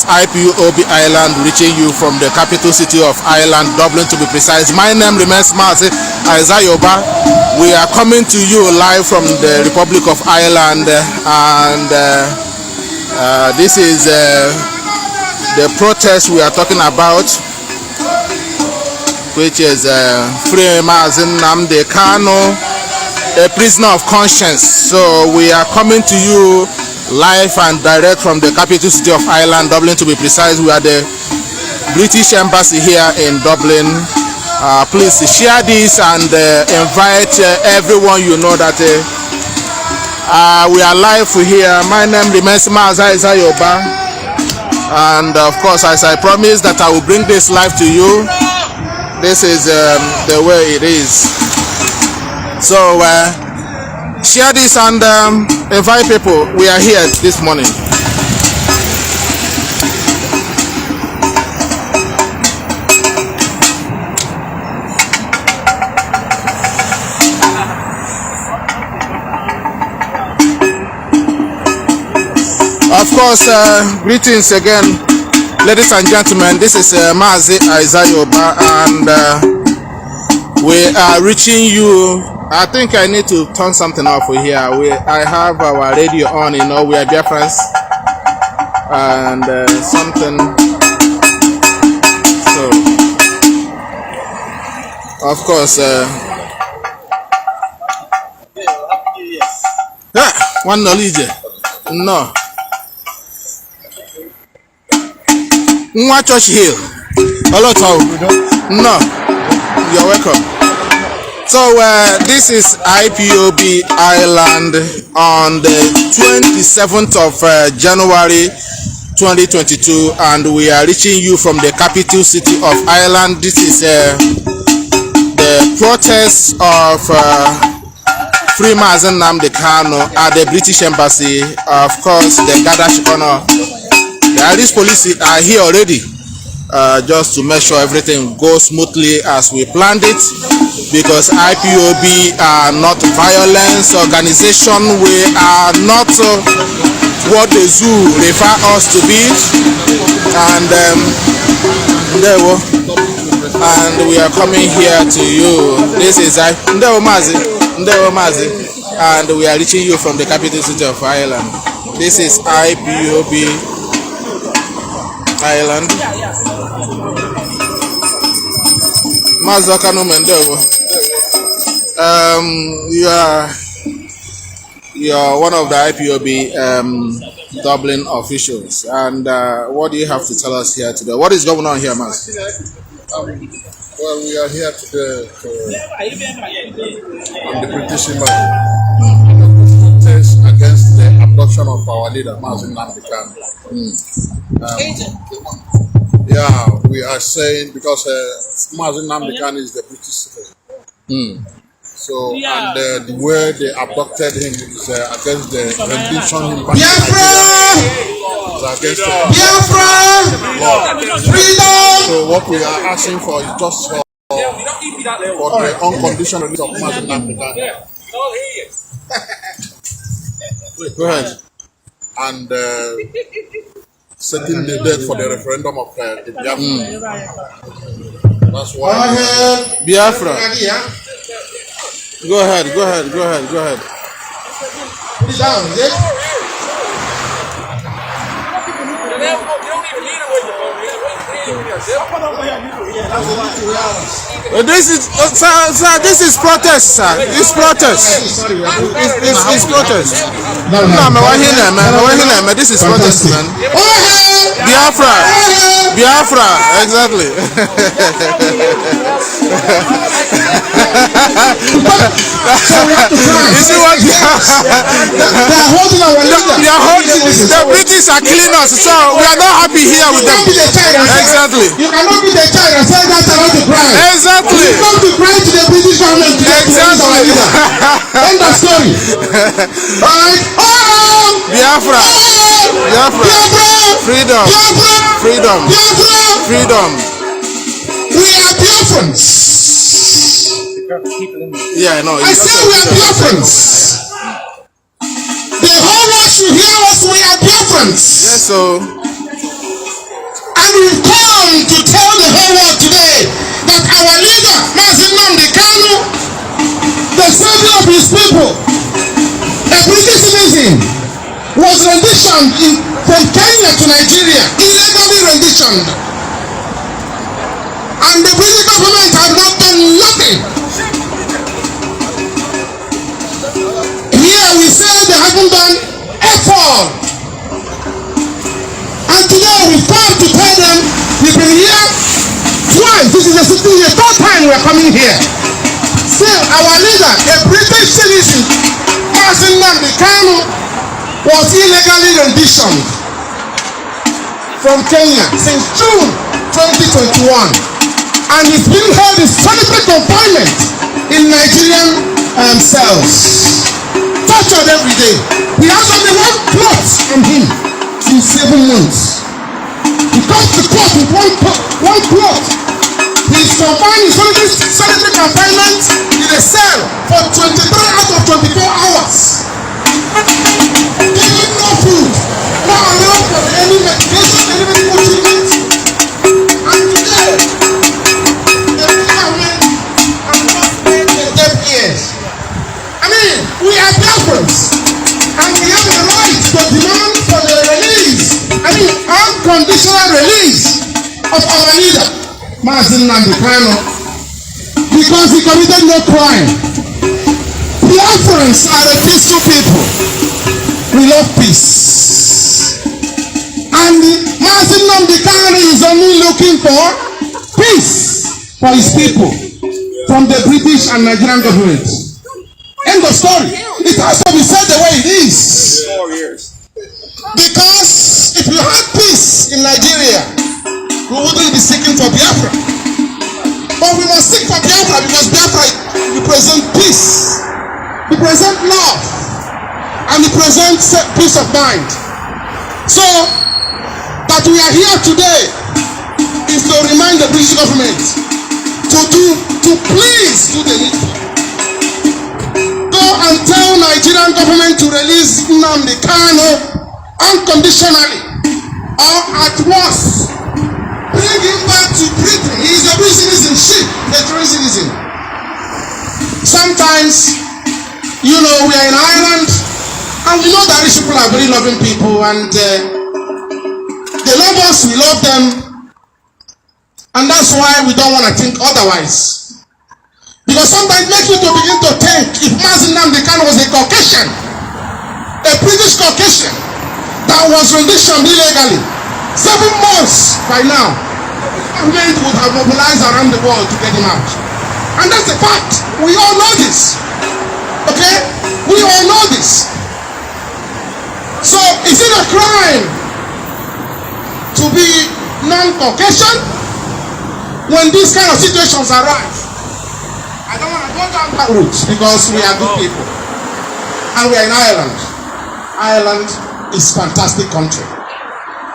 IPOB Ireland, reaching you from the capital city of Ireland, Dublin to be precise. My name remains Mazi Aizayoba. We are coming to you live from the Republic of Ireland, and this is the protest we are talking about, which is free Mazi Nnamdi Kanu, a prisoner of conscience. So we are coming to you live and direct from the capital city of Ireland, Dublin to be precise. We are the British Embassy here in Dublin. Please share this and invite everyone you know that we are live here. My name remains Mazi Aizayoba, and of course, as I promised that I will bring this live to you, this is the way it is. So share this and invite people. We are here this morning. Of course, greetings again, ladies and gentlemen. This is Mazi Aizayoba, and we are reaching you. I think I need to turn something off here. I have our radio on, you know, we are Biafrans, and something. So, of course, one knowledge, no. Nwa Church Hill. Hello, no. You're welcome. So this is IPOB Ireland on the 27th of January 2022, and we are reaching you from the capital city of Ireland. This is the protest of free Mazi Nnamdi Kanu at the British Embassy. Of course, the Gadash honor. The Irish police are here already, just to make sure everything goes smoothly as we planned it, because IPOB are not violence organization. We are not what the zoo refer us to be, and we are coming here to you. This is Mazi, and we are reaching you from the capital city of Ireland. This is IPOB Ireland. Mazi Kanu Mendewo. You are one of the IPOB Dublin officials, and what do you have to tell us here today? What is going on here, Mazi? Well, we are here today on the British Embassy to protest against the abduction of our leader, Mazi Nnamdi Kanu. Yeah, we are saying because Mazi Nnamdi Kanu is the British citizen. So, and the way they abducted him is against the rendition him back to Nigeria. It's against the law. Freedom! So what we are asking for is just for the unconditional release of Mazi Nnamdi Kanu. Go ahead. And setting the date for the referendum of the Biafra. That's why Biafra. Go ahead. Put it down, is it? This is sir, this is protest, sir. It's protest. It's protest. No, this is protest, man. Biafra, exactly. You see what they are holding our leader. The British are killing us, so we are not happy here with them. Exactly. You cannot be the child and say that's about to cry. Exactly. You come to cry to the British government. Exactly. End of story. Alright. Biafra. Freedom. We are Biafrans. Yeah, I know. I say we are Biafrans. The whole world should hear us. We are Biafrans. Yes, so his people. A British citizen was renditioned from Kenya to Nigeria, illegally renditioned. And the British government have not done nothing. Here we say they haven't done at all. And today we've come to tell them we've been here twice. This is the third time we're coming here. Still, our leader, a British citizen, Mazi Nnamdi Kanu, was illegally renditioned from Kenya since June 2021. And he's been held in solitary confinement in Nigerian cells. Tortured every day. He has only one plot on him in 7 months. He comes to court with one plot. He is confined in solitary confinement in a cell for 23 out of 24 hours. Given no food, not allowed for any medication, any medical treatment. And today, the government has not paid their debt ears. I mean, we are Biafrans, and we have the right to demand for the release, unconditional release of our leader, Mazi Nnamdi Kanu, because he committed no crime. Biafrans are a peaceful people. We love peace. And Mazi Nnamdi Kanu is only looking for peace for his people from the British and Nigerian government. End of story. It has to be said the way it is. Because if you had peace in Nigeria, we wouldn't be seeking for Biafra. But we must seek for Biafra because Biafra represents peace, represents love, and represents peace of mind. So, that we are here today is to remind the British government to please do the needful. And tell Nigerian government to release Nnamdi Kanu unconditionally, or at worst bring him back to Britain. He is a British citizenship, a British citizen. Sometimes, we are in Ireland, and we know that these people are very loving people, and they love us, we love them, and that's why we don't want to think otherwise. Because sometimes it makes you to begin to think if Mazi Nnamdi Kanu was a Caucasian, a British Caucasian that was renditioned illegally, 7 months by now, government would have mobilized around the world to get him out. And that's a fact. We all know this. Okay? We all know this. So is it a crime to be non-Caucasian when these kind of situations arise? I don't want to go down that route because we are good people. And we are in Ireland. Ireland is a fantastic country.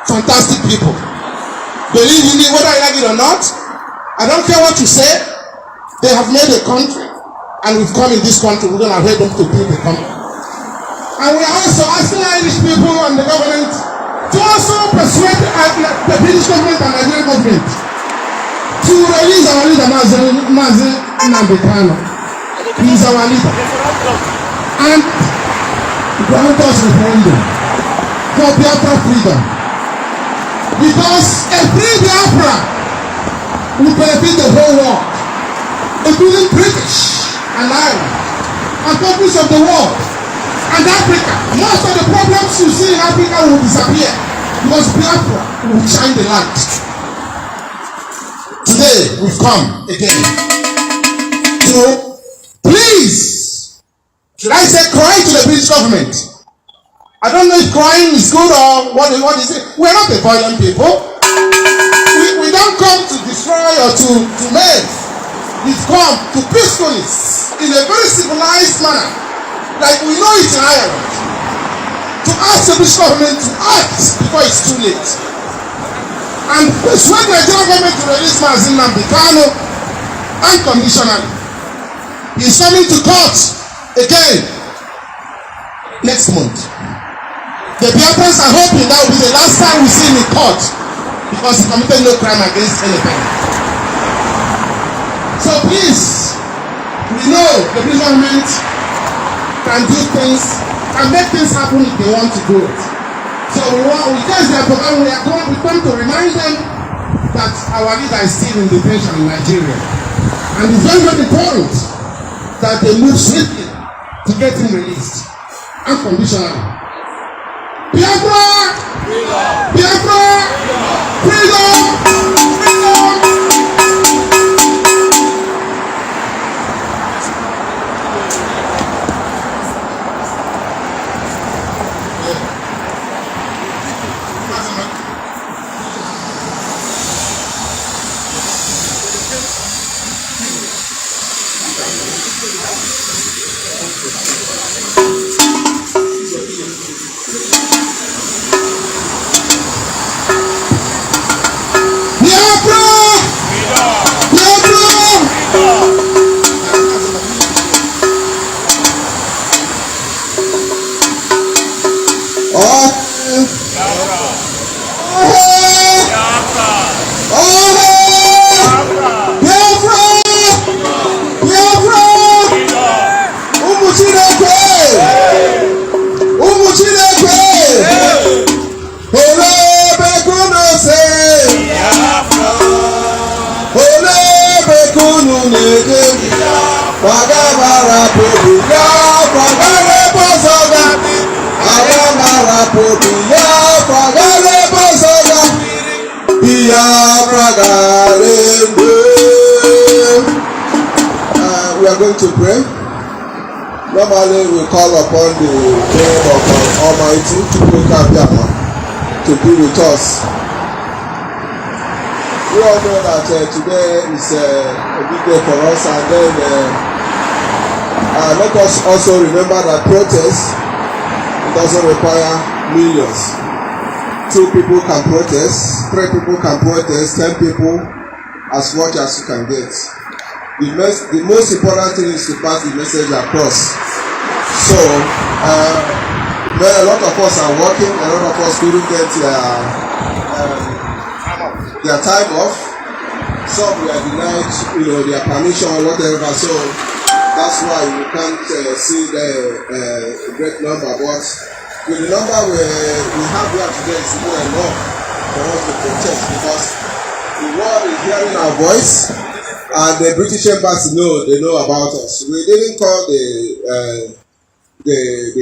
Fantastic people. Believe in me, whether I like it or not, I don't care what you say. They have made a country, and we've come in this country. We're going to help them to build the country. And we are also asking Irish people and the government to also persuade the British government and the Nigerian government to release our leader, Mazi Nnamdi Kanu. He is our leader. And grant us referendum for Biafra freedom. Because a free Biafra will benefit the whole world, including British and Ireland, and countries of the world, and Africa. Most of the problems you see in Africa will disappear because Biafra will shine the light. Today we've come again to please, should I say cry to the British government? I don't know if crying is good or what is it. We're not a violent people. We don't come to destroy or to make. We've come to peacefully, in a very civilized manner, like we know it in Ireland, to ask the British government to act before it's too late. And persuade the Nigerian government to release Mazi Nnamdi Kanu unconditionally. He's coming to court again next month. The Biafrans are hoping that will be the last time we see him in court because he committed no crime against anybody. So please, we know the British government can do things, can make things happen if they want to do it. So we test their program, we come to remind them that our leader is still in detention in Nigeria. And it's very, very important that they move swiftly to get him released unconditionally. Biafra! Biafra! Freedom! Freedom! We are going to pray. Normally we call upon the name of Almighty to be with us. We all know that today is a big day for us, and then let us also remember that protest doesn't require millions. 2 people can protest, 3 people can protest, 10 people, as much as you can get. The most important thing is to pass the message across. So, a lot of us are working, a lot of us couldn't get their time off. Some were denied, their permission or whatever. So that's why you can't see the great number. But with the number we have here today is more enough for us to protest, because the world is hearing our voice, and the British Embassy they know about us. We didn't call the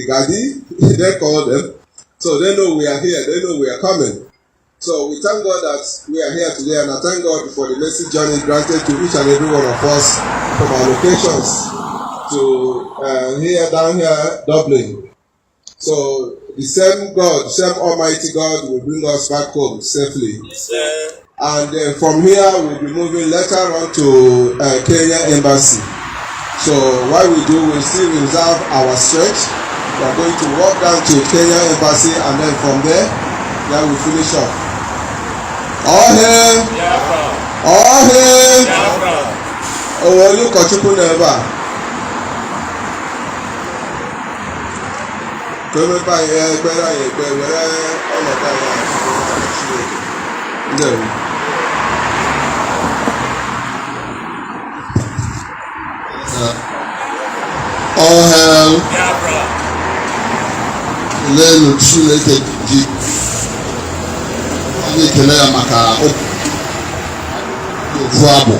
Gadi, they called them, so they know we are here, they know we are coming. So we thank God that we are here today, and I thank God for the mercy journey granted to each and every one of us from our locations to down here, Dublin. So the same God, the same Almighty God will bring us back home safely. Yes, and from here we'll be moving later on to Kenya Embassy. So what we do, we still reserve our stretch. We are going to walk down to Kenya Embassy, and then from there we finish off. All hail! All hail! Oh, you got to put never. Come by here, all hail lẹ́nu Chineke ji anyị ekele ya maka ofu abụ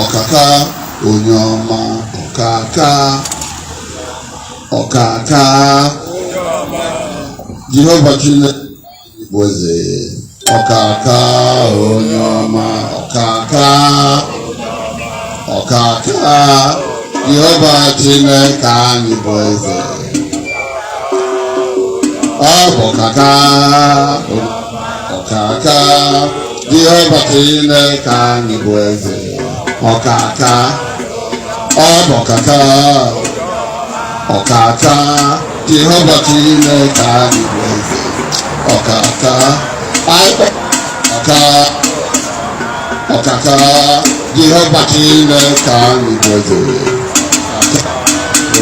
ọkaka onye ọma ọkaka Jehova Chineke bụ eze ọkaka onye ọma ọkaka Jehova Chineke anyị bụ eze ọ bụ ọkaka Jehova Chineke anyị bụ eze ọkaka ọ bụ ọkaka Jehova Chineke anyị bụ eze ọkaka Jehova Chineke anyị bụ eze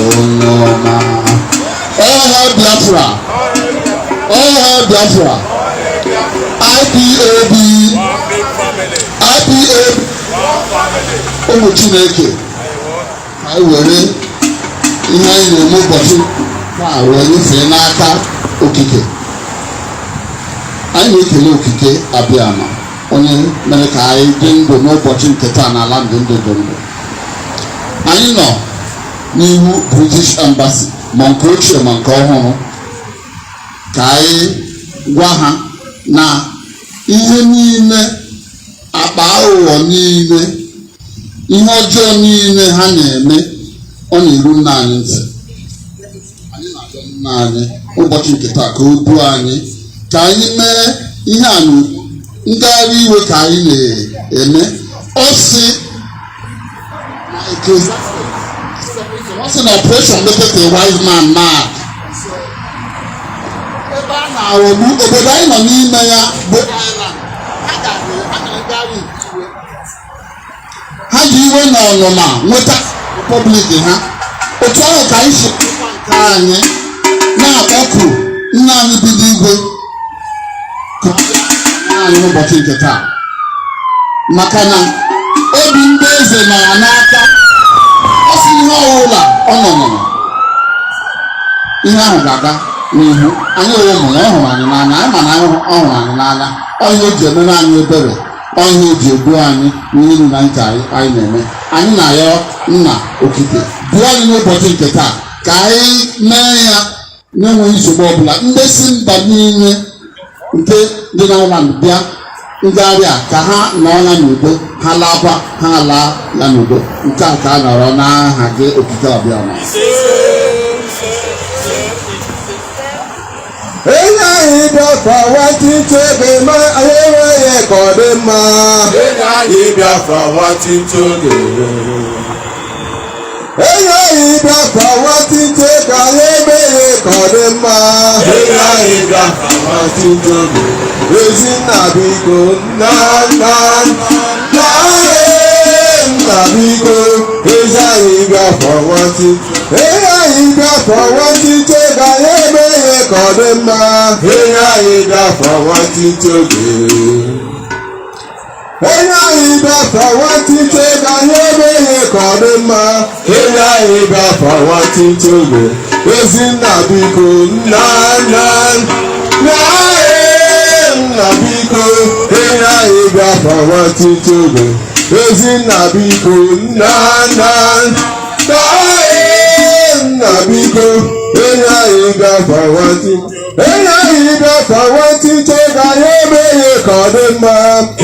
onye ọma. All hail Biafra, all hail Biafra, Ipob, ụmụ Chineke anyị were ihe anyị na-eme ụbọchị taa wee nyefee n'aka okike. Anyị na-ekele okike abịama onye mere ka anyị dị ndụ n'ụbọchị nke taa n'ala ndị ndụ. Anyị nọ n'ihu British Embassy ma nke ochie ma nke ọhụrụ ka anyị gwa ha na ihe niile, akpa aghụghọ niile, ihe ọjọọ niile ha na-eme ọ na-eru nna anyị ntị. Anyị na-arịọ nna anyị ụbọchị nke taa ka o duo anyị ka anyị mee ihe a ngagharị iwe ka anyị na-eme. Ọ sị na operation make a wise man mad. Ebe a na-aghọgbu obodo anyị nọ n'ime ya bụ Ireland. Ha ji iwe na ọnụma nweta republic ha. Otu ahụ ka anyị si nke anyị na-akpọku nna anyị bi n'igwe ka anyị n'ụbọchị nke taa, maka na obi ndị eze nọ ya n'aka. Ọ sị ihe ọbụla ọ nọ ihe ahụ ga-aga n'ihu. Anyị onwe mụrụ ọ hụrụ anyị n'anya, anyị ma na ọ hụrụ anyị n'anya. Ọhịa o ji emere anyị ebere, ọhịa o ji egbu anyị n'ihu na nke anyị na-eme. Anyị na-ayọ nna okike duo anyị n'ụbọchị nke taa ka anyị mee ya na-enweghị nsogbu ọbụla. Ndị si mba niile nke dị na Ireland bịa ngagharị a ka ha nọọ ya n'udo, ha laakwa ha laa ya n'udo. Nke a ka a nọrọ n'aha gị okike abịama. Enyi anyị Biafra nwatịntị oge ma anyị enweghị ka ọ dị mma. Enyi anyị Biafra nwatịntị oge. Enyi anyị Biafra nwatịntị oge anyị enweghị ka ọ dị mma. Enyi anyị Biafra nwatịntị oge. Ezinna biko nna biko ezi anyị Biafra nwatịntị. Enyi anyị Biafra nwatịntị oge anyị enweghị ka ọ dị mma. Enyi anyị Biafra nwatịntị oge. Enyi anyị Biafra nwatịntị oge anyị enweghị ka ọ dị mma. Enyi anyị Biafra nwatịntị oge. Ezinna biko nna biko enyi anyị Biafra nwatịntị oge. Ezinna biko nna biko enyi anyị Biafra nwatịntị. Enyi anyị Biafra nwatịntị oge anyị emeghị ka ọ dị mma.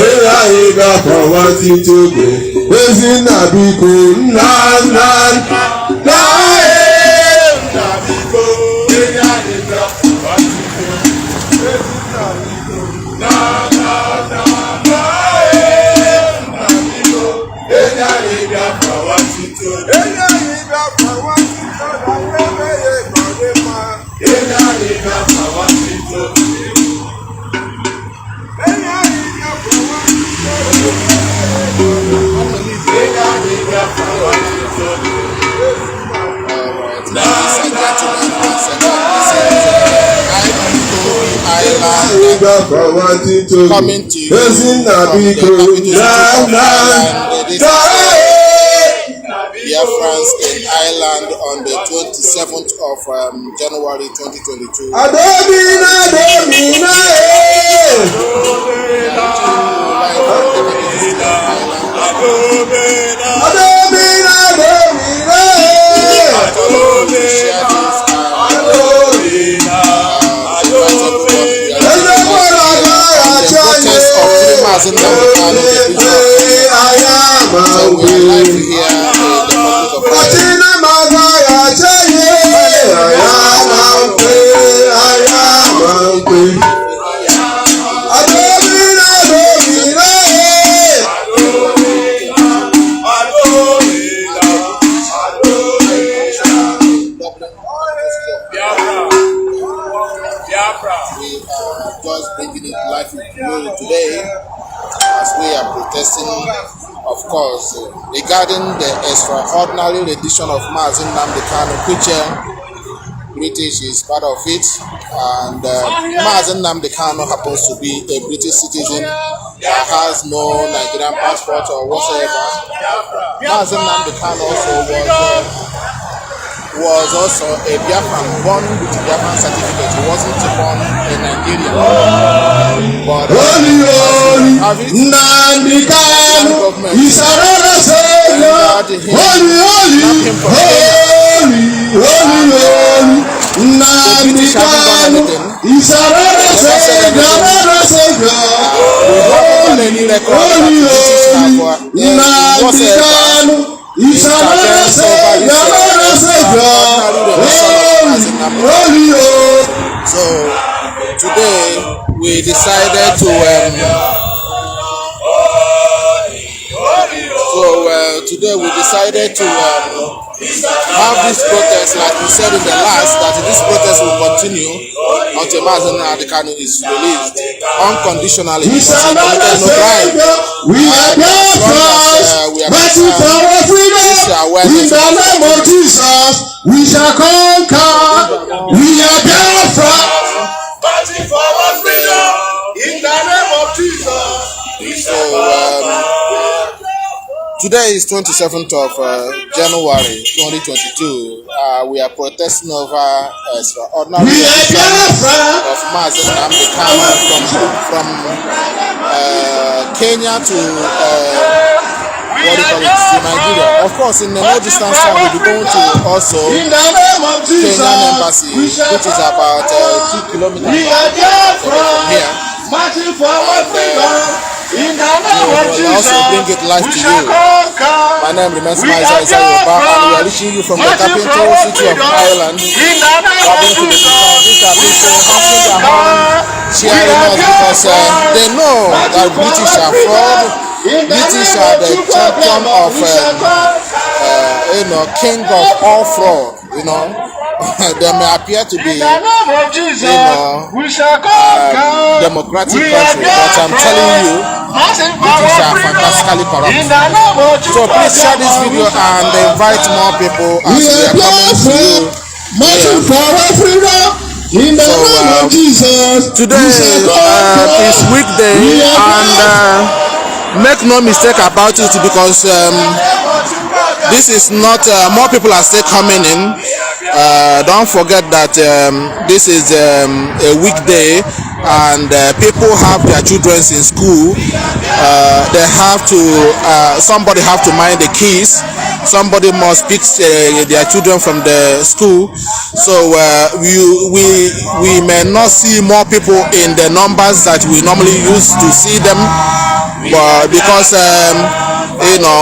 Enyi anyị Biafra nwatịntị oge. Ezinna biko nna biko enyi anyị Biafra nwatịntị oge. Coming to you Biafrans in Ireland on the 27th of January 2022. So we are live here in the Biafra. We are just bringing it live today as we are protesting, of course, regarding the extraordinary rendition of Mazi Nnamdi Kanu, which British is part of it, and Mazi Nnamdi Kanu happens to be a British citizen that has no Nigerian passport or whatsoever. Mazi Nnamdi Kanu also was also a Biafran born with a Biafran certificate. He wasn't born in Nigeria. But have it? Nnamdi Kanu is another savior. Holy. Nnamdi Kanu is another savior. Holy. Nnamdi Kanu is another savior. So today we decided to have this protest, like we said in the last, that this protest will continue until Mazi Kanu is released unconditionally because he committed no crime. We are Biafrans, fighting for our freedom. In the name of Jesus, we shall conquer. We are Biafrans, fighting for our freedom. In the name of Jesus, we shall conquer. Today is 27th of January 2022. We are protesting over extraordinary of Mazi Kanu from Kenya to Nigeria. Of course, in the no distance time, we'll be going to also Kenyan Embassy, which is about 2 kilometers from here. In the name of Jesus, also bring it live to you. My name remains Mazi, and we are reaching you from the capital city of Ireland. These are people cheering us because they know that British are fraud. British are the champion of king of all fraud. They may appear to be democratic country, but I'm telling you, British are fantastically corrupt. So please share this video and invite more people as we are coming to you. Today is weekday, and make no mistake about it, because this is not more people are still coming in. Don't forget that this is a weekday, and people have their children in school. They have to somebody have to mind the keys. Somebody must pick their children from the school. So we may not see more people in the numbers that we normally used to see them, but because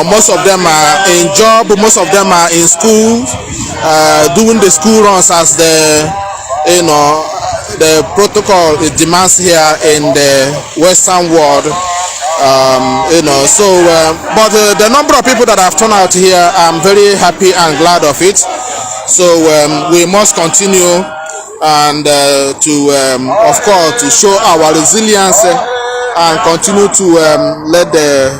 most of them are in job, most of them are in school, doing the school runs as the protocol demands here in the Western world. But the number of people that have turned out here, I'm very happy and glad of it. So we must continue and of course to show our resilience and continue to let the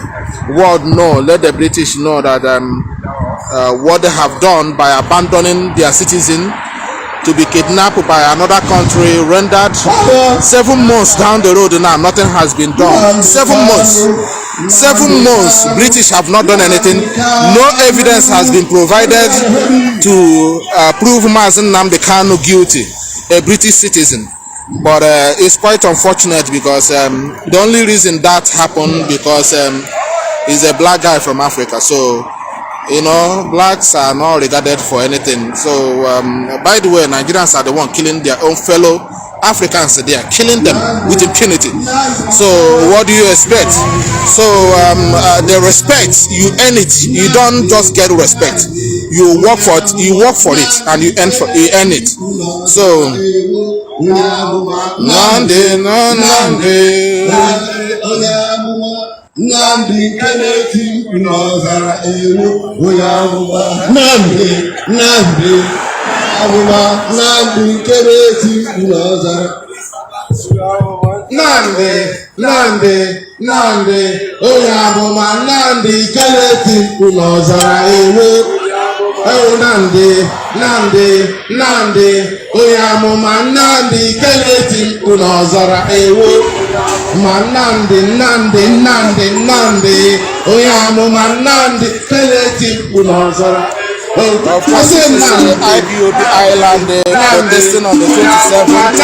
world know, let the British know that what they have done by abandoning their citizen to be kidnapped by another country, rendered 7 months down the road now, nothing has been done. 7 months. 7 months, British have not done anything. No evidence has been provided to prove Mazi Kanu guilty, a British citizen. But it's quite unfortunate because the only reason that happened because he's a black guy from Africa. So blacks are not regarded for anything. So by the way, Nigerians are the one killing their own fellow Africans. They are killing them with impunity. So what do you expect? So the respect, you earn it. You don't just get respect. You work for it. You work for it, and you earn it. So Nnamdi Kennedy n'ọzara elu onye amụma Nnamdi Kennedy n'ọzara Nnamdi onye amụma Nnamdi Kennedy n'ọzara elu Nnamdi onye amụma Nnamdi Kennedy n'ọzara elu ma Nnamdi onye amụma Nnamdi Kennedy n'ọzara Of course, this is IPOB Island protesting on the 27th of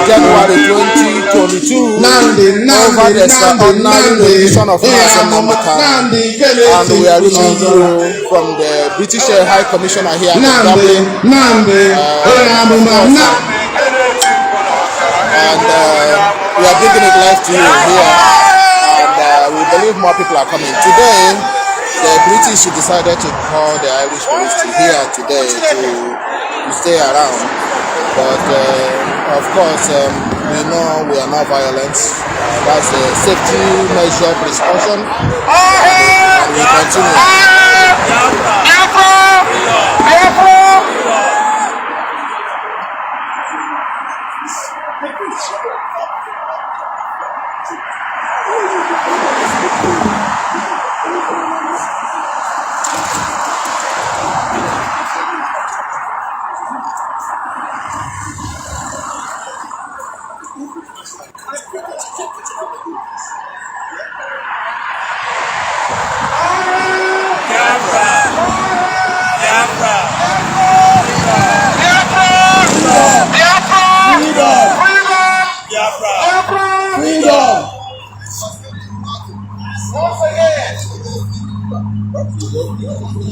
January 2022 over the extraordinary rendition of Mazi Nnamdi Kanu. And we are reaching you from the British High Commissioner here in Dublin. And we are bringing it live to you here. And we believe more people are coming. Today, the British decided to call the Irish police here today to stay around. But of course, we know we are not violent. That's a safety measure precaution. And we continue.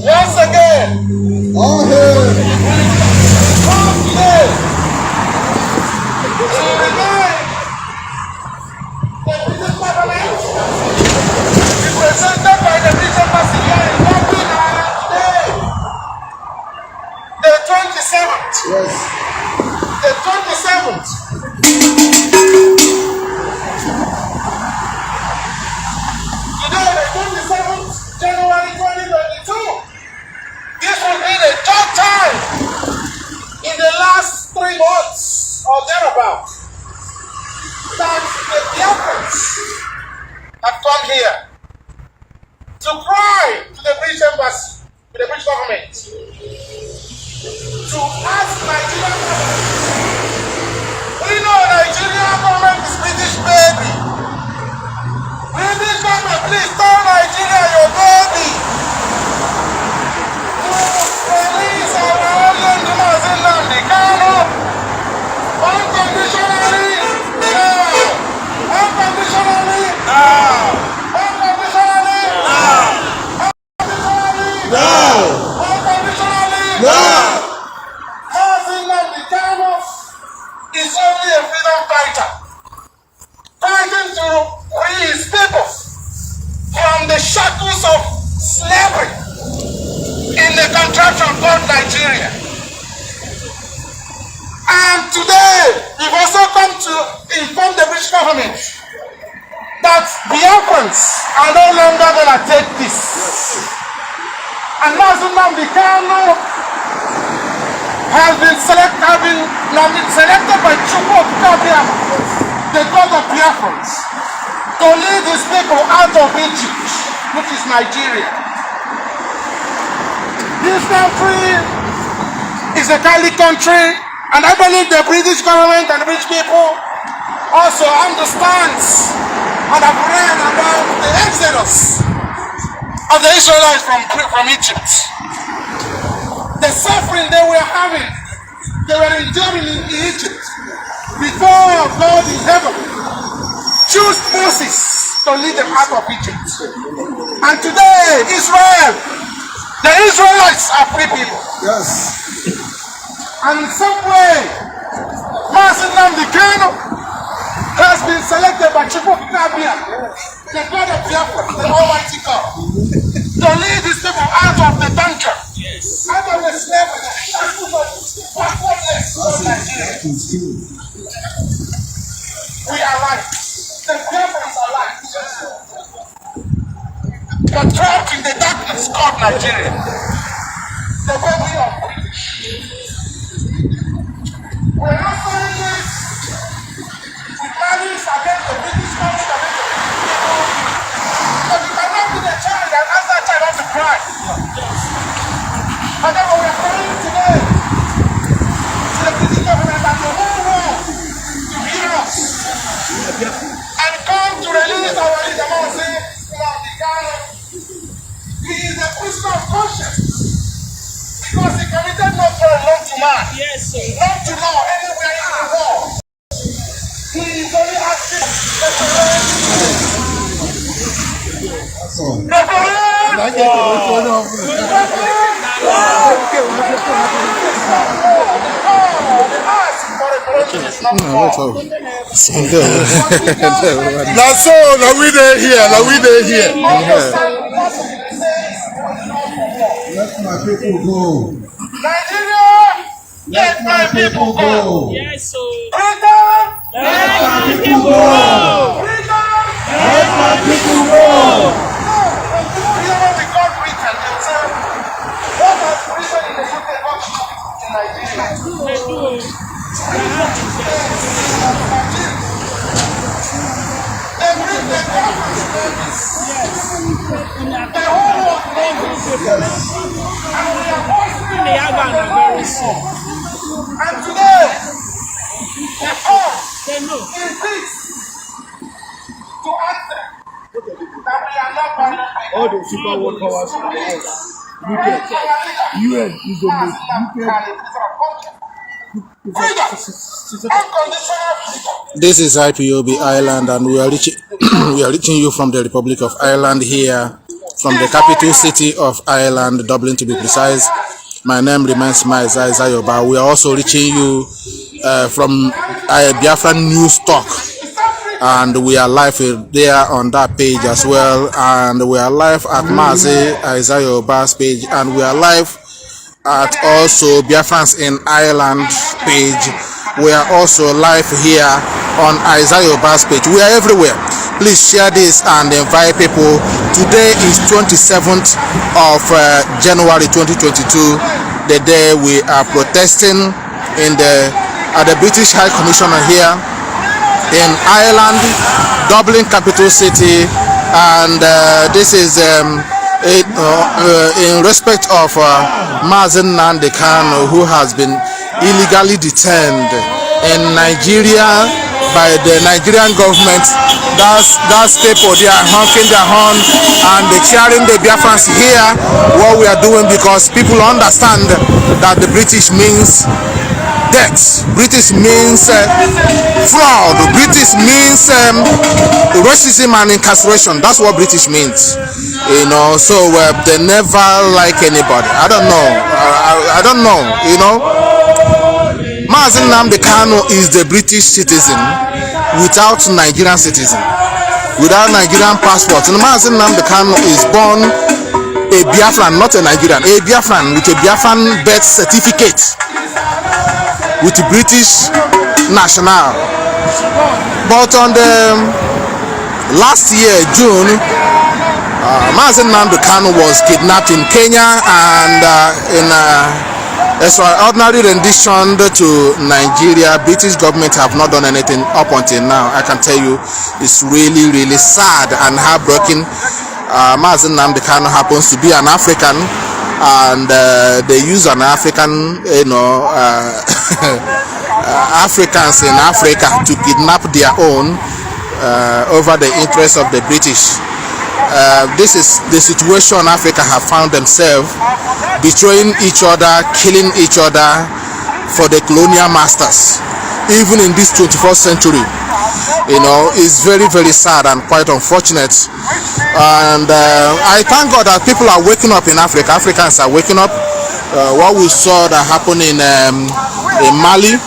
Once again, all hail. Represented by the British Embassy here in Dublin Irland today, the 27th. Yes. The 27th. Today, the 27th January 2022. This will be the third time in the last 3 months or thereabout that the Biafrans have come here to cry to the British Embassy, to the British government, to ask Nigerian government. We know Nigerian government is British baby. British government, please tell Nigeria your baby. Release our own Mazi Nnamdi Kanu unconditionally now. Unconditionally now. Unconditionally now. Unconditionally now. Unconditionally now. Mazi Nnamdi Kanu is only a freedom fighter, fighting to free his people from the shackles of slavery in the contraption called Nigeria. And today, we've also come to inform the British government that Biafrans are no longer going to take this. And Mazi Nnamdi Kanu has been selected by the God of Biafrans, to lead his people out of Egypt, which is Nigeria. This country is a Catholic country, and I believe the British government and the British people also understands and have read about the exodus of the Israelites from Egypt. The suffering they were having, they were enduring in Egypt before God in heaven chose Moses to lead them out of Egypt. And today, Israel, the Israelites are free people. Yes. And in some way, Mazi Nnamdi Kanu has been selected by the God of Biafra, the Almighty God, to lead his people out of the dungeon, out of the slavery, backwardness of Nigeria. We are right. The Biafrans are right. But trapped in the darkness called Nigeria. The baby of British. We're not saying this with malice against the British country, against the British people. But you cannot be the child and ask that child not to cry. And then we are praying today to the British government and the whole world to hear us and come to release our leader, Mazi Nnamdi Kanu. He is a prisoner of conscience. man. Yes, sir. Not to know anywhere in the world. He is only asking Now so, now we there here, now we there here. Let my people go. Nigeria, let my people go. Yes, sir. Freedom, Let my people go. freedom, Let my people go. You know when we got rich and they say, what has risen in the UK got in Nigeria? They do. They bring the government service. The whole world knows this. And we are hosting They have an very soon. And today, the call They know. is this to answer that we are not violent. All the super world powers in the world. UK, UN is the most This is IPOB Island, and we are reaching we are reaching you from the Republic of Ireland here, from the capital city of Ireland, Dublin to be precise. My name remains Mazi. We are also reaching you from Biafra News Talk, and we are live there on that page as well, and we are live at Mazi Izayoba's page, and we are live at also Biafrans in Ireland page. We are also live here on Izayoba's page. We are everywhere. Please share this and invite people. Today is 27th of January 2022, the day we are protesting at the British High Commissioner here in Ireland, Dublin capital city, and this is in respect of Mazi Nnamdi Kanu, who has been illegally detained in Nigeria by the Nigerian government. That's people, they are honking their horn and they cheering the Biafrans here. What we are doing, because people understand that the British means death, British means fraud, British means racism and incarceration. That's what British means, you know. So they never like anybody. I don't know, I don't know, you know. Mazi Nnamdi Kanu is the British citizen without Nigerian citizen, without Nigerian passport. And Mazi Nnamdi Kanu is born a Biafran, not a Nigerian, a Biafran with a Biafran birth certificate, with British national. But on the last year, June, Mazi Nnamdi Kanu was kidnapped in Kenya, and in ordinary rendition to Nigeria. British government have not done anything up until now. I can tell you, it's really, really sad and heartbreaking. Mazi Nnamdi Kanu happens to be an African, and they use an African, you know, Africans in Africa to kidnap their own over the interests of the British. This is the situation Africa have found themselves, betraying each other, killing each other for the colonial masters, even in this 21st century. You know, it's very, very sad and quite unfortunate. And I thank God that people are waking up in Africa. Africans are waking up. What we saw that happened in Mali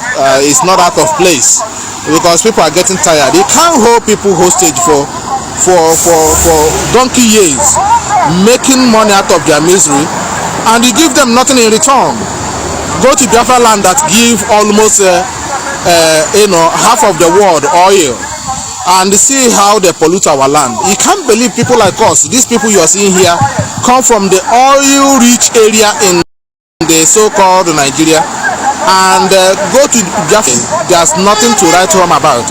is not out of place, because people are getting tired. You can't hold people hostage for donkey years, making money out of their misery, and you give them nothing in return. Go to Biafra land that give almost you know, half of the world oil, and see how they pollute our land. You can't believe people like us, these people you are seeing here, come from the oil-rich area in the so-called Nigeria, and go to Biafra. There's nothing to write home about.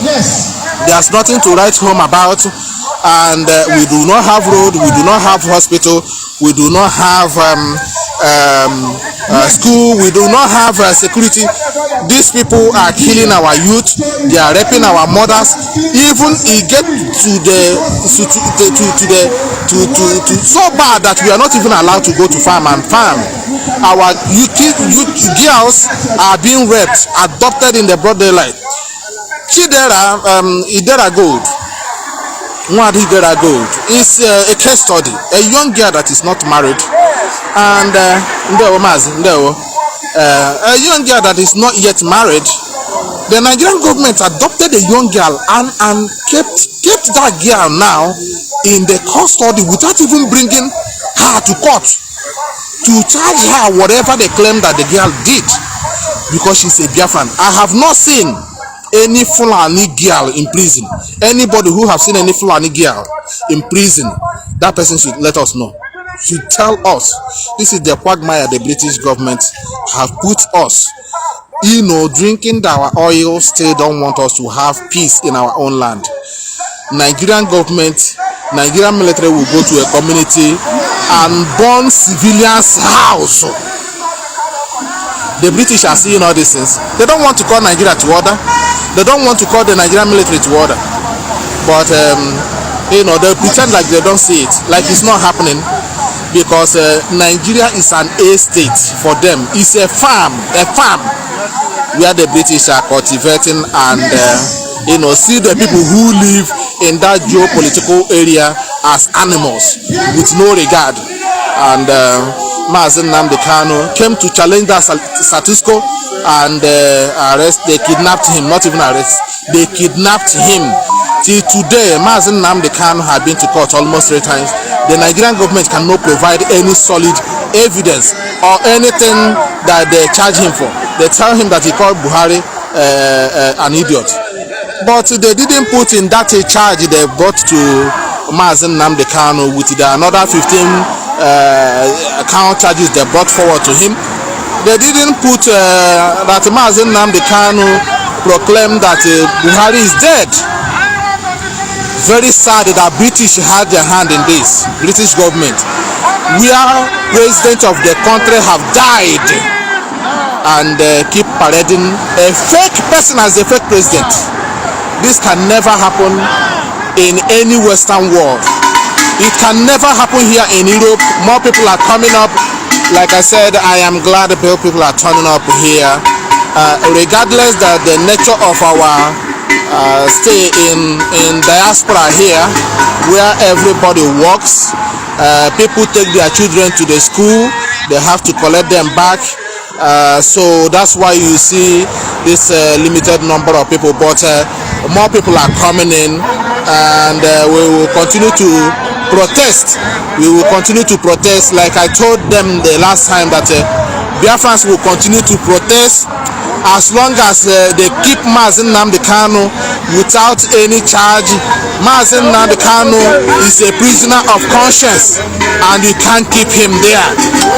Yes. There's nothing to write home about, and we do not have road, we do not have hospital, we do not have school, we do not have security. These people are killing our youth. They are raping our mothers. Even it get to the to so bad that we are not even allowed to go to farm and farm. Our youth girls are being raped, adopted in the broad daylight. Chidera Idera Gold, Nwadi Idera Gold is a case study. A young girl that is not married, and a young girl that is not yet married. The Nigerian government adopted a young girl and kept that girl now in the custody without even bringing her to court to charge her whatever they claim that the girl did, because she's a Biafran. I have not seen any Fulani girl in prison. Anybody who have seen any Fulani girl in prison, that person should let us know. Should tell us. This is the quagmire the British government have put us. You know, drinking our oil still don't want us to have peace in our own land. Nigerian government, Nigerian military will go to a community and burn civilians' house. The British are seeing all these things. They don't want to call Nigeria to order. They don't want to call the Nigerian military to order. But you know, they pretend like they don't see it, like it's not happening, because Nigeria is an estate for them. It's a farm where the British are cultivating and you know, see the people who live in that geopolitical area as animals with no regard. And Mazi Nnamdi Kanu came to challenge that status quo, and they kidnapped him. Not even arrest, they kidnapped him. Till today, Mazi Nnamdi Kanu had been to court almost 3 times. The Nigerian government cannot provide any solid evidence or anything that they charge him for. They tell him that he called Buhari an idiot, but they didn't put in that a charge they brought to Mazi Nnamdi Kanu with the another 15 account charges they brought forward to him. They didn't put that Mazi Nnamdi Kanu proclaimed that Buhari is dead. Very sad that British had their hand in this. British government, where president of the country have died, and keep parading a fake person as a fake president. This can never happen in any Western world. It can never happen here in Europe. More people are coming up. Like I said, I am glad that people are turning up here, regardless that the nature of our stay in diaspora here, where everybody works. People take their children to the school, they have to collect them back. So that's why you see this limited number of people, but more people are coming in, and we will continue to protest. We will continue to protest. Like I told them the last time, that Biafrans will continue to protest as long as they keep Mazi Nnamdi Kanu without any charge. Mazi Nnamdi Kanu is a prisoner of conscience, and you can't keep him there.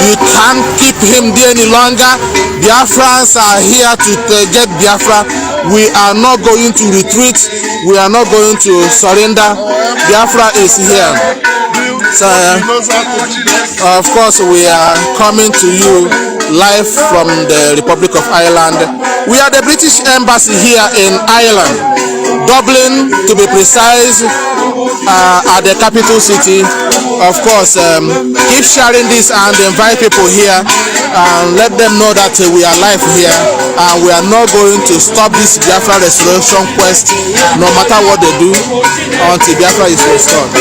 You can't keep him there any longer. Biafrans are here to get Biafra. We are not going to retreat. We are not going to surrender. Biafra is here. So, of course, we are coming to you live from the Republic of Ireland. We are the British Embassy here in Ireland, Dublin to be precise, at the capital city. Of course, keep sharing this and invite people here, and let them know that we are live here, and we are not going to stop this Biafra restoration quest, no matter what they do, until Biafra is restored.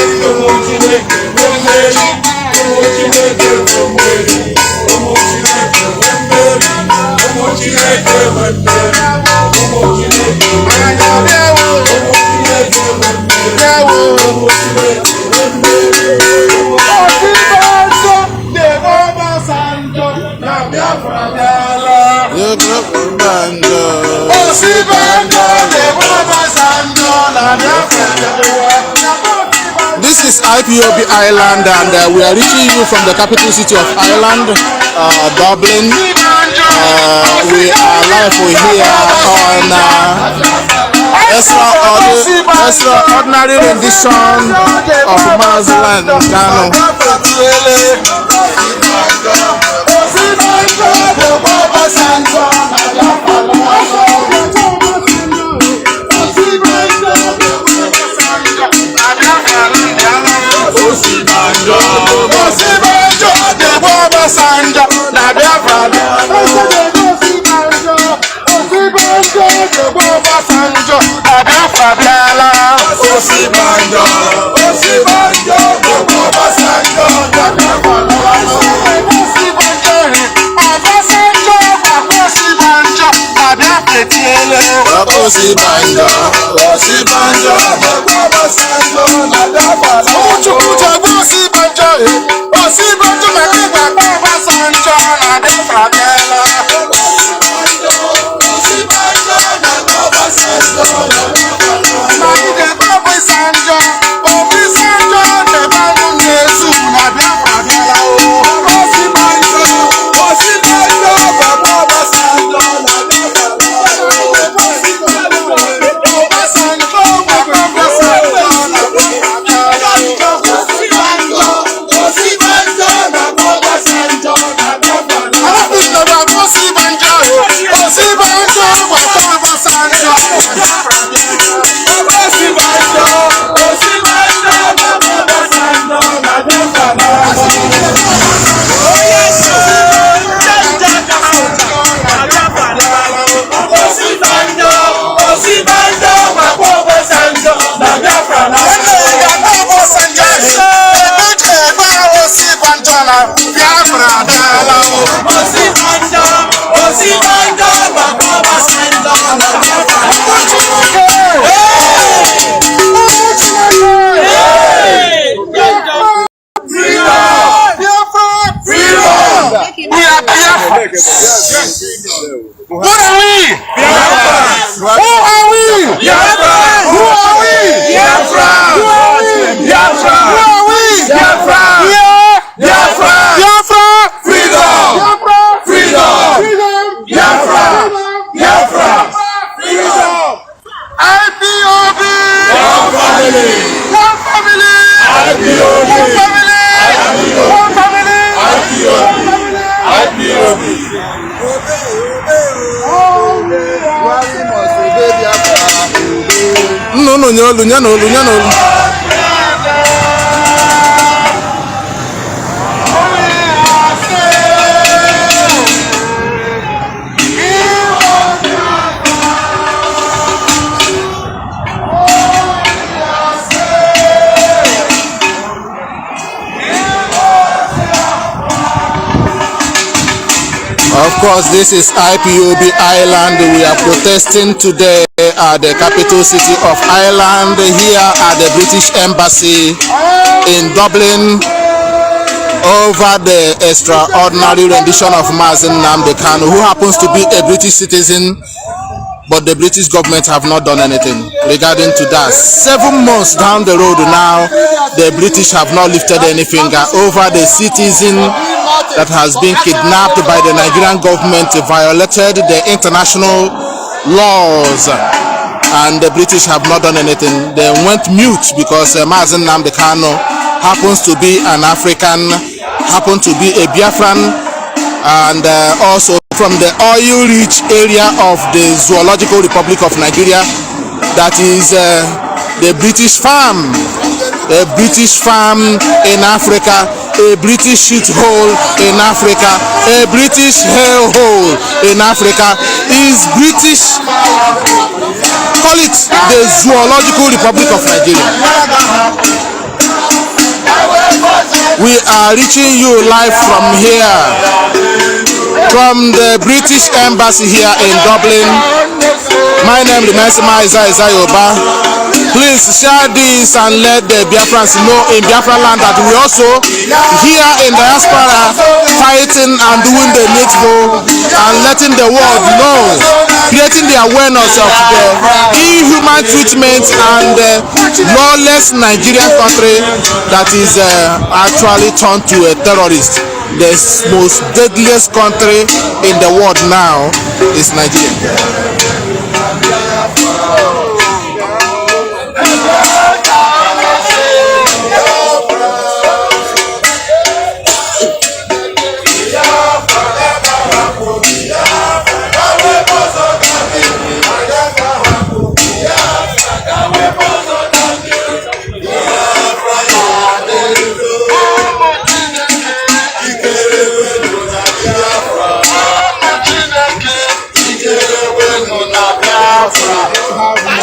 This is Ipob Island, and we are reaching you from the capital city of Ireland, Dublin. We are live here on extraordinary rendition of Mazi Nnamdi Kanu. Osibanjo, Biafra Biala. Osibanjo, Osibanjo, Obasanjo, Biafra Biala. Osibanjo, Obasanjo, Osibanjo, Biafra Tiele. Osibanjo, Osibanjo, Obasanjo, Biafra Biala. Uchukucha Osibanjo, Osibanjo, Obasanjo, Biafra Biala. What are we? Biafrans. Who are we? Biafrans. Who are we? Biafrans. Who are we? Biafrans. Who are we? Biafrans. We are Biafrans. Biafra. Freedom. Biafra. Freedom. Freedom. Biafra. Biafra. Freedom. IPOB. One family. One family. IPOB. One family. One family. IPOB. IPOB. No, nyano. Of course, this is IPOB Ireland. We are protesting today at the capital city of Ireland, here at the British Embassy in Dublin, over the extraordinary rendition of Mazi Nnamdi Kanu, who happens to be a British citizen, but the British government have not done anything regarding to that. 7 months down the road now, the British have not lifted any finger over the citizen that has been kidnapped by the Nigerian government, violated the international laws, and the British have not done anything. They went mute because Mazi Nnamdi Kanu happens to be an African, happens to be a Biafran, and also from the oil-rich area of the Zoological Republic of Nigeria, that is the British farm. A British farm in Africa, a British shithole in Africa, a British hellhole in Africa is British. Call it the Zoological Republic of Nigeria. We are reaching you live from here, from the British Embassy here in Dublin. My name is Mazi. Please share this and let the Biafrans know in Biafra land that we also here in diaspora fighting and doing the needful and letting the world know, creating the awareness of the inhuman treatment and the lawless Nigerian country that is actually turned to a terrorist. The most deadliest country in the world now is Nigeria.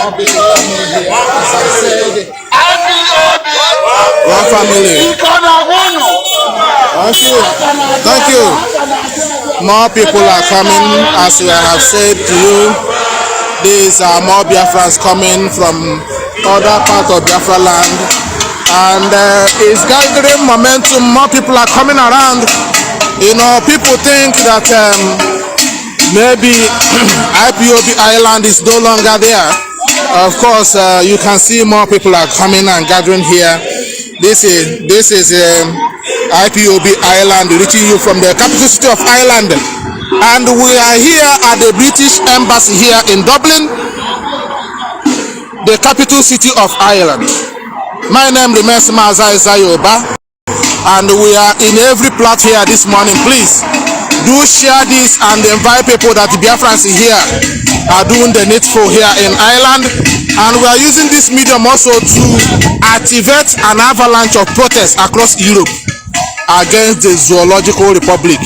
more people coming here. As I said, one family. Thank you. More people are coming, as I have said to you. These are more Biafrans coming from other parts of Biafra land, and it's gathering momentum. More people are coming around. You know, people think that maybe Ipob Island is no longer there. Of course, you can see more people are coming and gathering here. This is Ipob Island, reaching you from the capital city of Ireland, and we are here at the British Embassy here in Dublin, the capital city of Ireland. My name remains Mazi, and we are in every plot here this morning. Please do share this and invite people that the Biafrans here are doing the needful here in Ireland, and we are using this medium also to activate an avalanche of protests across Europe against the Zoological Republic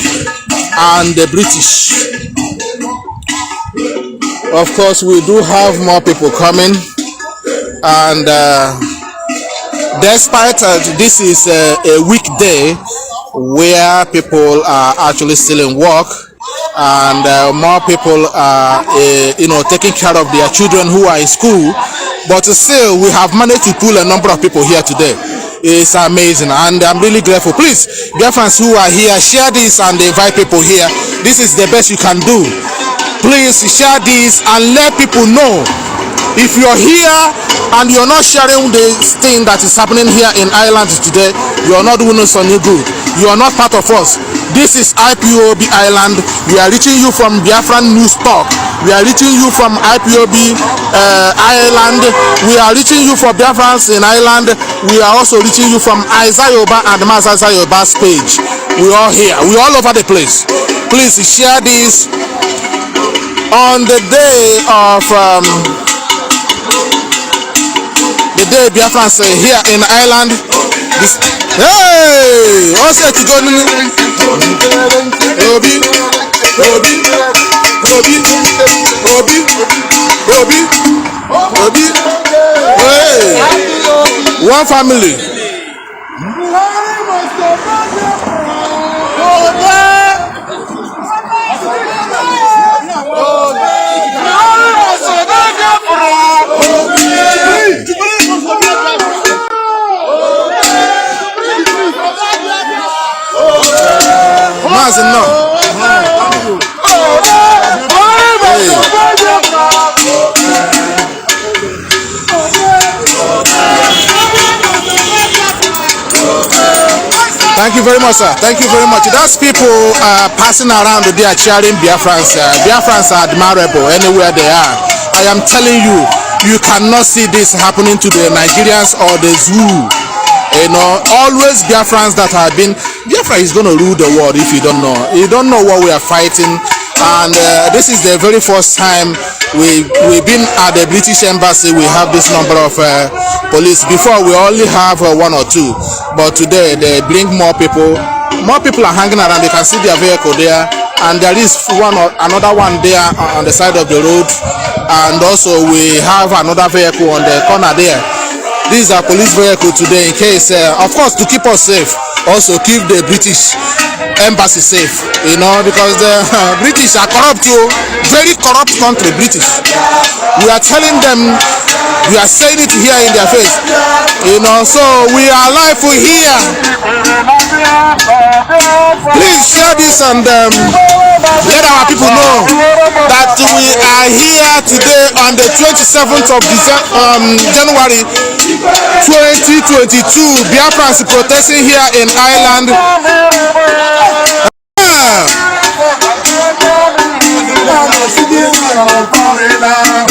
and the British. Of course, we do have more people coming, and despite this is a weekday where people are actually still in work, and more people are taking care of their children who are in school, but still we have managed to pull a number of people here today. It's amazing, and I'm really grateful. Please, Biafrans who are here, share this and invite people here. This is the best you can do. Please share this and let people know. If you're here and you're not sharing this thing that is happening here in Ireland today, you're not doing us any good. You are not part of us. This is Ipob Island. We are reaching you from Biafran News Talk. We are reaching you from Ipob Island. We are reaching you for Biafrans in Ireland. We are also reaching you from Izayoba and Mazayoba's page. We are here. We are all over the place. Please share this on the day of the day Biafrans here in Ireland. Hey, what's it to go? Obi, Obi, Obi, Obi, Obi, Obi. Hey, one family. Mazi, no. Thank you very much, sir. Thank you very much. Those people passing around, they are cheering Biafrans. Biafrans are admirable anywhere they are. I am telling you, you cannot see this happening to the Nigerians or the zoo. You know, always Biafrans that have been. Biafra is going to rule the world if you don't know. You don't know what we are fighting. And this is the very first time we've been at the British Embassy. We have this number of police. Before we only have one or two, but today they bring more people. More people are hanging around. They can see their vehicle there, and there is another one there on the side of the road, and also we have another vehicle on the corner there. These are police vehicles today in case, of course, to keep us safe. Also keep the British Embassy safe, you know, because the British are corrupt too. Very corrupt country, British. We are telling them, we are saying it here in their face, you know, so we are alive for here. Please share this and let our people know that we are here today on the 27th of January 2022. Biafrans protesting here in Ireland.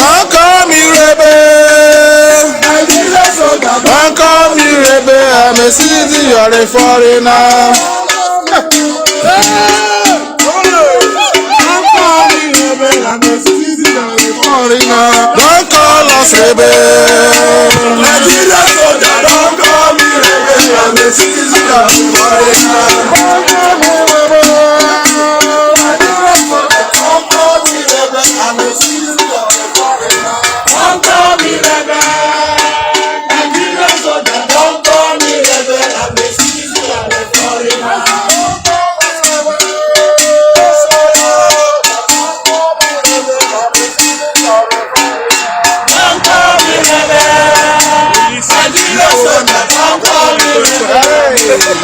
Don't call me rebel. Don't call me rebel. I'm a citizen, you're a foreigner. Don't call us rebel. Nigeria soldier, don't call me rebel. I'm a citizen of the foreigner. Don't call me rebel. Nigeria soldier, don't call me rebel. I'm a citizen of the foreigner. Don't call me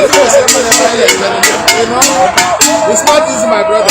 It's not easy, my brother.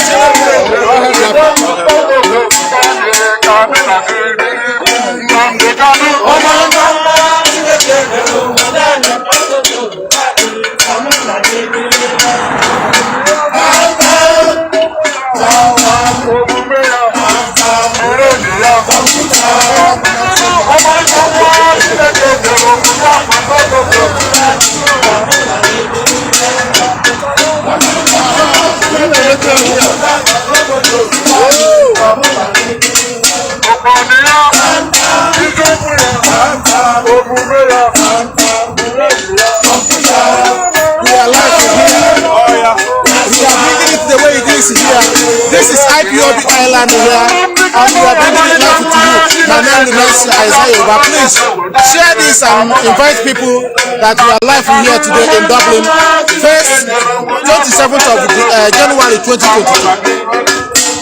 This is Ipob Island here, and we are bringing it live to you. My name is Isaiah, but please share this and invite people that we are live here today in Dublin, 27th of January 2022.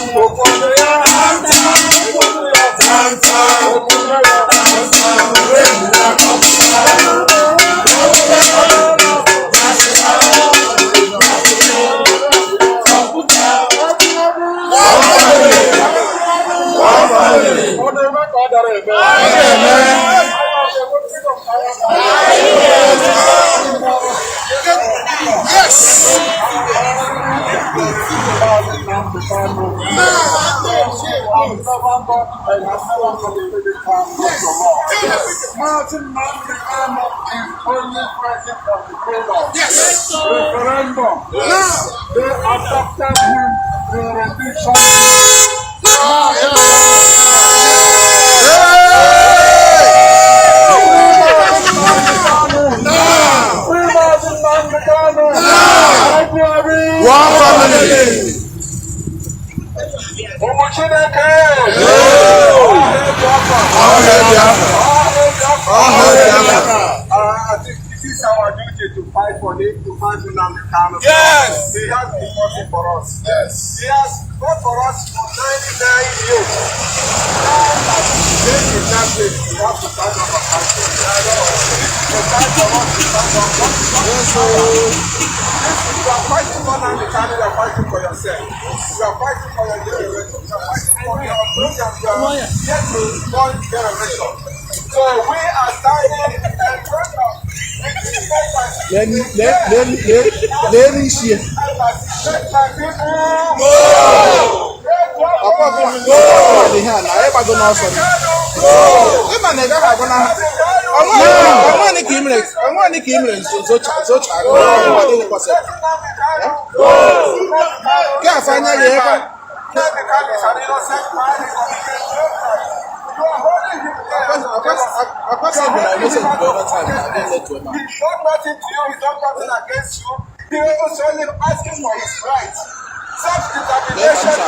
Yes. Referendum. They adopted him to rendition. One family. I think it is our duty to fight for him, to fight for Nnamdi. Yes. He has been working for us. Yes. He has fought for us for 99 years. Now that they kidnap him, we have to stand up for country. It's the time for us to stand up. You are fighting for Nnamdi, you are fighting for yourself. You are fighting for your generation. You are fighting for your children. Yet to one generation. So we are standing in front of Let me share. He's done nothing to you, he's done nothing against you. He was only asking for his rights. Self-determination is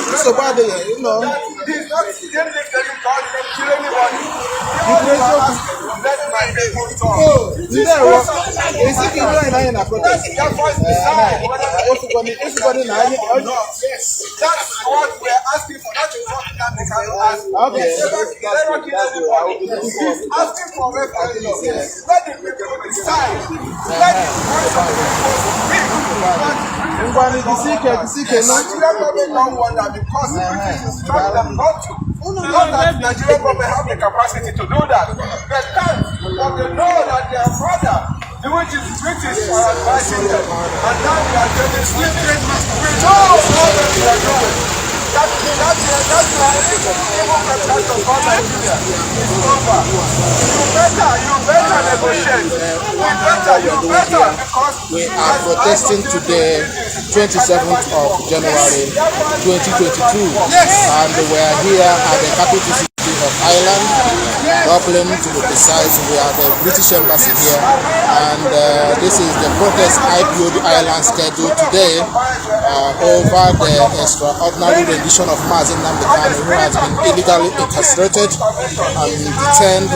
It's so bad, you know. He's not killing anybody. He wants to ask you to let my people talk. This is what we're asking for. That is what Nnamdi Kanu asked for. He's never killing anybody. He's asking for referendum. Let the people decide. Let the voice of the people speak. Nigeria government don't want that because the British instruct them not to. Not that Nigerian government have the capacity to do that. They can't, but they know that their father, which is British, are advising them. And now they are getting sleeping. We know all that they are doing. That's why even contract of all Nigeria is over. You better negotiate. You better because we are protesting today, 27th of January 2022. Yes. And we are here at the capital city of Ireland, Dublin to be precise. We are the British Embassy here, and this is the protest IPOB Ireland scheduled today over the extraordinary rendition of Mazi Nnamdi, who has been illegally incarcerated and detained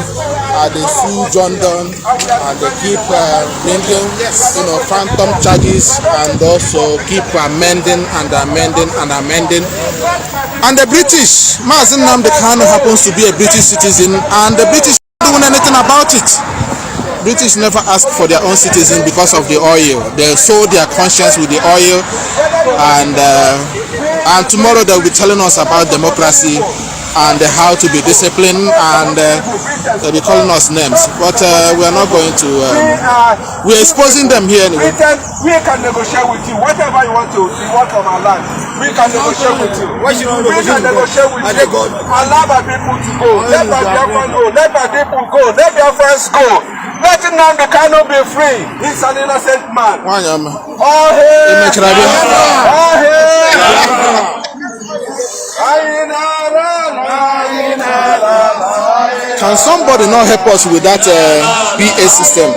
at the Full John Donne, and they keep bringing, phantom charges, and also keep amending and amending and amending. And the British, Mazi Nnamdi happens to be a British citizen, and the British don't do anything about it. British never asked for their own citizen because of the oil. They sold their conscience with the oil, and tomorrow they'll be telling us about democracy and how to be disciplined, and they'll be calling us names. But we are not going to. We're exposing them here anyway. We can negotiate with you. Whatever you want to, you want from our land, we can negotiate with you. We can negotiate with you. Allow our people to go. Let our Biafrans go. Let our people go. Let Biafrans go. Let Nnamdi Kanu be free. He's an innocent man. Oh hey! Oh hey! Can somebody not help us with that PA system?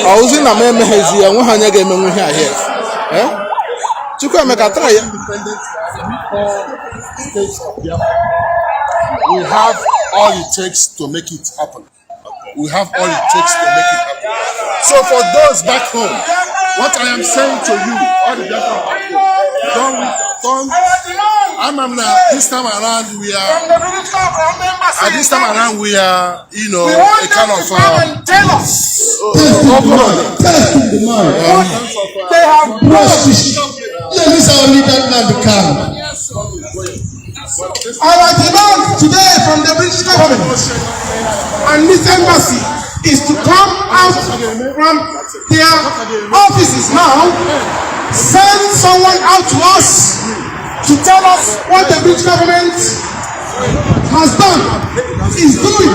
I was in a member here. We have all it takes to make it happen. We have all it takes to make it happen. So for those back home, what I am saying to you, all the Biafrans back home, don't. This time around we are. At this time around we are, a kind of. Tell us. They have brushed. Let me say only that Nnamdi Kanu. Our demand today from the British government and this embassy is to come out from their offices now, send someone out to us to tell us what the British government has done, is doing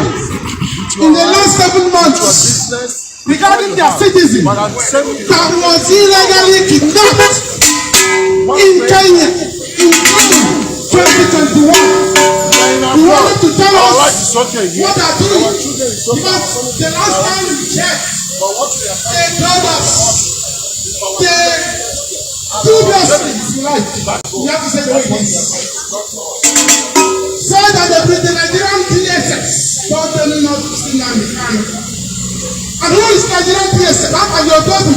in the last 7 months regarding their citizen that was illegally kidnapped in Kenya in June 2021. We wanted to tell us what they are doing, because the last time we checked, they told us they dubiously, if you like, we have to say the way it is, said that the Nigerian DSS told them not to see Nnamdi Kanu. And who is Nigerian DSS? How can your baby?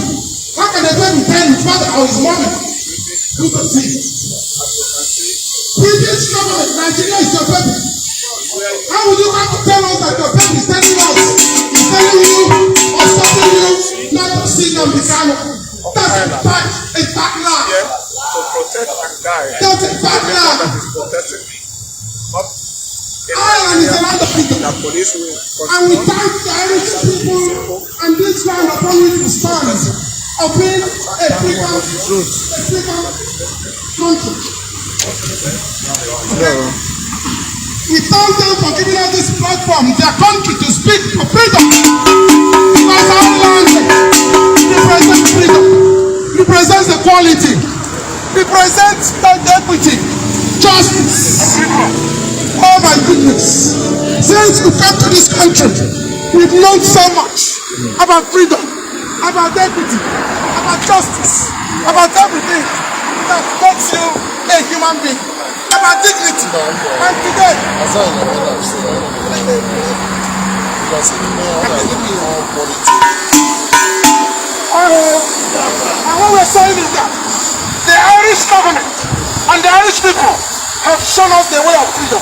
How can a baby tell his father or his mother who can see? British government, Nigeria is your baby. How would you have to tell us that your baby is telling you or stopping you not to see Nnamdi Kanu? That's a bad lie. To protect and die. That's a bad lie. Ireland is a land of freedom. And we thank the Irish people and this land upon which we stand of being a freedom country. We thank them for giving us this platform, their country, to speak for freedom. Because our land represents freedom, represents equality, represents equity, justice. Oh my goodness. Since we came to this country, we've learned so much about freedom, about equity, about justice, about everything that makes you a human being, about dignity. And today, and what we're saying is that the Irish government and the Irish people have shown us the way of freedom.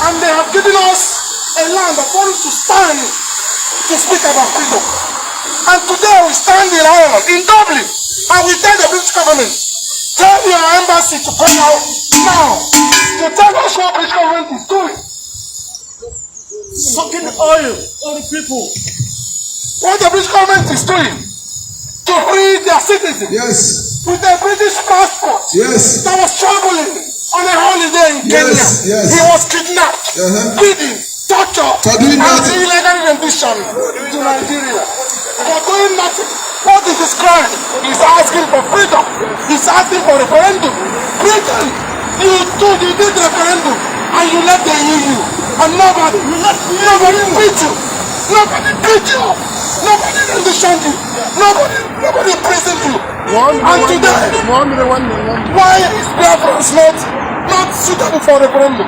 And they have given us a land upon which to stand to speak about freedom. And today we stand in Ireland, in Dublin, and we tell the British government, tell your embassy to come out now to tell us what British government is doing. Sucking oil on the people. What the British government is doing to free their citizens. Yes. With a British passport. Yes. That was traveling on a holiday in Kenya. Yes. He was kidnapped, beaten, tortured, and illegal rendition to Nigeria. For doing nothing. What is his crime? He's asking for freedom. He's asking for referendum. Britain, you So you did referendum and you left the EU and nobody beat you. Nobody beat you. Nobody understand you. Nobody imprisoned you. And today, why is Biafrans not suitable for referendum?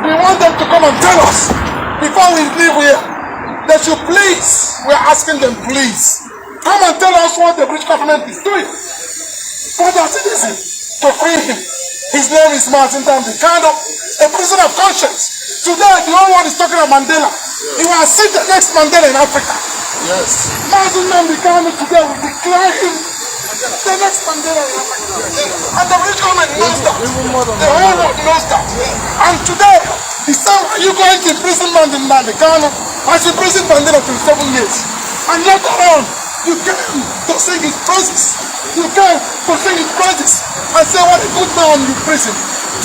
We want them to come and tell us before we leave here. They should please, we are asking them please, come and tell us what the British government is doing for their citizens to free him. His name is Mazi Kanu, a prisoner of conscience. Today, the whole world is talking about Mandela. He will see the next Mandela in Africa. Yes. Mazi Kanu today will declare him the next Mandela in Africa. And the British government knows that. The whole world knows that. And today, he said, are you going to imprison Nnamdi Kanu as you prison Mandela for 7 years? And later on, you came to sing his praises. You came to sing his praises and say what a good man you prison.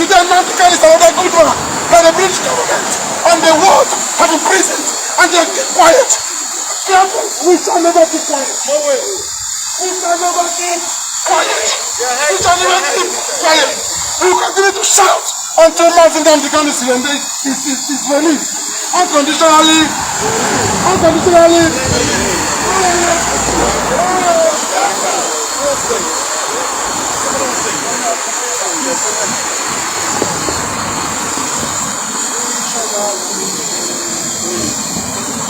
Today, Nnamdi Kanu is another good man that the British government and the world have imprisoned and they keep quiet. We shall never keep quiet. We shall never keep quiet. We shall never keep quiet. We will continue to shout until Mazi Kanu is released. Unconditionally.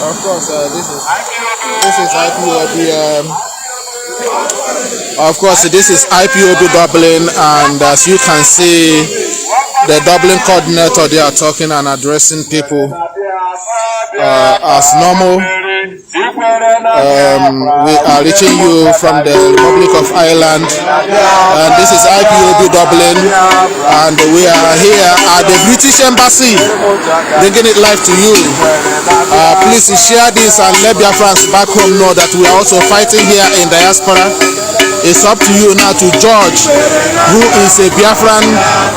Of course, this is IPOB. Of course, this is IPOB Dublin, and as you can see, the Dublin coordinator, they are talking and addressing people as normal. We are reaching you from the Republic of Ireland, and this is IPOB Dublin, and we are here at the British Embassy bringing it live to you. Please share this and let Biafrans back home know that we are also fighting here in diaspora. It's up to you now to judge who is a Biafran,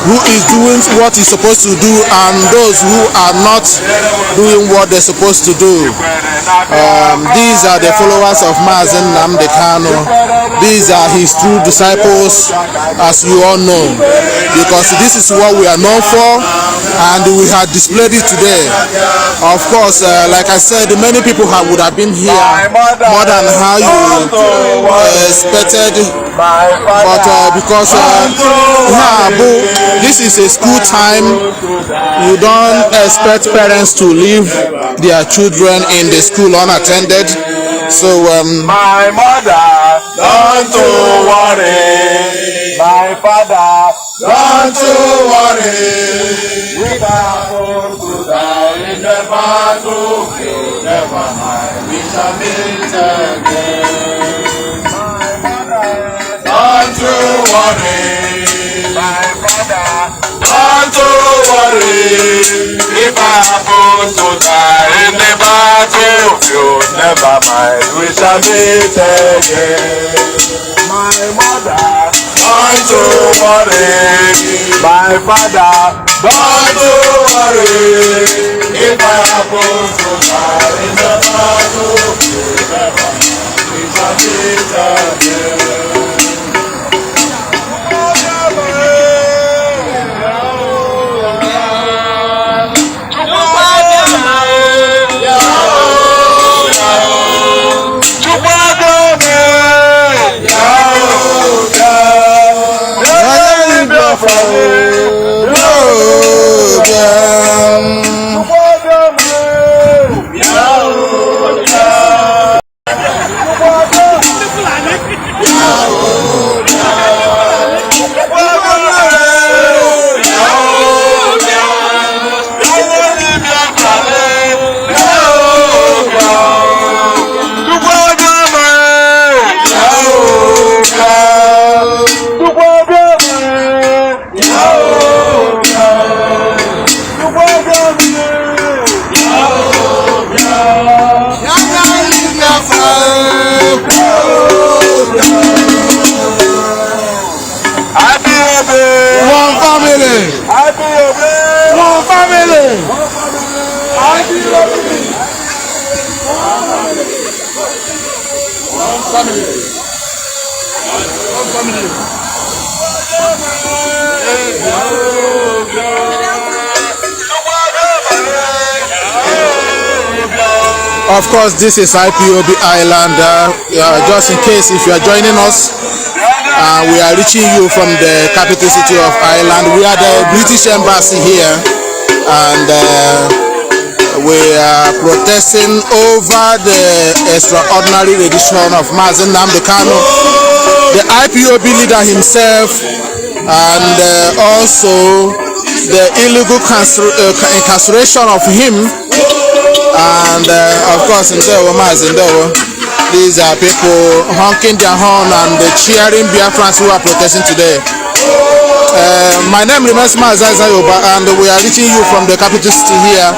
who is doing what he's supposed to do, and those who are not doing what they're supposed to do. These are the followers of Mazi Nnamdi Kanu. These are his true disciples, as you all know, because this is what we are known for, and we have displayed it today. Of course, like I said, many people would have been here more than how you expected, but because this is a school time, you don't expect parents to leave their children in the school unattended. So my mother, don't worry. My father, don't worry. We are to die in the battle. You never mind, we shall meet again. My mother, don't worry. My father, don't worry. If I happen to die in the battle, you never mind, we shall meet again. My mother, don't worry. My father, don't worry. If I happen to die in the battle, you never mind, we shall meet again. Family. Of course, this is IPOB Island. Just in case if you are joining us, we are reaching you from the capital city of Ireland. We are the British Embassy here, and we are protesting over the extraordinary rendition of Mazi Nnamdi Kanu, the IPOB leader himself, and also the illegal incarceration of him. And of course, these are people honking their horn and cheering Biafrans who are protesting today. My name remains Mazi, and we are reaching you from the capital city here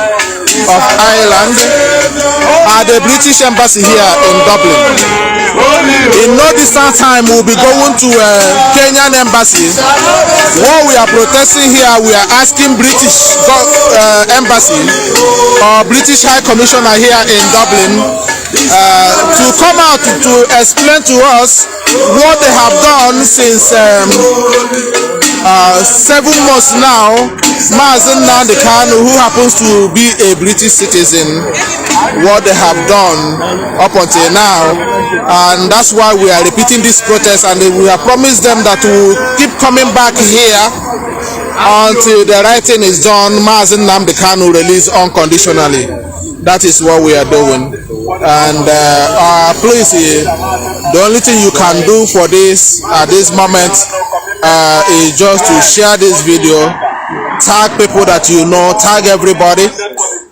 of Ireland at the British Embassy here in Dublin. In no distant time, we'll be going to Kenyan Embassy. While we are protesting here, we are asking British Embassy or British High Commissioner here in Dublin to come out to explain to us what they have done since 7 months now. Mazi Nnamdi Kanu, who happens to be a British citizen, what they have done up until now, and that's why we are repeating this protest, and we have promised them that we will keep coming back here until the right thing is done. Mazi Nnamdi Kanu released unconditionally. That is what we are doing, and please, the only thing you can do for this at this moment is just to share this video, tag people that you know, tag everybody,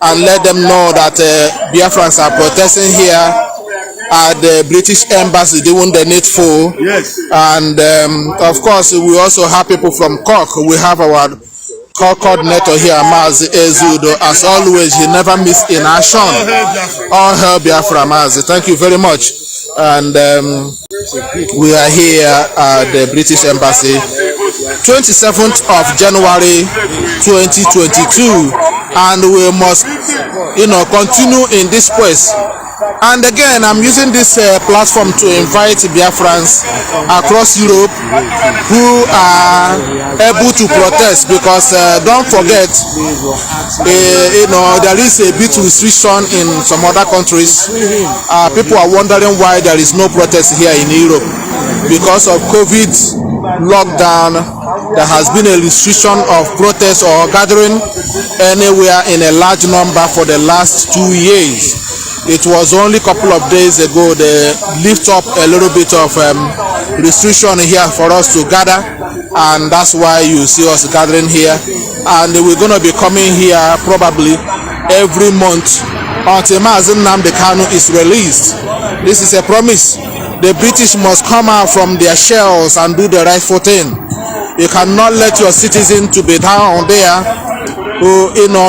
and let them know that Biafrans are protesting here at the British Embassy doing the needful. Yes. And of course, we also have people from Cork. We have our Cork coordinator here, Mazi Ezudo. As always, he never miss in action. All hail Biafra, Mazi. Thank you very much. And we are here at the British Embassy, 27th of January 2022, and we must continue in this quest. And again, I'm using this platform to invite Biafrans across Europe who are able to protest, because don't forget, there is a bit restriction in some other countries. People are wondering why there is no protest here in Europe. Because of COVID lockdown, there has been a restriction of protest or gathering anywhere in a large number for the last 2 years. It was only a couple of days ago they lift up a little bit of restriction here for us to gather, and that's why you see us gathering here. And we're going to be coming here probably every month until Mazi Nnamdi Kanu is released. This is a promise. The British must come out from their shells and do the rightful thing. You cannot let your citizens to be down there,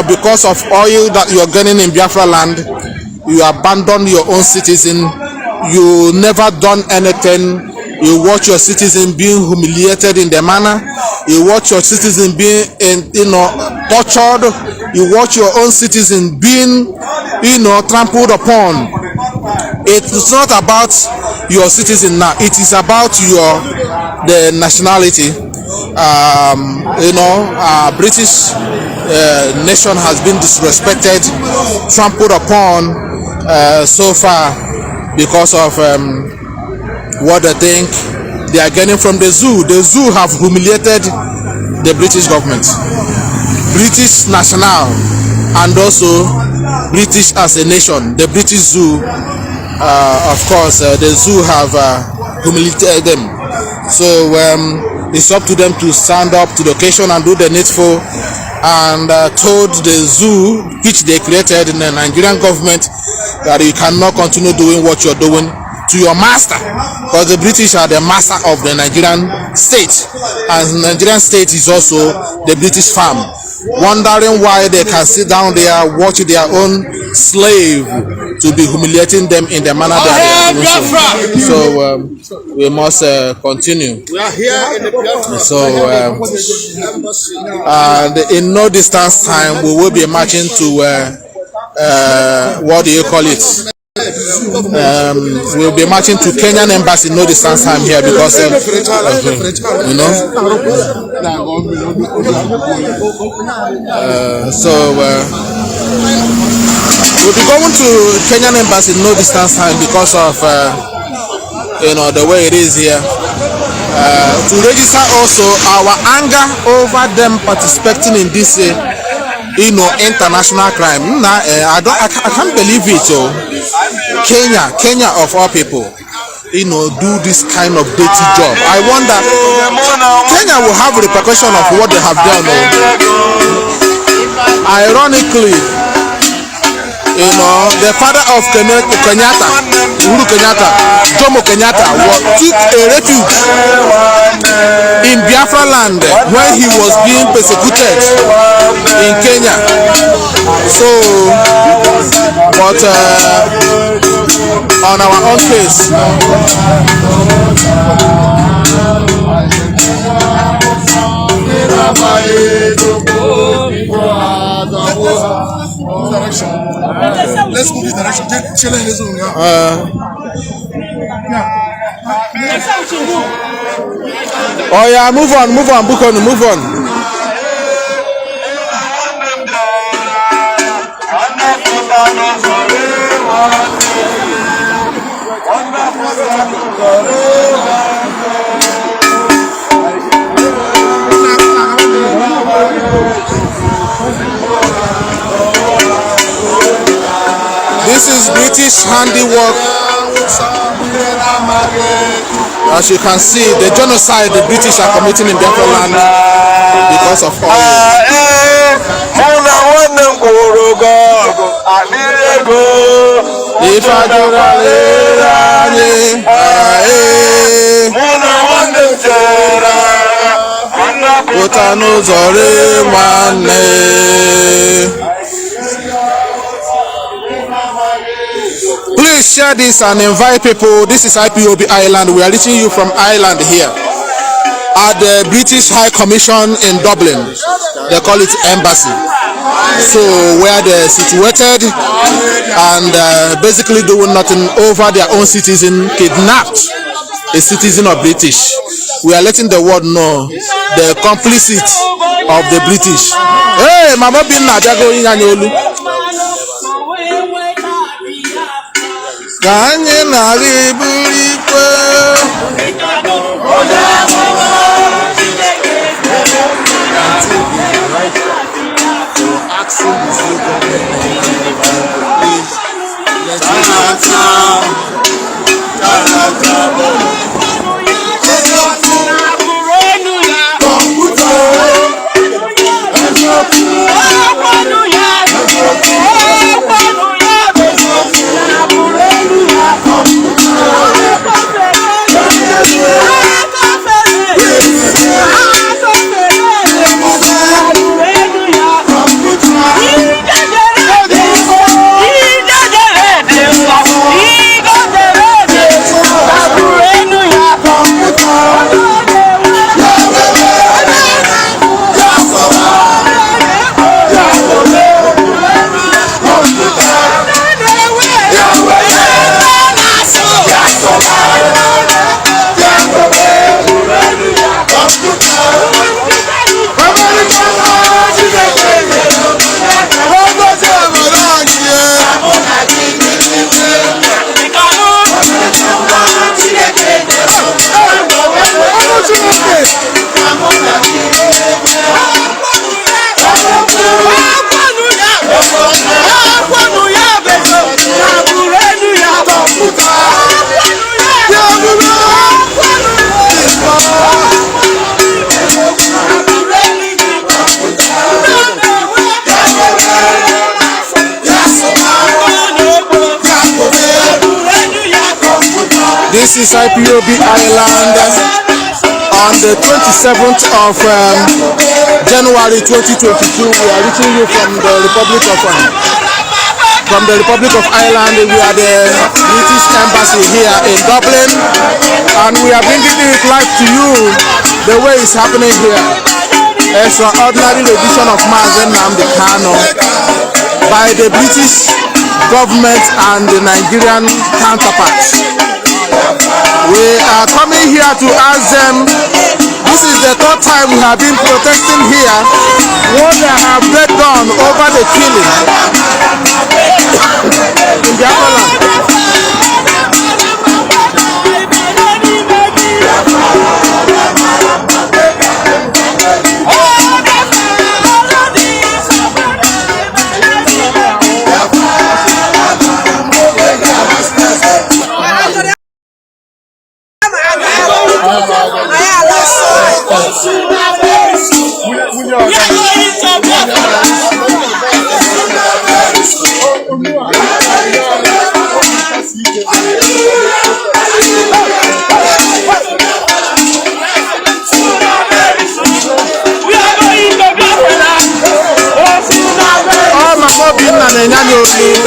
because of oil that you're getting in Biafra land. You abandon your own citizen. You never done anything. You watch your citizen being humiliated in the manner. You watch your citizen being tortured. You watch your own citizen being trampled upon. It's not about your citizen now. It is about the nationality. British nation has been disrespected, trampled upon so far because of what they think they are getting from the zoo. The zoo have humiliated the British government, British national, and also British as a nation. The British zoo, of course, the zoo have humiliated them. So it's up to them to stand up to the occasion and do the needful, and told the zoo, which they created in the Nigerian government, that you cannot continue doing what you're doing to your master, because the British are the master of the Nigerian state, and the Nigerian state is also the British farm. Wondering why they can sit down there, watch their own slave to be humiliating them in the manner they are doing. So we must continue. We are here in the Biafra. So and in no distance time, we will be marching to what do you call it? We'll be marching to Kenyan Embassy no distance time here, because We'll be going to Kenyan embassy no distance time because of the way it is here. To register also our anger over them participating in this international crime. I can't believe it. Kenya of all people, do this kind of dirty job. I wonder Kenya will have repercussion of what they have done. Ironically, the father of Kenyatta, Uhuru Kenyatta, Jomo Kenyatta, took a refuge in Biafra land when he was being persecuted in Kenya. So, but on our own case, Let's move this direction. Chilling this one. Oh yeah, move on, move on. This is British handiwork. As you can see, the genocide the British are committing in Biafra land because of oil. Please share this and invite people. This is Ipob Island. We are reaching you from Ireland here at the British High Commission in Dublin. They call it embassy. So where they're situated and basically doing nothing over their own citizen, kidnapped a citizen of British. We are letting the world know the complicit of the British. Hey, Mama bin Nadago Yanyolu. Kanye nari burikwe. This is Ipob Island on the 27th of January 2022. We are reaching you from the Republic of Ireland. We are the British Embassy here in Dublin, and we are bringing it live to you the way it's happening here. Extraordinary rendition of Mazi Nnamdi Kanu by the British government and the Nigerian counterparts. We are coming here to ask them, this is the third that time we have been protesting here what they have done over the killing in Biafra land.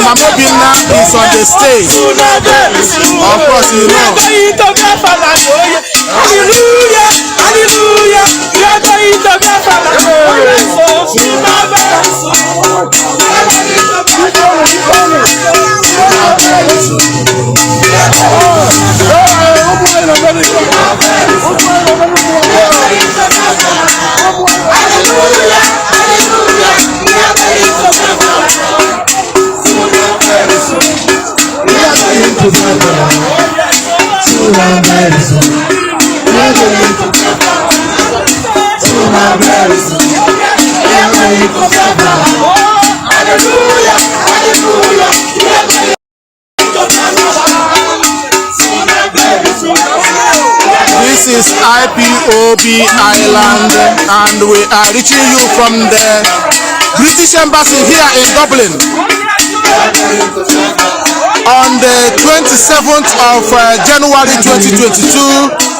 Mama Bina is on the stage. Of course, you know. Hallelujah, hallelujah. We are going to Biafra. This is Ipob Island, and we are reaching you from the British Embassy here in Dublin on the 27th of January 2022.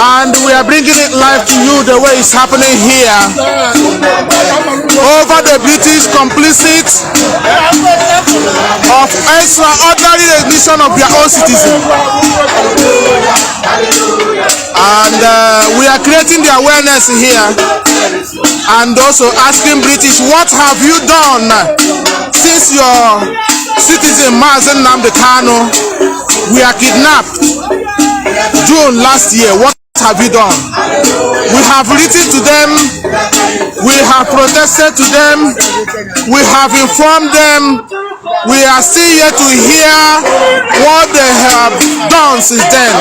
And we are bringing it live to you the way it's happening here over the British complicit of extraordinary rendition of their own citizens. And we are creating the awareness here and also asking British, what have you done since your citizen Mazi Nnamdi Kanu were kidnapped June last year? What have you done? We have written to them, we have protested to them, we have informed them. We are still here to hear what they have done since then.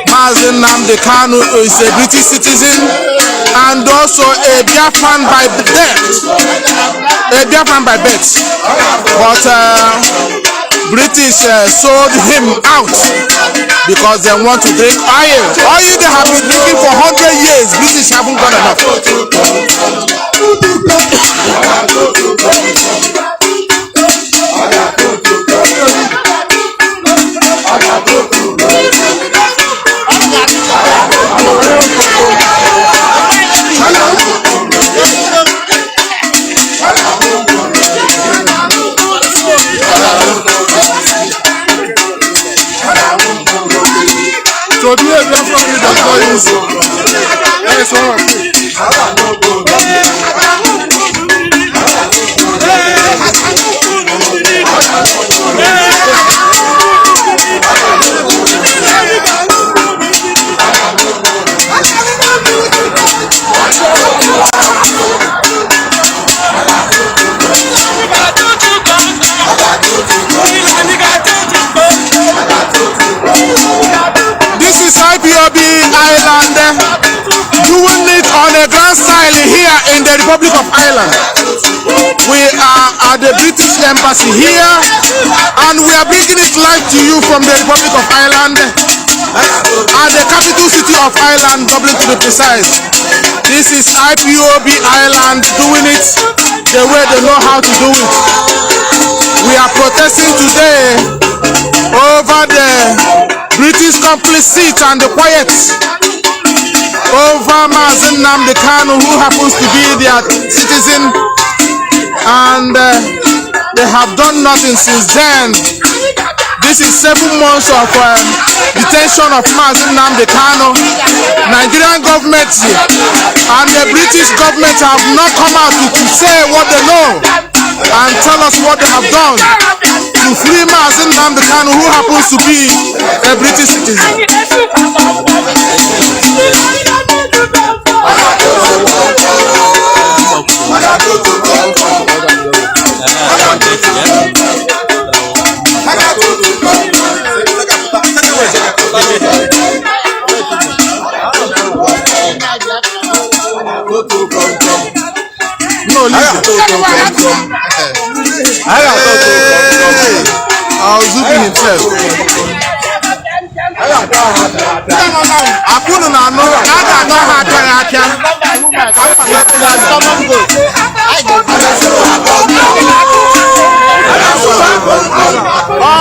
Mazi Nnamdi Kanu is a British citizen and also a Biafran by birth. But British sold him out because they want to drink oil. Oil they have been drinking for 100 years. British haven't got enough. So do you have Ipob Island doing it on a grand style here in the Republic of Ireland. We are at the British Embassy here and we are bringing it live to you from the Republic of Ireland and the capital city of Ireland, Dublin to be precise. This is Ipob Island doing it the way they know how to do it. We are protesting today over the British complicit and the quiet over Mazi Nnamdi Kanu, who happens to be their citizen, and they have done nothing since then. This is 7 months of detention of Mazi Nnamdi Kanu. Nigerian government and the British government have not come out to say what they know and tell us what they have done to free Mazi Nnamdi Kanu, who happens to be a British citizen. I'll zoom in himself. Akunu na no, oh,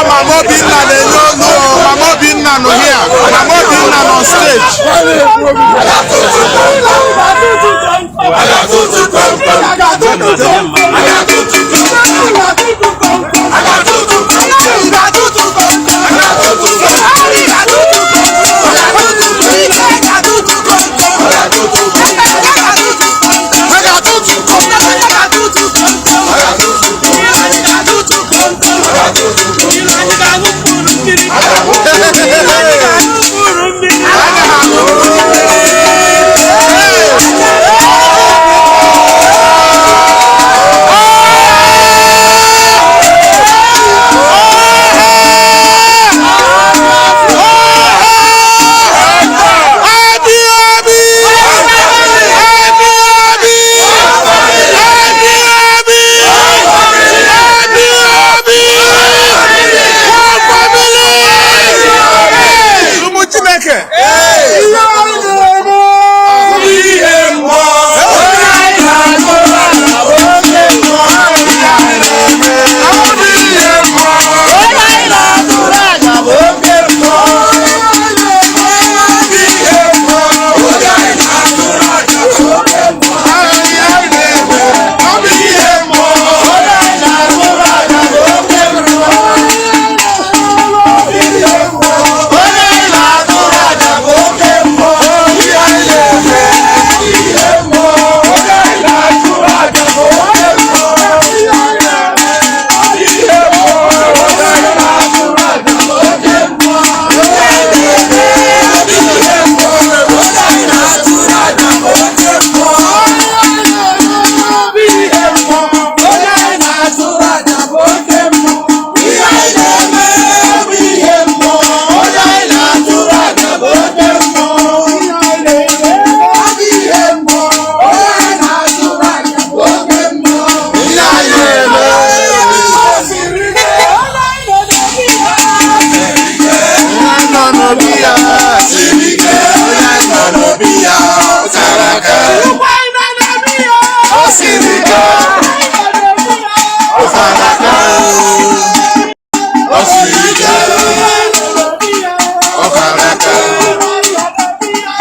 Mama Binna, they don't know. Mama Binna no here. Mama Binna on stage.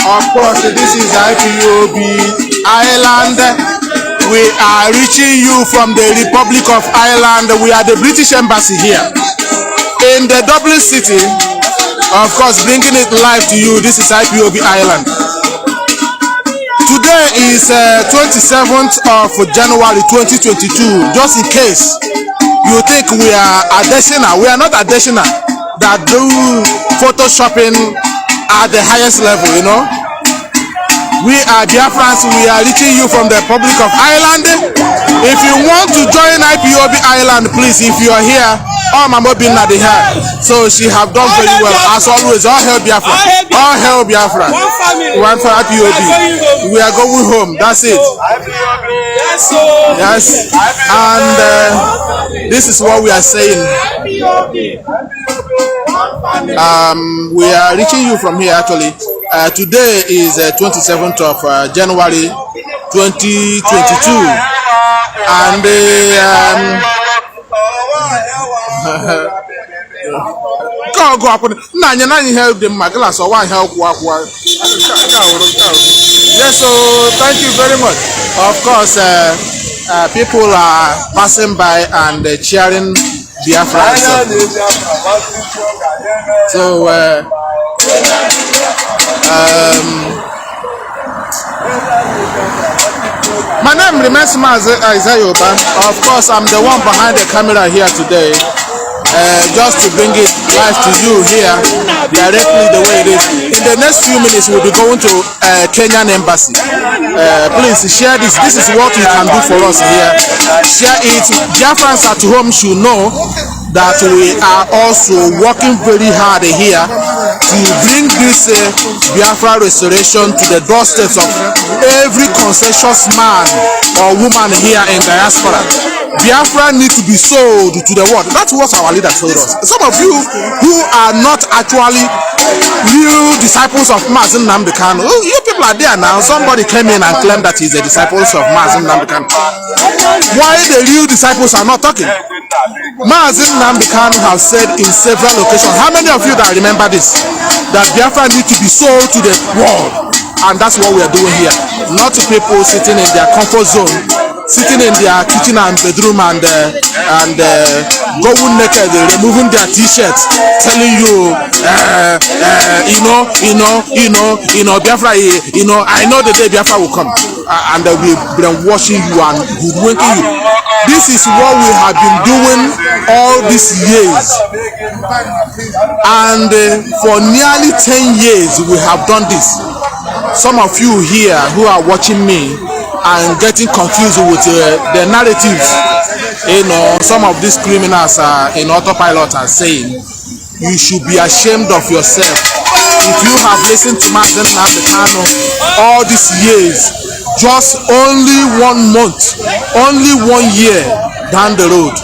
Of course, this is Ipob Ireland. We are reaching you from the Republic of Ireland. We are the British Embassy here in the Dublin city. Of course, bringing it live to you. This is Ipob Ireland. Today is 27th of January 2022. Just in case you think we are additional, we are not additional that do photoshopping at the highest level, you know. We are Biafrans. We are reaching you from the Republic of Ireland. If you want to join Ipob Ireland, please, if you are here, Mama Binna here. So she have done very well. As always, all hail Biafra. All hail Biafra. One for Ipob. We are going home. That's it. Yes. And this is what we are saying. We are reaching you from here actually. Today is 27th of January 2022, and go up. Help them. Yes, so thank you very much. Of course, people are passing by and cheering Biafra. So. My name remains Mazi. Of course, I'm the one behind the camera here today, just to bring it live to you here directly the way it is. In the next few minutes, we'll be going to Kenyan Embassy. Please share this. This is what you can do for us here. Share it. Biafrans at home should know that we are also working very hard here to bring this Biafra restoration to the doorsteps of every conscientious man or woman here in diaspora. Biafra needs to be sold to the world. That's what our leaders told us. Some of you who are not actually real disciples of Mazi Nnamdi Kanu, you people are there now. Somebody came in and claimed that he's a disciples of Mazi Nnamdi Kanu. Why the real disciples are not talking? Mazi Nnamdi Kanu has said in several occasions, how many of you that remember this, that Biafra needs to be sold to the world? And that's what we are doing here. Not to people sitting in their comfort zone, sitting in their kitchen and bedroom and going naked, removing their t-shirts, telling you, Biafra, I know the day Biafra will come, and they'll be brainwashing you and hoodwinking you. This is what we have been doing all these years, and for nearly 10 years we have done this. Some of you here who are watching me and getting confused with the narratives, some of these criminals in autopilot are saying, you should be ashamed of yourself. If you have listened to Mazi Nnamdi Kanu all these years, just only 1 month, only 1 year down the road,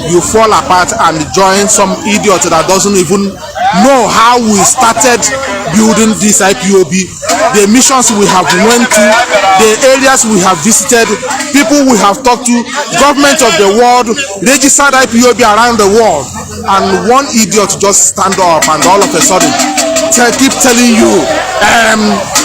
you fall apart and join some idiot that doesn't even know how we started building this IPOB, the missions we have went to, the areas we have visited, people we have talked to, government of the world, registered IPOB around the world, and one idiot just stand up and all of a sudden keep telling you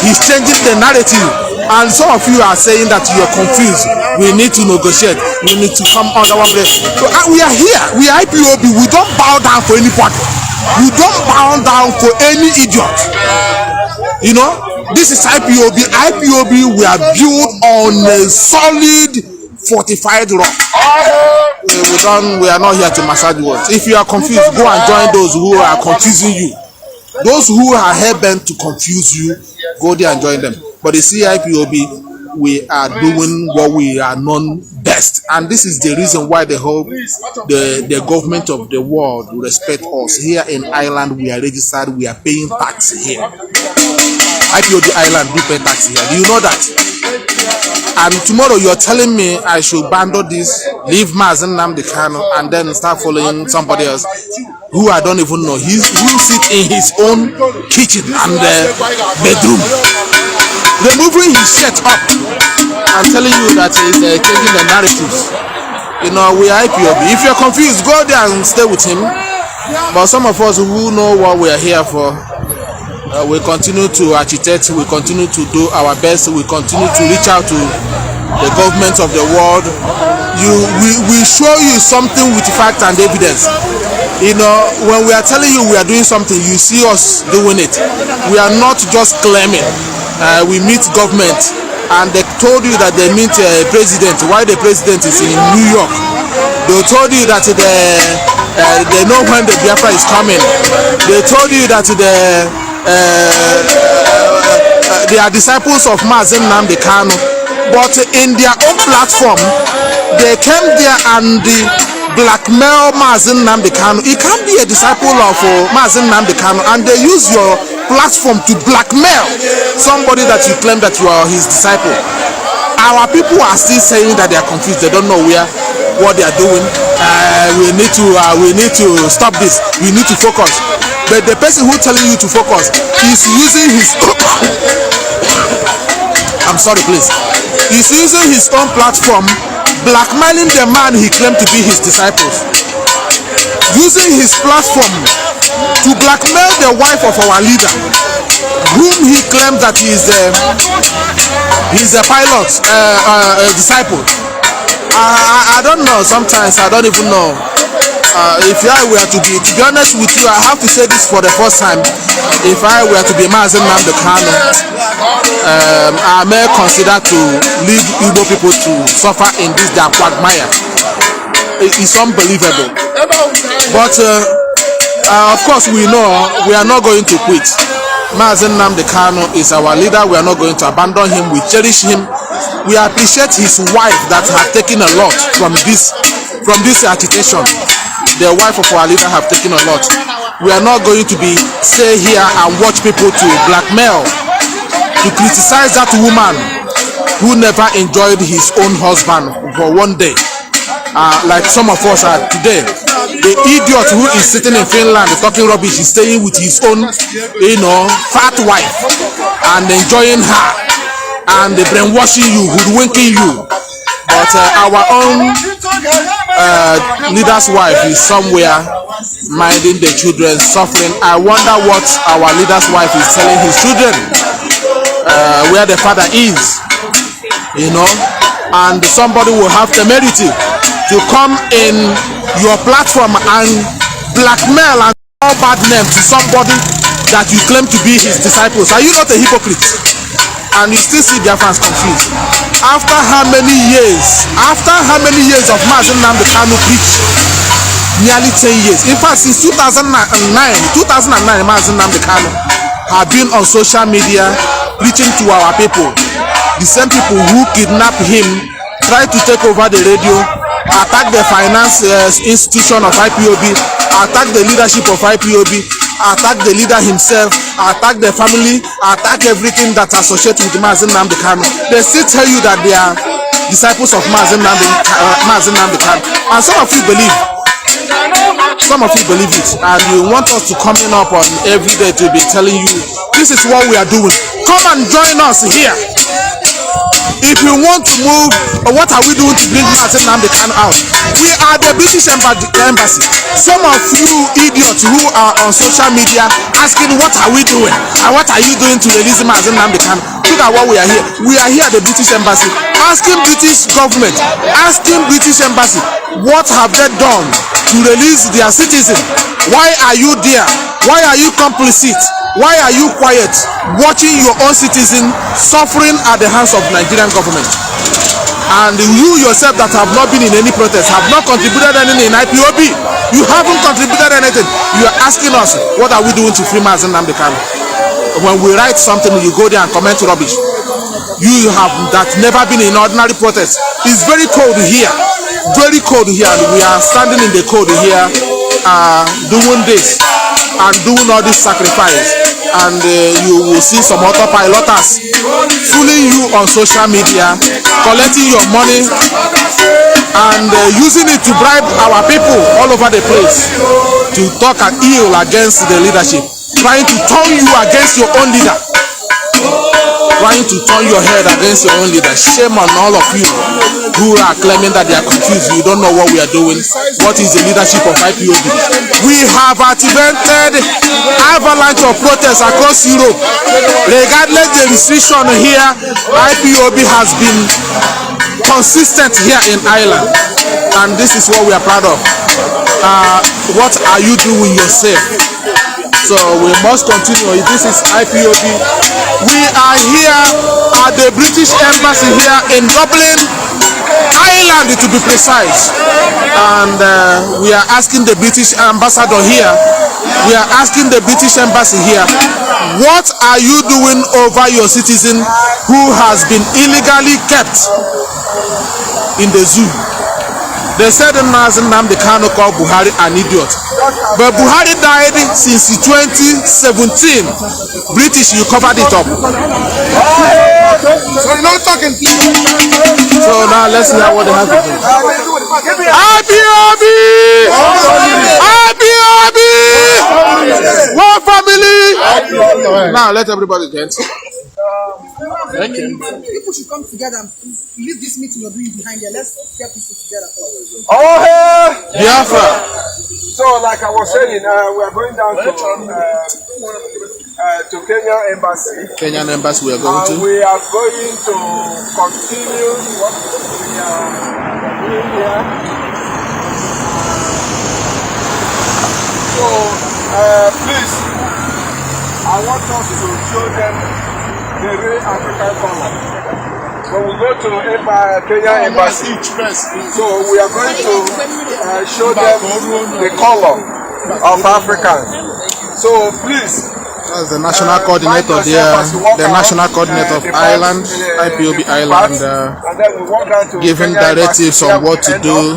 he's changing the narrative. And some of you are saying that you are confused. We need to negotiate. We need to come under one place. So, we are here. We are IPOB. We don't bow down for anybody. We don't bow down for any idiot. This is IPOB. IPOB, we are built on a solid, fortified rock. We are not here to massage words. If you are confused, go and join those who are confusing you. Those who are hell-bent to confuse you, go there and join them. But the IPOB, we are doing what we are known best, and this is the reason why the government of the world respect us. Here in Ireland, we are registered, we are paying tax here. IPOB Ireland do pay tax here. Do you know that? And tomorrow you are telling me I should abandon this, leave Mazi Nnamdi Kanu, and then start following somebody else who I don't even know. He will sit in his own kitchen and bedroom, removing his shirt up and telling you that he's changing the narratives. We are IPOB. If you're confused, go there and stay with him. But some of us who know what we are here for, we continue to agitate, we continue to do our best, we continue to reach out to the government of the world. We show you something with fact and evidence. When we are telling you we are doing something, you see us doing it. We are not just claiming. We meet government and they told you that they meet president. Why the president is in New York? They told you that they know when the Biafra is coming. They told you that they are disciples of Mazi Nnamdi Kanu, but in their own platform they came there and blackmail Mazi Nnamdi Kanu. He can't be a disciple of Mazi Nnamdi Kanu, and they use your platform to blackmail somebody that you claim that you are his disciple. Our people are still saying that they are confused. They don't know what they are doing. We need to stop this. We need to focus. But the person who telling you to focus is using his I'm sorry, please. He's using his own platform, blackmailing the man he claimed to be his disciples. Using his platform to blackmail the wife of our leader, whom he claimed that he's a pilot, a disciple. I don't know. Sometimes I don't even know. If I were to be honest with you, I have to say this for the first time. If I were to be Mazi Nnamdi Kanu, I may consider to leave Igbo people to suffer in this their quagmire. It's unbelievable. But of course, we know we are not going to quit. Mazi Nnamdi Kanu is our leader. We are not going to abandon him. We cherish him. We appreciate his wife that has taken a lot from this agitation. the wife of our leader have taken a lot. We are not going to be stay here and watch people to blackmail, to criticize that woman who never enjoyed his own husband for one day, like some of us are today. The idiot who is sitting in Finland talking rubbish is staying with his own, fat wife and enjoying her and brainwashing you, hoodwinking you. But our own leader's wife is somewhere minding the children, suffering. I wonder what our leader's wife is telling his children, where the father is, and somebody will have temerity to come in your platform and blackmail and call bad name to somebody that you claim to be his disciples. Are you not a hypocrite? And you still see Biafrans confused. After how many years of Mazi Nnamdi Kanu preached? Nearly 10 years. In fact, since 2009, Mazi Nnamdi Kanu have been on social media preaching to our people. The same people who kidnapped him, tried to take over the radio, attack the finance institution of IPOB, attack the leadership of IPOB, attack the leader himself, attack the family, attack everything that associates with Mazi Nnamdi Kanu. They still tell you that they are disciples of Mazi Nnamdi Kanu. And some of you believe it, and you want us to come in up on every day to be telling you this is what we are doing. Come and join us here. If you want to move, what are we doing to bring Mazi Nnamdi Kanu out? We are the British Embassy. Some of you idiots who are on social media asking what are we doing and what are you doing to release Mazi Nnamdi Kanu? Look at what we are here. We are here at the British Embassy, asking British government, asking British Embassy, what have they done to release their citizens? Why are you there? Why are you complicit? Why are you quiet, watching your own citizen suffering at the hands of Nigerian government? And you yourself that have not been in any protest, have not contributed anything in IPOB, you haven't contributed anything. You are asking us, what are we doing to free Mazi Nnamdi Kanu? When we write something, you go there and comment rubbish. You have that never been in ordinary protest. It's very cold here, and we are standing in the cold here, doing this and doing all this sacrifice, and you will see some autopiloters fooling you on social media, collecting your money and using it to bribe our people all over the place to talk ill against the leadership, trying to turn you against your own leader, trying to turn your head against your own leader. Shame on all of you who are claiming that they are confused. You don't know what we are doing. What is the leadership of IPOB? We have activated avalanche of protests across Europe. Regardless the restriction here, IPOB has been consistent here in Ireland, and this is what we are proud of. What are you doing yourself? So we must continue. This is IPOB. We are here at the British Embassy here in Dublin Irland, to be precise, and we are asking the British ambassador here, we are asking the British Embassy here, what are you doing over your citizen who has been illegally kept in the zoo? They said Mazi Nnamdi Kanu called Buhari an idiot, but Buhari died since 2017. British, you covered it up. So you're not talking. So now let's hear what they have to do. IPOB! IPOB! One family! Now let everybody dance. People should come together and leave this meeting you're doing behind there. Let's get people together. Oh, hey! Biafra! So, like I was saying, we are going down to Kenya Embassy. Kenyan Embassy we are going to. We are going to continue what we are doing here. So, please, I want us to show them the real African color. When we go to Kenya Embassy, so we are going to show them the color of Africans. So please. That's the national coordinator there, the national coordinator of Ireland, IPOB Ireland, giving directives on what to do.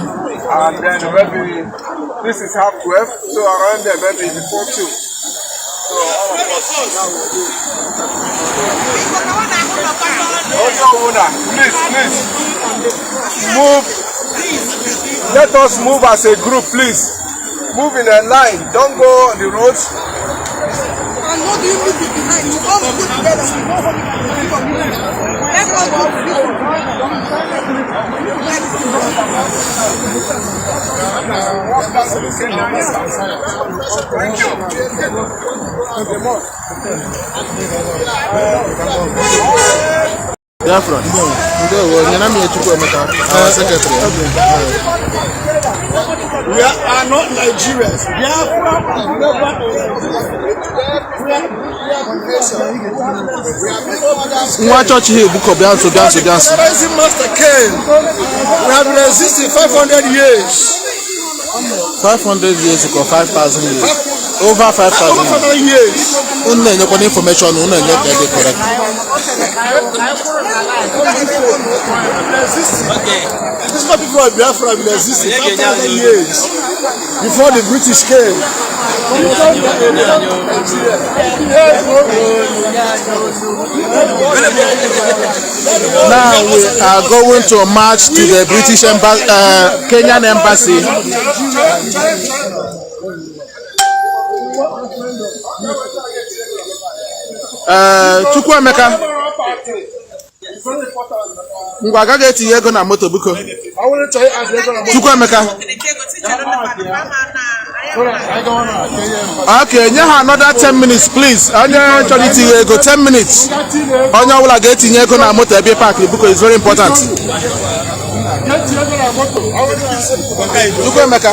And then maybe This is half 12, so around there maybe before 2. So all of us now will do. Please move. Let us move as a group, please. Move in a line. Don't go on the roads. And what do you leave behind? You all put together. Let's all go to this one. Biafra. Secretary. We are not Nigerians. Biafra is never Nwa church here book of dance. Rising Master came. We have resisted 500 years. 500 years ago, 5,000 years. Over 5,000 Over 500 years. Information, correct. This is what people of Biafra have resisted 5,000 years before the British came. Now we are going to march to the British Kenyan embassy. Chukwuemeka. Ngwa gaga etinye ego na moto biko. Chukwuemeka. Okay, nye ha another 10 minutes please. Onye chọrọ itinye ego 10 minutes. Onye ọbụla ga-etinye ego na moto ebe park biko is very important. Chukwuemeka.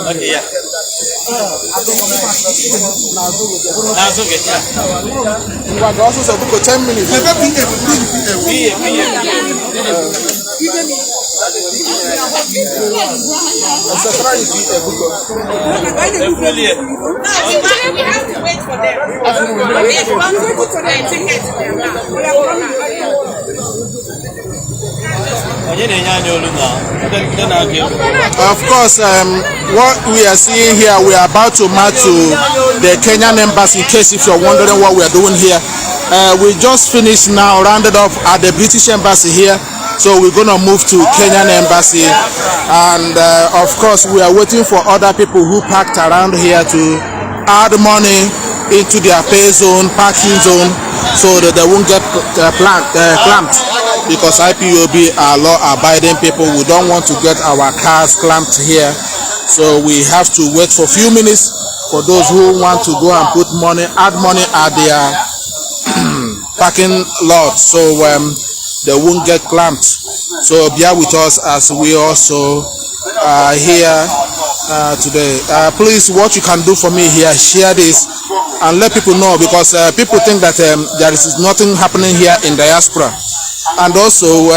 Okay, yeah. That's okay, yeah. You are also supposed to 10 minutes. We have to wait for them. Of course, what we are seeing here, we are about to march to the Kenyan embassy. In case if you're wondering what we are doing here, we just finished now, rounded off at the British embassy here. So we're gonna move to Kenyan embassy, and of course we are waiting for other people who parked around here to add money into their pay zone, parking zone, so that they won't get clamped. Because IPOB are law-abiding people, we don't want to get our cars clamped here. So we have to wait for a few minutes for those who want to go and put money, add money at their parking lot, so they won't get clamped. So bear with us as we also are here today. Please, what you can do for me here, share this and let people know, because people think that there is nothing happening here in diaspora. And also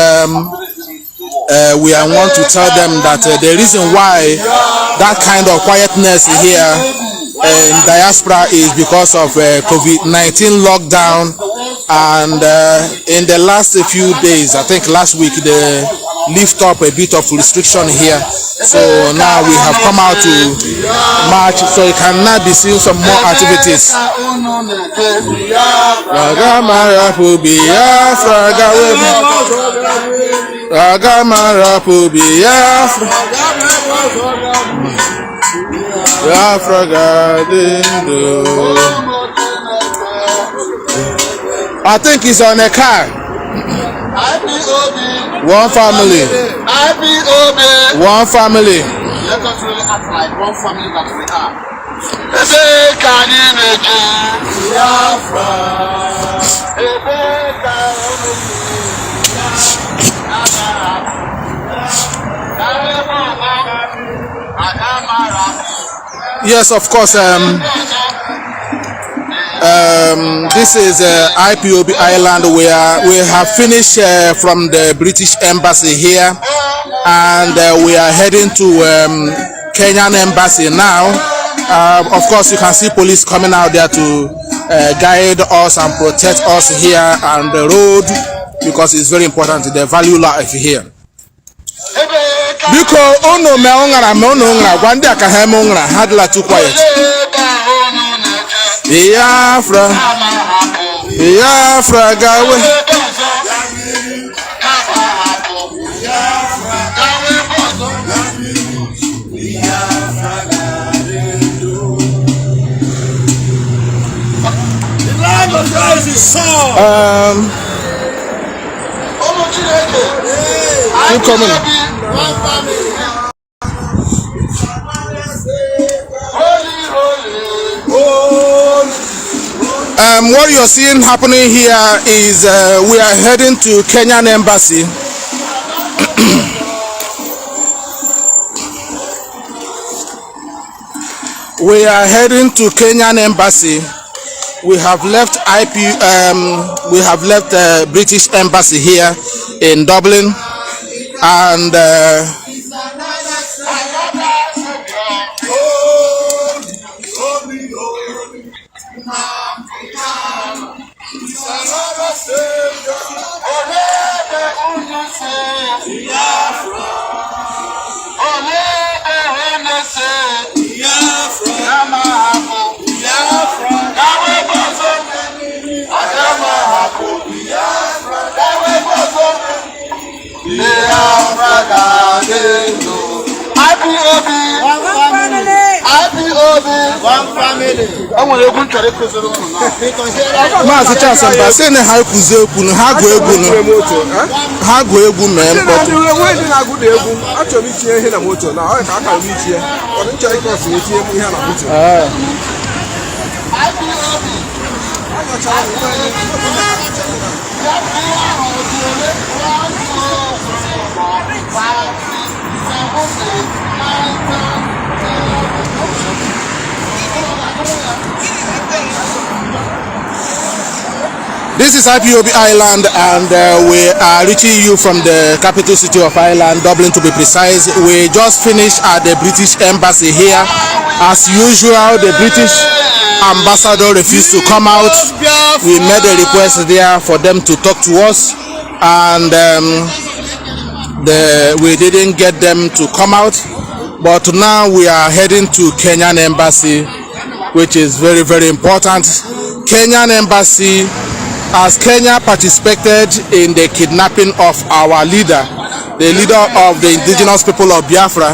we want to tell them that the reason why that kind of quietness here in diaspora is because of COVID-19 lockdown, and in the last few days, I think last week, they lift up a bit of restriction here. So now we have come out to march, so you can now be seeing some more activities. I think he's on a car. One family. One family. Let us really act like one family that we are. Yes, of course. This is Ipob Island. We have finished from the British Embassy here, and we are heading to Kenyan Embassy now. Of course, you can see police coming out there to guide us and protect us here on the road, because it's very important. They value life here. Because ono me ongara me ono ongara gwande aka ha me ongara hadla too quiet. Biafra gawe. The land of God is song. Keep coming. What you're seeing happening here is we are heading to Kenyan Embassy. We are heading to Kenyan Embassy. We have left British Embassy here in Dublin, and Mazi Chasamba say na ha kuze okwu no ha go egwu no ha go egwu men but we na good egwu acho mi tie ihe na moto na o ka aka mi tie o ncha iko so tie mu ihe na moto This is Ipob Island, and we are reaching you from the capital city of Ireland, Dublin to be precise. We just finished at the British Embassy here. As usual, the British ambassador refused to come out. We made a request there for them to talk to us, and we didn't get them to come out. But now we are heading to Kenyan Embassy, which is very, very important. Kenyan Embassy, as Kenya participated in the kidnapping of our leader, the leader of the indigenous people of Biafra,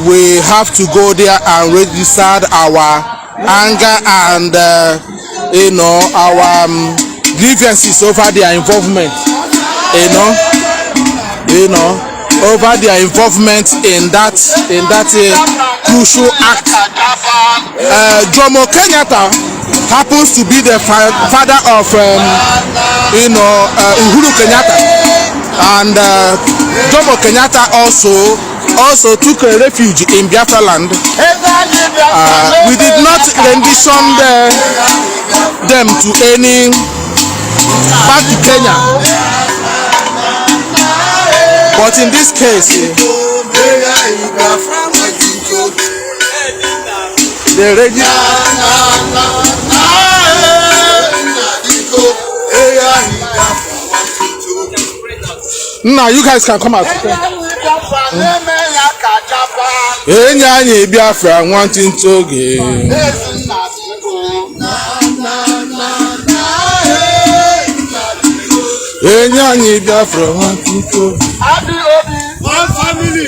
we have to go there and register our anger and our grievances over their involvement, over their involvement in that crucial act. Jomo Kenyatta happens to be the father of Uhuru Kenyatta, and Jomo Kenyatta also took a refuge in Biafra land. We did not rendition them to any back to Kenya, but in this case the now you guys can come out. Biafra wanting to game. Biafra wanting to. One family.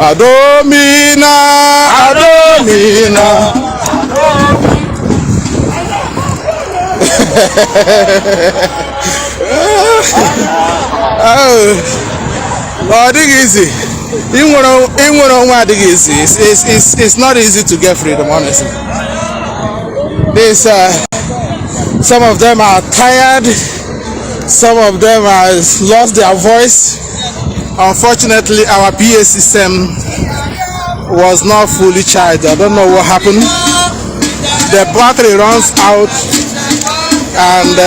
Adomina, Adomina. Oh, dig easy. It's not easy to get freedom, honestly. This, some of them are tired. Some of them have lost their voice. Unfortunately, our PA system was not fully charged. I don't know what happened. The battery runs out, and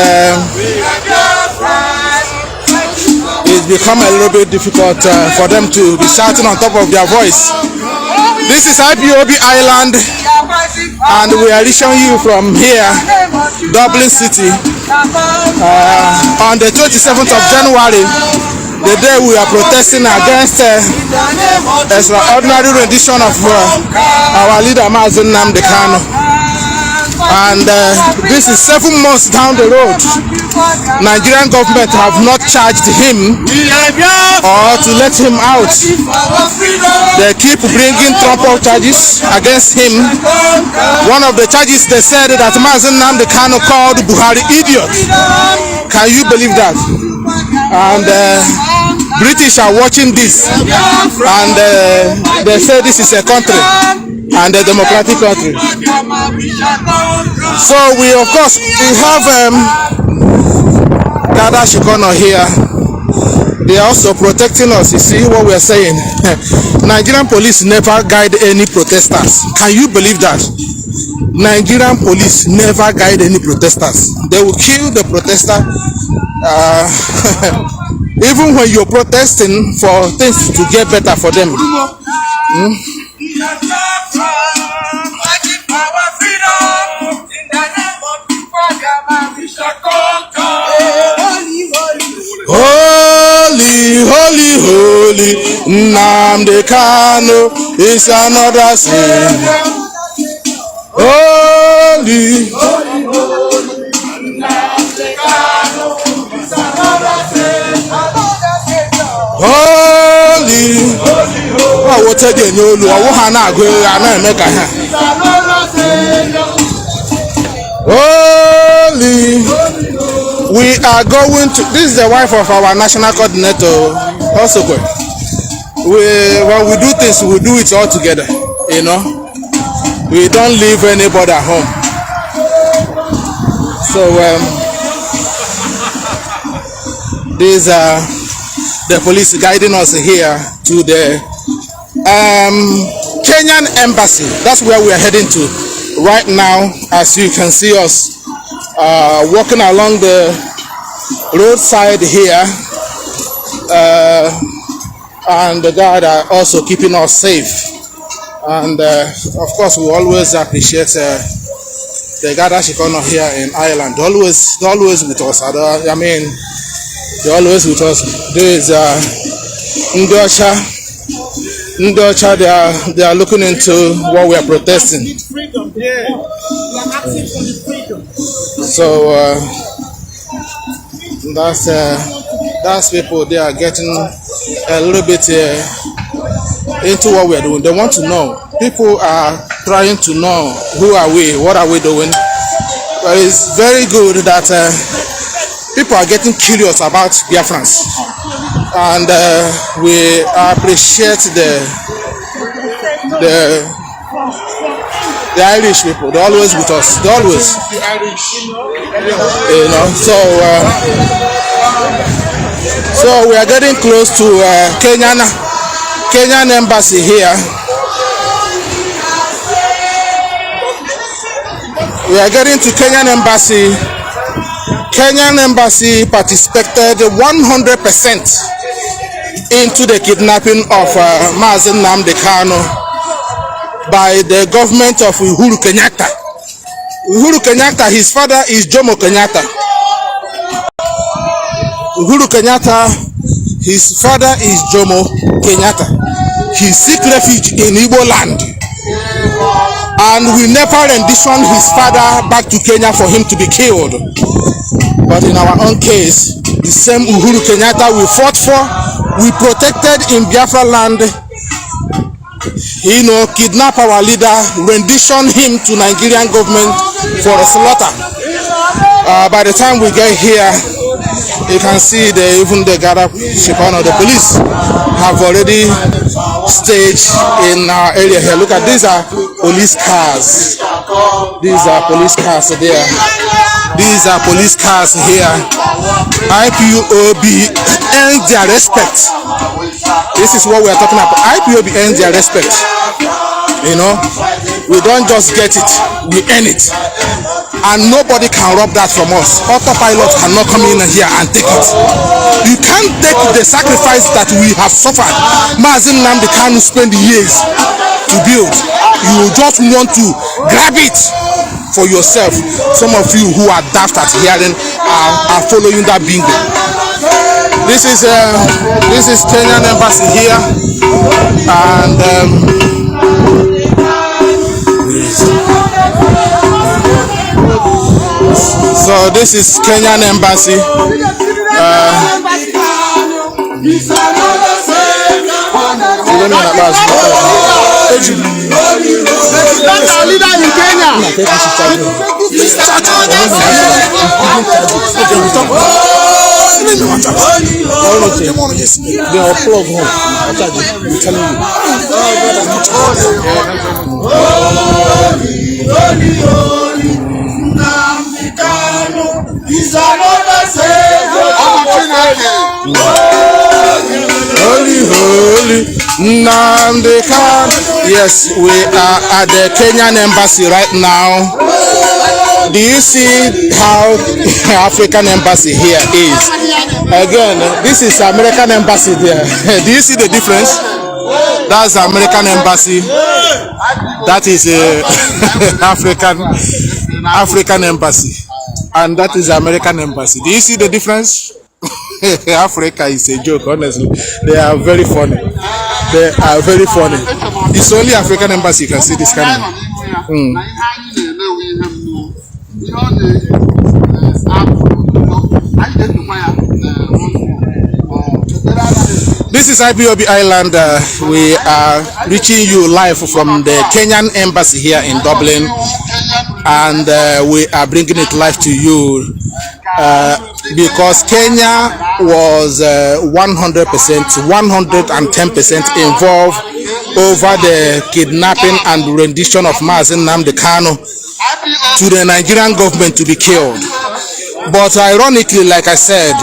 it's become a little bit difficult for them to be shouting on top of their voice. This is Ipob Island, and we are reaching you from here, Dublin City, on the 27th of January, the day we are protesting against extraordinary rendition of our leader Mazi Nnamdi Kanu. And this is 7 months down the road. Nigerian government have not charged him or to let him out. They keep bringing trumped charges against him. One of the charges, they said that Mazi Nnamdi Kanu called Buhari idiot. Can you believe that? And British are watching this, and they say this is a country and a democratic country. So we have Dada Shikono here. They are also protecting us. You see what we are saying? Nigerian police never guide any protesters. Can you believe that? Nigerian police never guide any protesters. They will kill the protester. Even when you're protesting for things to get better for them. Holy, holy, holy, Nnamdi Kanu is another sin. Holy, holy, holy, Nnamdi Kanu is another sin. Holy, holy, holy. Oh, what a day, no, holy. We are going to. This is the wife of our national coordinator, also good. When we do things, we do it all together. You know, we don't leave anybody at home. So these are the police guiding us here to the Kenyan embassy. That's where we are heading to right now. As you can see us walking along the roadside here, and the guard are also keeping us safe. And of course, we always appreciate the guard Shikono here in Ireland. Always with us. I mean, they're always with us. There is Ndocha, they are looking into what we are protesting. So that's people. They are getting a little bit into what we are doing. They want to know. People are trying to know who are we, what are we doing. But it's very good that people are getting curious about Biafrans, and we appreciate the Irish people. They're always with us. They're always, you know. So we are getting close to Kenyan embassy here. We are getting to Kenyan embassy. Kenyan embassy participated 100% into the kidnapping of Mazi Nnamdi Kanu by the government of Uhuru Kenyatta. Uhuru Kenyatta, his father is Jomo Kenyatta. Uhuru Kenyatta, his father is Jomo Kenyatta. He seek refuge in Igbo land, and we never renditioned his father back to Kenya for him to be killed. But in our own case, the same Uhuru Kenyatta we fought for we protected in Biafra land, kidnap our leader, rendition him to Nigerian government for a slaughter. By the time we get here, you can see even the Gada Shipano, the police have already staged in our area here. Look at these are police cars. These are police cars there. These are police cars here. IPOB earns their respect. This is what we are talking about. IPOB earns their respect. We don't just get it, we earn it. And nobody can rob that from us. Autopilot cannot come in here and take it. You can't take the sacrifice that we have suffered. Mazi Nnamdi Kanu spent years to build. You just want to grab it for yourself. Some of you who are daft at hearing are following that bingo. This is Kenyan embassy here, and so this is Kenyan embassy. That's our leader in Kenya. Holy Nnamdi Kanu. Yes, we are at the Kenyan embassy right now. Do you see how African embassy here is? Again, this is American embassy there. Do you see the difference? That's American embassy. That is African embassy, and that is American embassy. Do you see the difference? Africa is a joke, honestly. They are very funny. They are very funny. It's only African embassy you can see this kind of. This is IPOB Island. We are reaching you live from the Kenyan embassy here in Dublin, and we are bringing it live to you because Kenya was 110% involved over the kidnapping and rendition of Mazi Nnamdi Kanu to the Nigerian government to be killed. But ironically, like I said,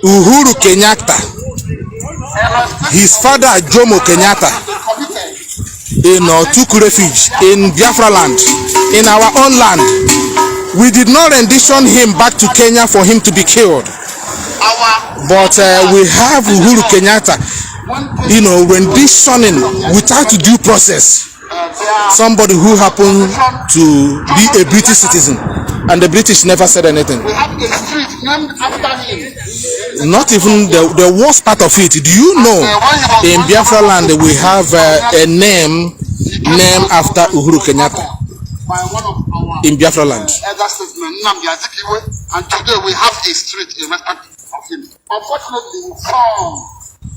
Uhuru Kenyatta, his father Jomo Kenyatta, took refuge in Biafra land, in our own land. We did not rendition him back to Kenya for him to be killed. But we have Uhuru Kenyatta, renditioning without due process somebody who happened to be a British citizen, and the British never said anything. We have a street named after him. Not even the worst part of it. Do you know in Biafra land we have a name named after Uhuru Kenyatta in Biafra land? And today we have a street in respect of him. Unfortunately, we found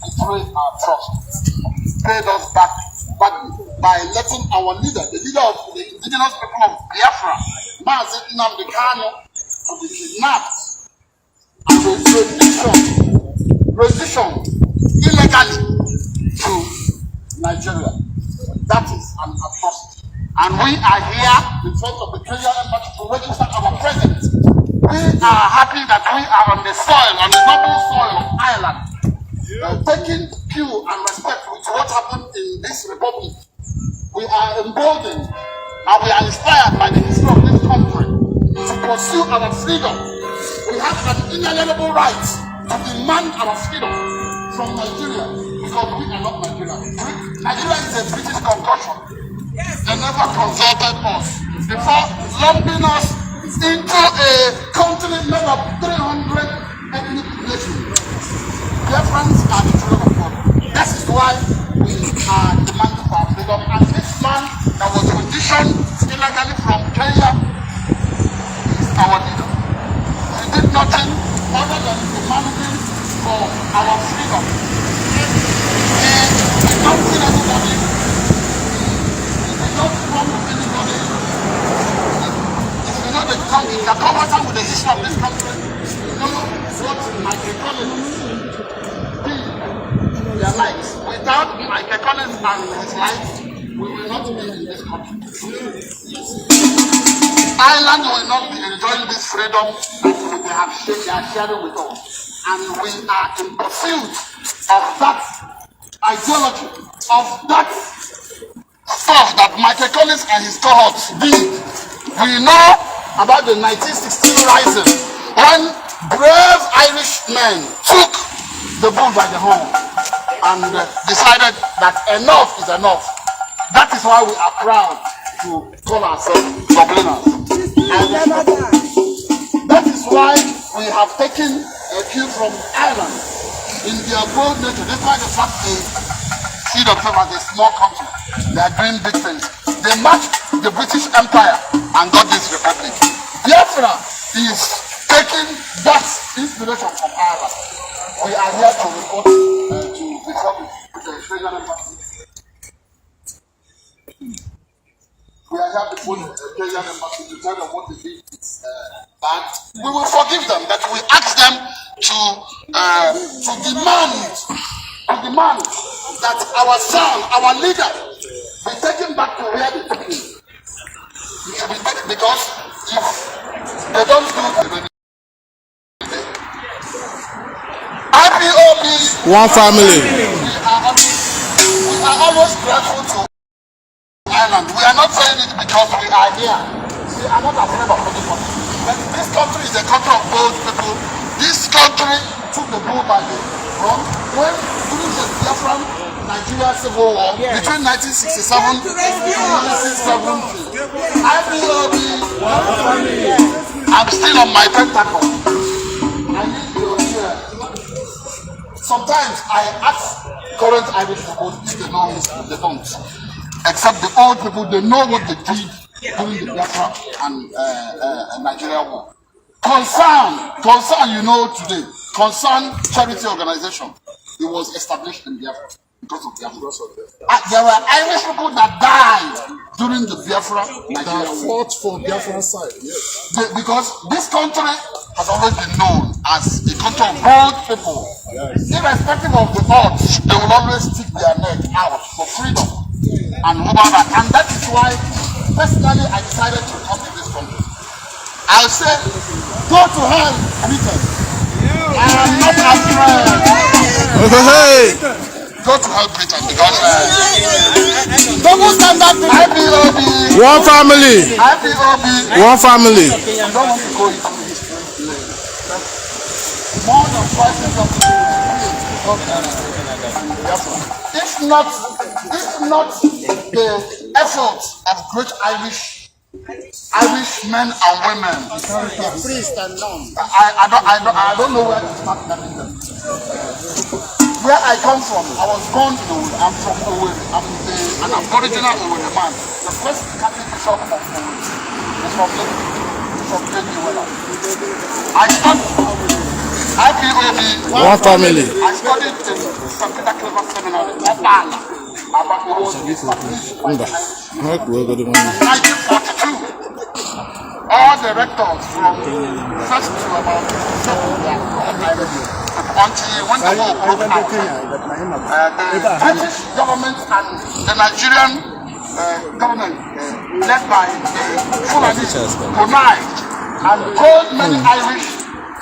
and trade our trust, paid us back by letting our leader, the leader of the indigenous people of Biafra, Mazi Nnamdi Kanu, to be kidnapped and rendition illegally to Nigeria. That is an atrocity. And we are here in front of the Kenyan embassy to register our presence. We are happy that we are on the soil, on the noble soil of Ireland, taking cue and respect with what happened in this republic. We are emboldened and we are inspired by the history of this country to pursue our freedom. We have an inalienable right to demand our freedom from Nigeria because we are not Nigeria. Nigeria is a British concoction. They never consulted us before lumping us into a continent made of 300 ethnic nations. Biafrans are the children of God. That is why we are demanding for our freedom. And this man that was renditioned illegally from Kenya is our leader. He did nothing other than demanding for our freedom. comfortable with the history of this country, know what Michael Collins did their lives. Without Michael Collins and his life, we will not be in this country. Ireland will not be enjoying this freedom that they are sharing with us. And we are in pursuit of that ideology, of that stuff that Michael Collins and his cohorts did. We know about the 1916 rising when brave Irish men took the bull by the horn and decided that enough is enough. That is why we are proud to call ourselves Dubliners. That is why we have taken a cue from Ireland in their bold nature. Despite the fact they see themselves as a small country, they are doing big things. They matched the British Empire and got this republic. Biafra is taking that inspiration from Ireland. We are here to report to the Australian Embassy. We are here before the Australian Embassy to tell them what they did is bad. We will forgive them, but we ask them to demand that our son, our leader, be taken back to where they took him. He should be taken because if they don't do it, IPOB, one family. We are always grateful to Ireland. We are not saying it because we are here. We are not afraid of anybody. But this country is a country of bold people. This country took the bull by the horn when during the Biafran Nigeria Civil War between 1967 and 1970. IPOB, I'm still on my pentacle. I need your ear. Sometimes I ask current Irish people if they know history, they don't. Except the old people, they know what they did during the Biafra and Nigeria war. Concern, you know today, Concern charity organization, it was established in Biafra because of Biafra. There were Irish people that died during the Biafra Nigeria war. Fought for Biafran side, yes. Because this country has always been known as a country of bold people. Yes. Irrespective of the odds, they will always stick their neck out for freedom and whatever. And that is why, personally, I decided to come to this country. I'll say, go to hell, Britain. I am not afraid. Go to hell, Britain, because double standard IPOB. One family. IPOB. One family. I don't want to go into this. More than 5 million people. If not the efforts of great Irish men and women, priests and nuns, I don't know where to start telling them. Where I come from, I was born in Owerri. I'm from Owerri. I'm an aboriginal Owerri man. The first Catholic bishop of Owerri is from Nnamdi. I studied IPOB. One family. I studied in St. Peter Clever Seminary, Opala. But it was established by the Irish. 1942. All the rectors from first to about 7 were all Irish. Until when the war broke out, the British government and the Nigerian government, led by the Fulani, connived and told many Irish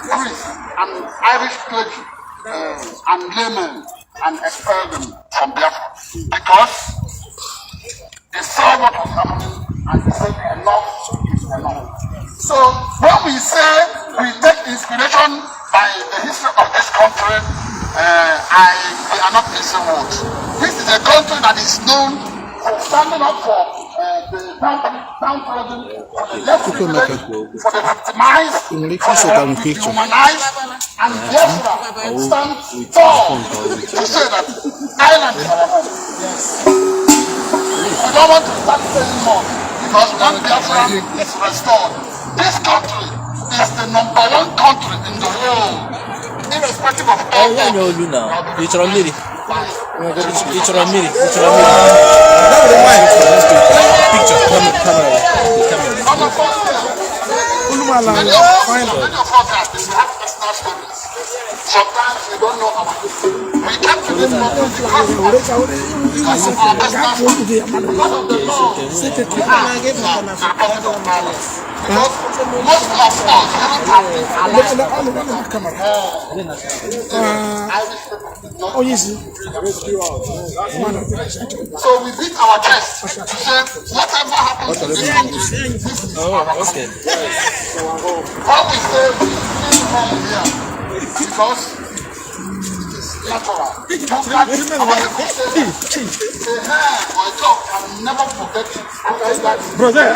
priests and Irish clergy and laymen and expelled them from Biafra because they saw what was happening and they said enough is enough. So when we say we take inspiration by the history of this country, we are not missing words. This is a country that is known for standing up for the downtrodden, for the less privileged, for the victimized, for the dehumanized, and Biafra stands tall to say that Ireland is our home. Yes. We don't want to start saying more because when Biafra is restored, this country is the #1 country in the world, irrespective of all. Many of us have personal stories. Sometimes we don't know our history. We came to this country because of our personal stories. Because of the law, we have a positive knowledge. Because most of us didn't have been so we beat our chest to say whatever happens to this country, this is our country. What we say we feel home here because it's natural. You can our people say a hair or a dog can never forget that. Brother,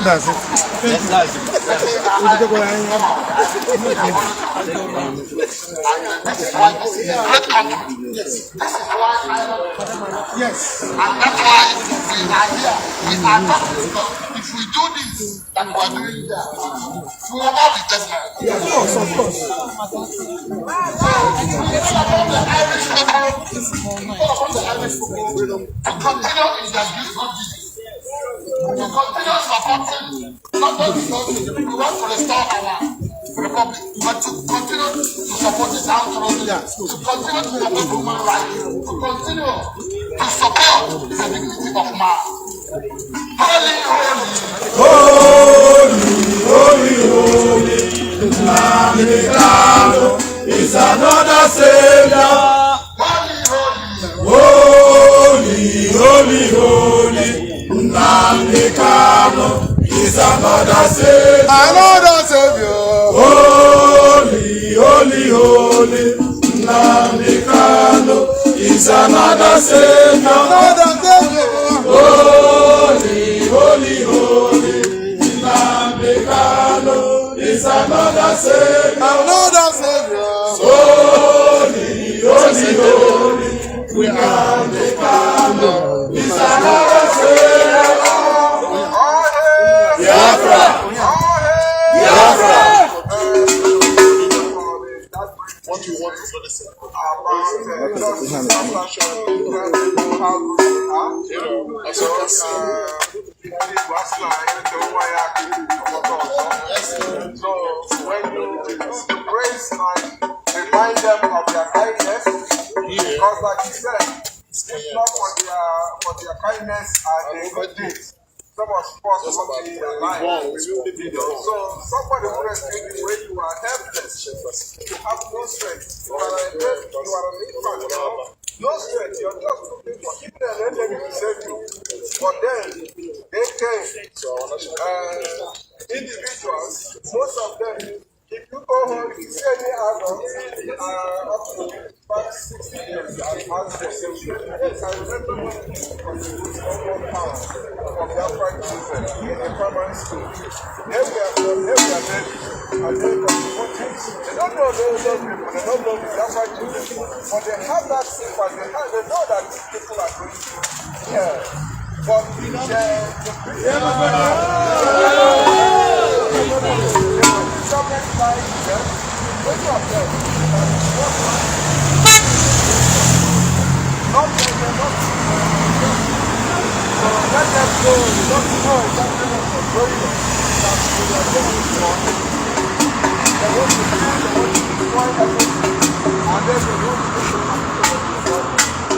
that's it. Yes. And that's why we are here. We are talking because if we do this, that we are doing that, we will all be dead. Of course, of course. To continue in their business. To continue supporting, not just because we want to restore our republic, but to continue to support the downtrodden, to continue to support human rights, to continue to support the dignity of man. Holy, holy, holy, holy, Nnamdi Kanu is another savior. Holy, holy, Nnamdi Kanu is another savior. Another savior. Holy, Nnamdi Kanu is another savior. Another savior. Holy, Nnamdi Kanu is another savior. Another savior. Holy, Nnamdi Kanu is another savior. Biafra. what you want is not the same. As you can see. So when you praise and remind them of their kindness, because like you said, it's not for their kindness and their good deeds. Some of us will be alive. So somebody who rescued you when you are helpless, you have no strength. You are an infant, no strength. You're just looking for even an enemy to save you. But then they came. Individuals, most of them. If you go home, if you see any adult, up to 60 years, ask the same thing. Yes, I remember when we contributed £1 from Biafra children in a primary school. They were ready, and they contributed. They don't know those people, they don't know the Biafra children, but they have that sympathy, they know that these people are going through. Yeah. But government buying them, many of them, not so let them go, we don't know exactly what they're going on, that we are going for. They want to destroy everything, and then they want to destroy.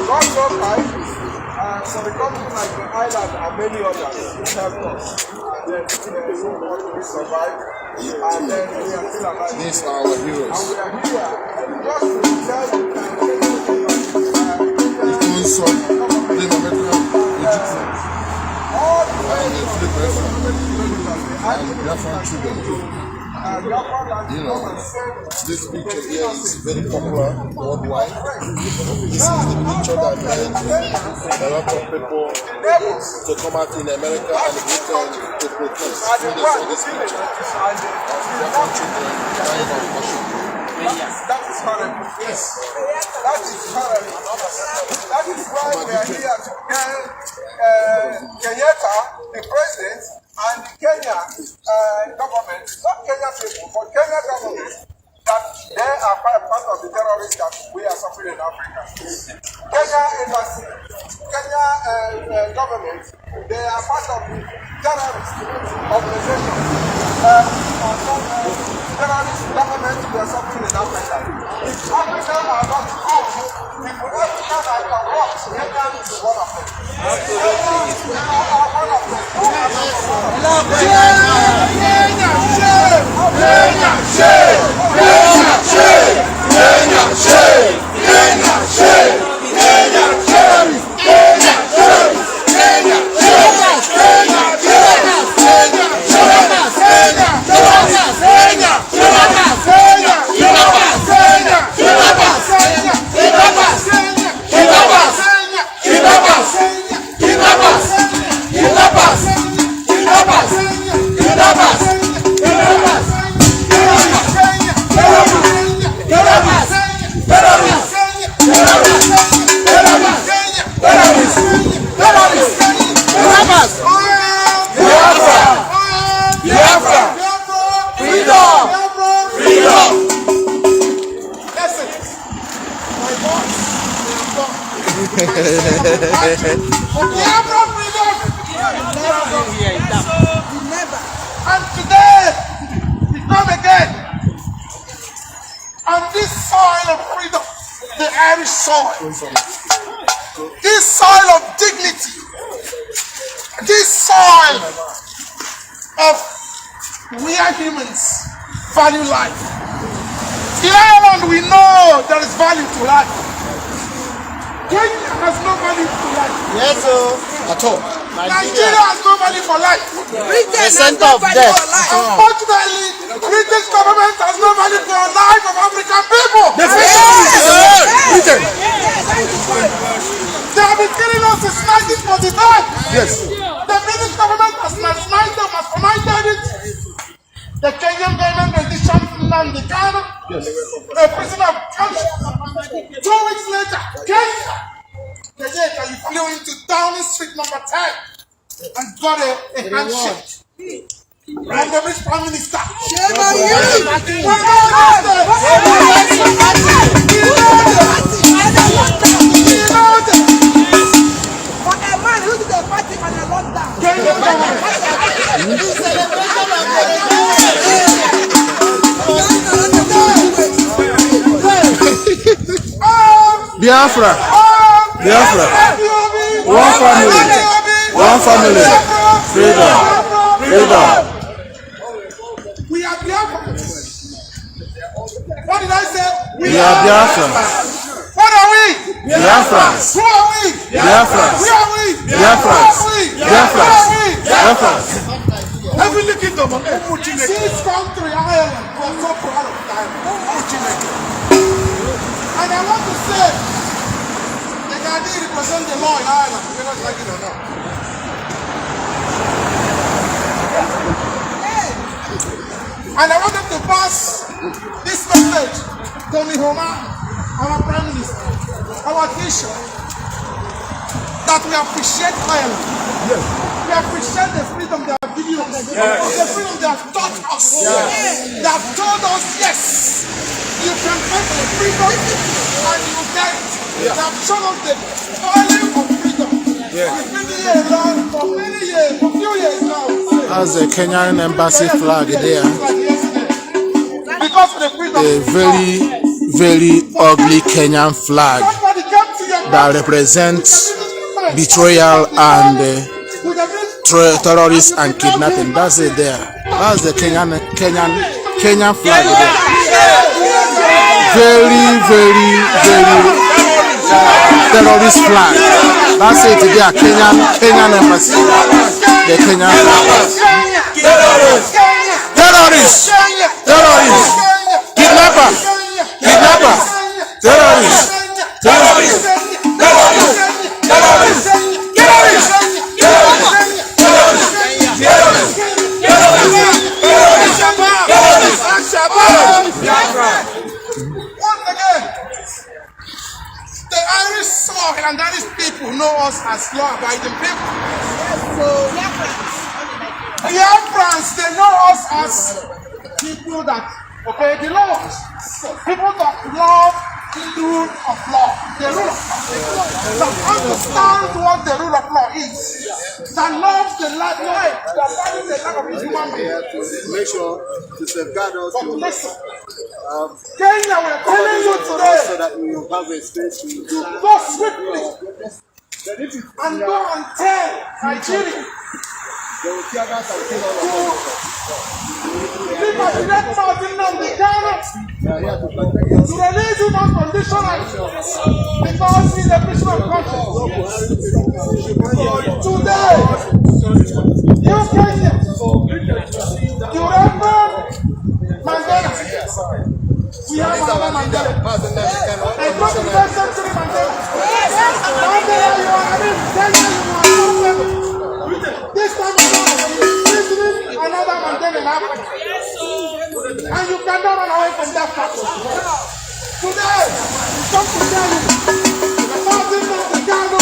God so kind, for the country like the island and many others, it helped us. And then we survived. And then we are still alive. These are our heroes. And we are here just to tell you that all the Biafran children. You know, this picture here is very popular worldwide. This is the picture that made a lot of people to come out in America and Britain to protest when they saw this picture. Biafran children dying of passion. that is horrible. Yes. That is horrible. That is why we are here to tell Kenyatta, the president, and the Kenya government, not Kenya people, but Kenya government, that They are part of the terrorists that we are suffering in Africa. Kenya embassy, Kenya government, they are part of the terrorist organization. Terrorist government we are suffering in Africa. If Africa are not good, if Africa are corrupt, Kenya is one of them. Kenya are one of them. And today, we come again on this soil of freedom, the Irish soil, this soil of dignity, this soil of where humans value life. In Ireland, we know there is value to life. Kenya has no value to life. Yes, sir. At all. Nigeria has no value for life. Britain has center no of value death. for life. Unfortunately, British government has no value for the life of African people. Britain. They have been killing us since 1945. Yes. The British government has nationalized them, has commanded it. The Kenyan government rendition Nnamdi Kanu, a prisoner of conscience. 2 weeks later, Kenya, you flew into Downing Street number 10 and got a handshake from the rich prime minister. For a man who did a party on a lockdown. Biafra. Biafra. One family. One family. Freedom. Freedom. We are Biafrans. What did I say? We are Biafrans. What are we? Biafrans. Who are we? Biafrans. Who are we? Biafrans. Biafrans. Biafrans. Every little government. This country, Ireland, we are so proud of Ireland. And I want to say, the Gandhi represent the law in Ireland, whether you like it or not. And I want them to pass this message to Nihoma, our Prime Minister, our Bishop, that we appreciate Ireland. Yes. We appreciate the freedom they have given us, the freedom they have taught us. They have told us, yes, you can fight for freedom and you get it. They have shown us the value of freedom. We've been here for many years, for a few years now. That's the Kenyan embassy flag there. Because of the freedom. A very, very ugly Kenyan flag that represents betrayal and terrorists and kidnapping. That's it there. That's the Kenyan flag there. Very, very, very terrorist flag. That's it there. Kenyan embassy. The Kenyan flag. Terrorists. Kidnappers. Terrorists. Once again, the Irish soil and Irish people know us as law-abiding people. Biafrans, they know us as people that obey the laws. People that love the rule of law, the rule of law, that understands what the rule of law is, that loves the life, that values the life of his human being. Make sure to safeguard us. But listen, Kenya, we're telling you today so that we will have a space to go swiftly and go and tell Nigeria to repatriate Nnamdi Kanu, to release him unconditionally because he's a prisoner of conscience. Today, you Kenyans, you remember Mandela. We have another Mandela. A 21st century Mandela. Mandela, you are Kenya, you are not. This time around, another Mandela in Africa. And you cannot run away from that fact. Today, we come to tell you about Nnamdi Kanu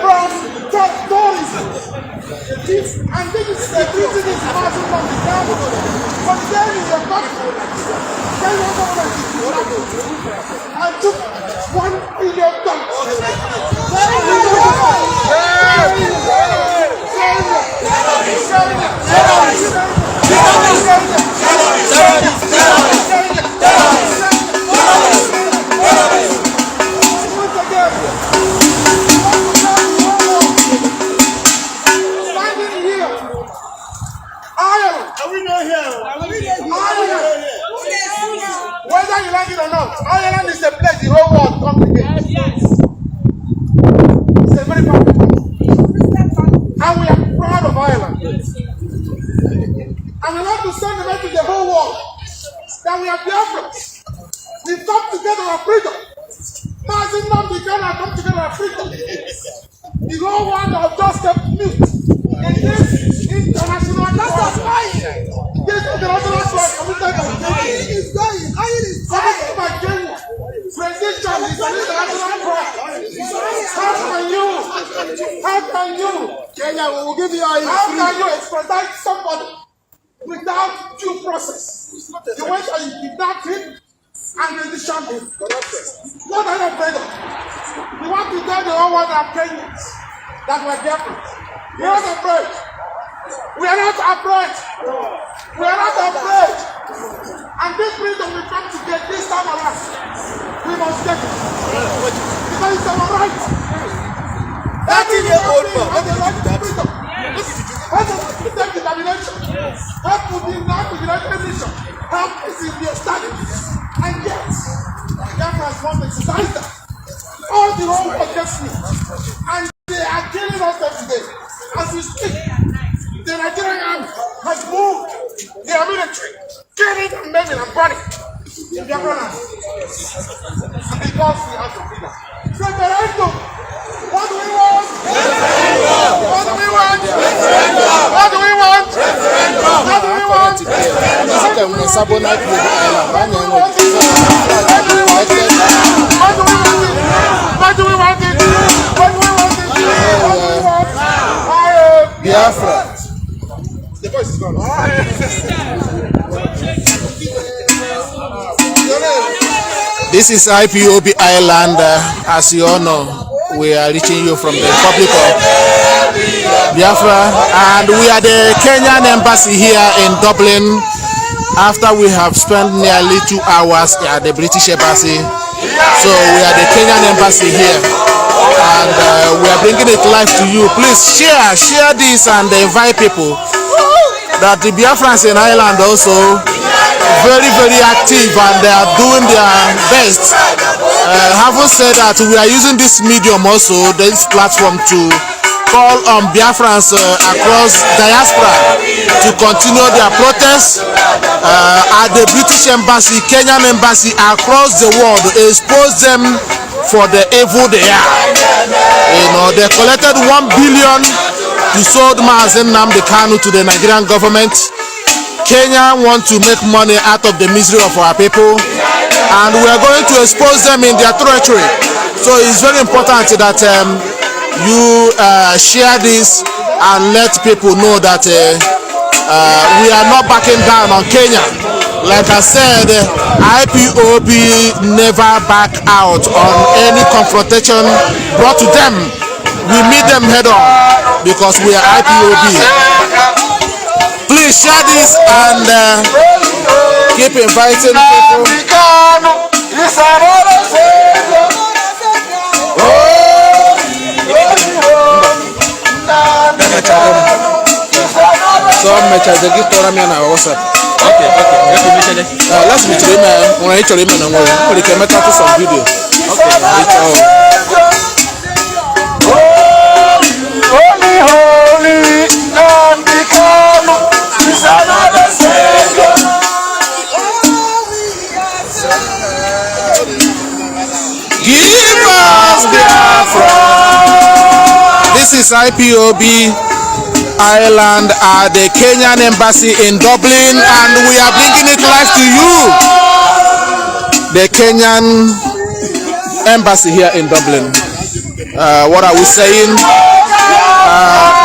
from top stories. And this is the reason is passing from the Kanu. But there is a factory. Kenyan government and took $1 billion. Whether you like it or not, Ireland is a place the whole world comes together. Yes. It's a very powerful country. And we are proud of Ireland. And we want to send a message to the whole world that we are Biafrans. We come together on freedom. Mazi Nnamdi Kanu come together on freedom. The whole world have just kept mute in this international fight. This international fight committed to Iron is going. Iron is going. My Kenya. Transition is an international fight. How can you? Kenya, we will give you our How can you extradite somebody without due process? The way that you kidnap him and rendition him. What are you afraid of? We want to tell the whole world that Kenyans that we're Biafrans. We are not afraid. We are not afraid. We are not afraid. And this freedom we come to get this time around. We must get it. Because it's our right. 30-year-old man. What is freedom? What is self-determination? Help to be not to the United Nations. Help is in the established. And yet, Biafrans want to exercise that. All the whole world against me. And they are killing us every day. As we speak, the Nigerian army has moved their military, killing and maiming and burning in Biafrans. Because we have to freedom. Referendum. What do we want? Referendum. What do we want? Referendum. What do we want? Referendum. What do we want? Referendum. What do we want? What do we want? What do we want? What do we want? Biafra. The voice is gone. This is IPOB Island. As you all know, we are reaching you from the Republic of Biafra, and we are the Kenyan embassy here in Dublin. After we have spent nearly 2 hours at the British embassy, so we are the Kenyan embassy here, and we are bringing it live to you. Please share this and invite people that the Biafrans in Ireland also very, very active, and they are doing their best. Having said that, we are using this medium also, this platform, to call on Biafrans across diaspora to continue their protests at the British embassy, Kenyan embassy, across the world, expose them for the evil they are. You know, they collected $1 billion to sold Mazi Nnamdi Kanu to the Nigerian government. Kenya want to make money out of the misery of our people, and we are going to expose them in their territory. So it's very important that you share this and let people know that we are not backing down on Kenya. Like I said, IPOB never back out on any confrontation brought to them. We meet them head on because we are IPOB. Please share this and keep inviting people. So much as they give Torah me on our WhatsApp. Okay. Let's meet him. When I tell him, we can make up some video. Holy, Nnamdi Kanu is another Savior. Give us Biafra. This is IPOB Ireland at the Kenyan Embassy in Dublin, and we are bringing it live to you. The Kenyan Embassy here in Dublin. What are we saying?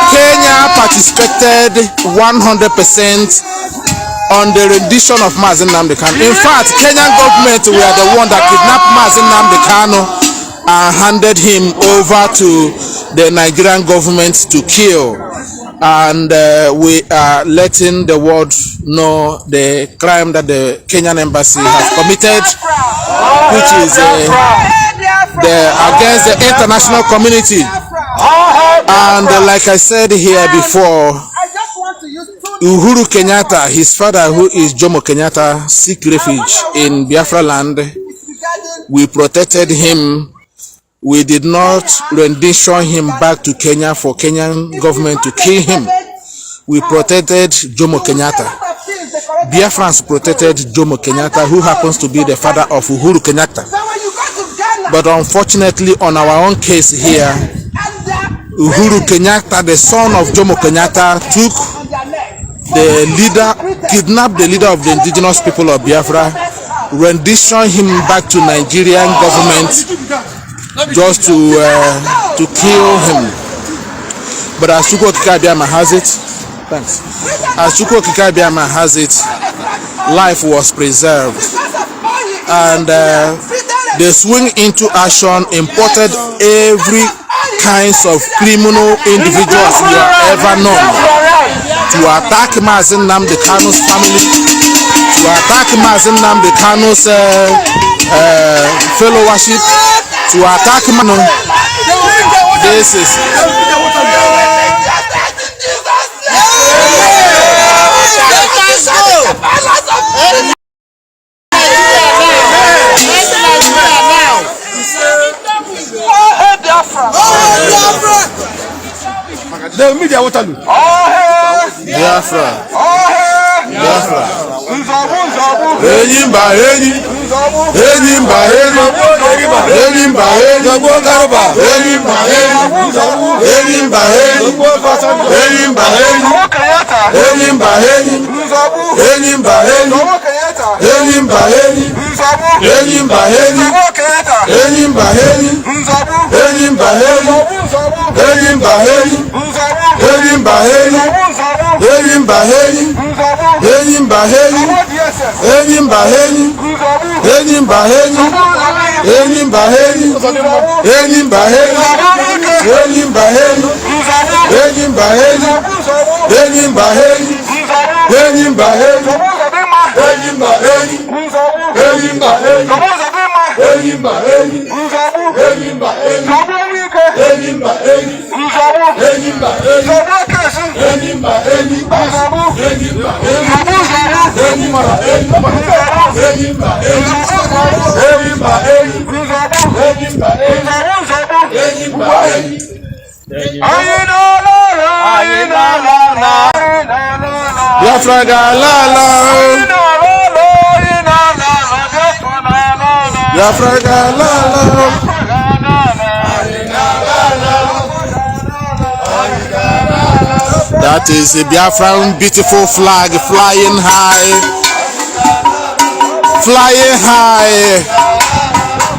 Kenya participated 100% on the rendition of Mazi Nnamdi Kanu. In fact, Kenyan government were the one that kidnapped Mazi Nnamdi Kanu and handed him over to the Nigerian government to kill. And we are letting the world know the crime that the Kenyan embassy has committed, which is against the international community. And like I said here before, Uhuru Kenyatta, his father, who is Jomo Kenyatta, seek refuge in Biafra land. We protected him. We did not rendition him back to Kenya for Kenyan government to kill him. We protected Jomo Kenyatta. Biafrans protected Jomo Kenyatta, who happens to be the father of Uhuru Kenyatta. But unfortunately, on our own case here, Uhuru Kenyatta, the son of Jomo Kenyatta, kidnapped the leader of the indigenous people of Biafra, renditioned him back to Nigerian government just to kill him. But as Chukwu Okike has it, thanks. As Chukwu Okike has it, life was preserved, and they swing into action, imported every kinds of criminal individuals you have ever known to attack Mazi Nnamdi Kanu's family, to attack Mazi Nnamdi Kanu's fellowship, to attack Manu. This is the media Waterloo. Biafra. Biafra. Biafra galala, Biafra galala. That is a Biafran beautiful flag flying high. Flying high.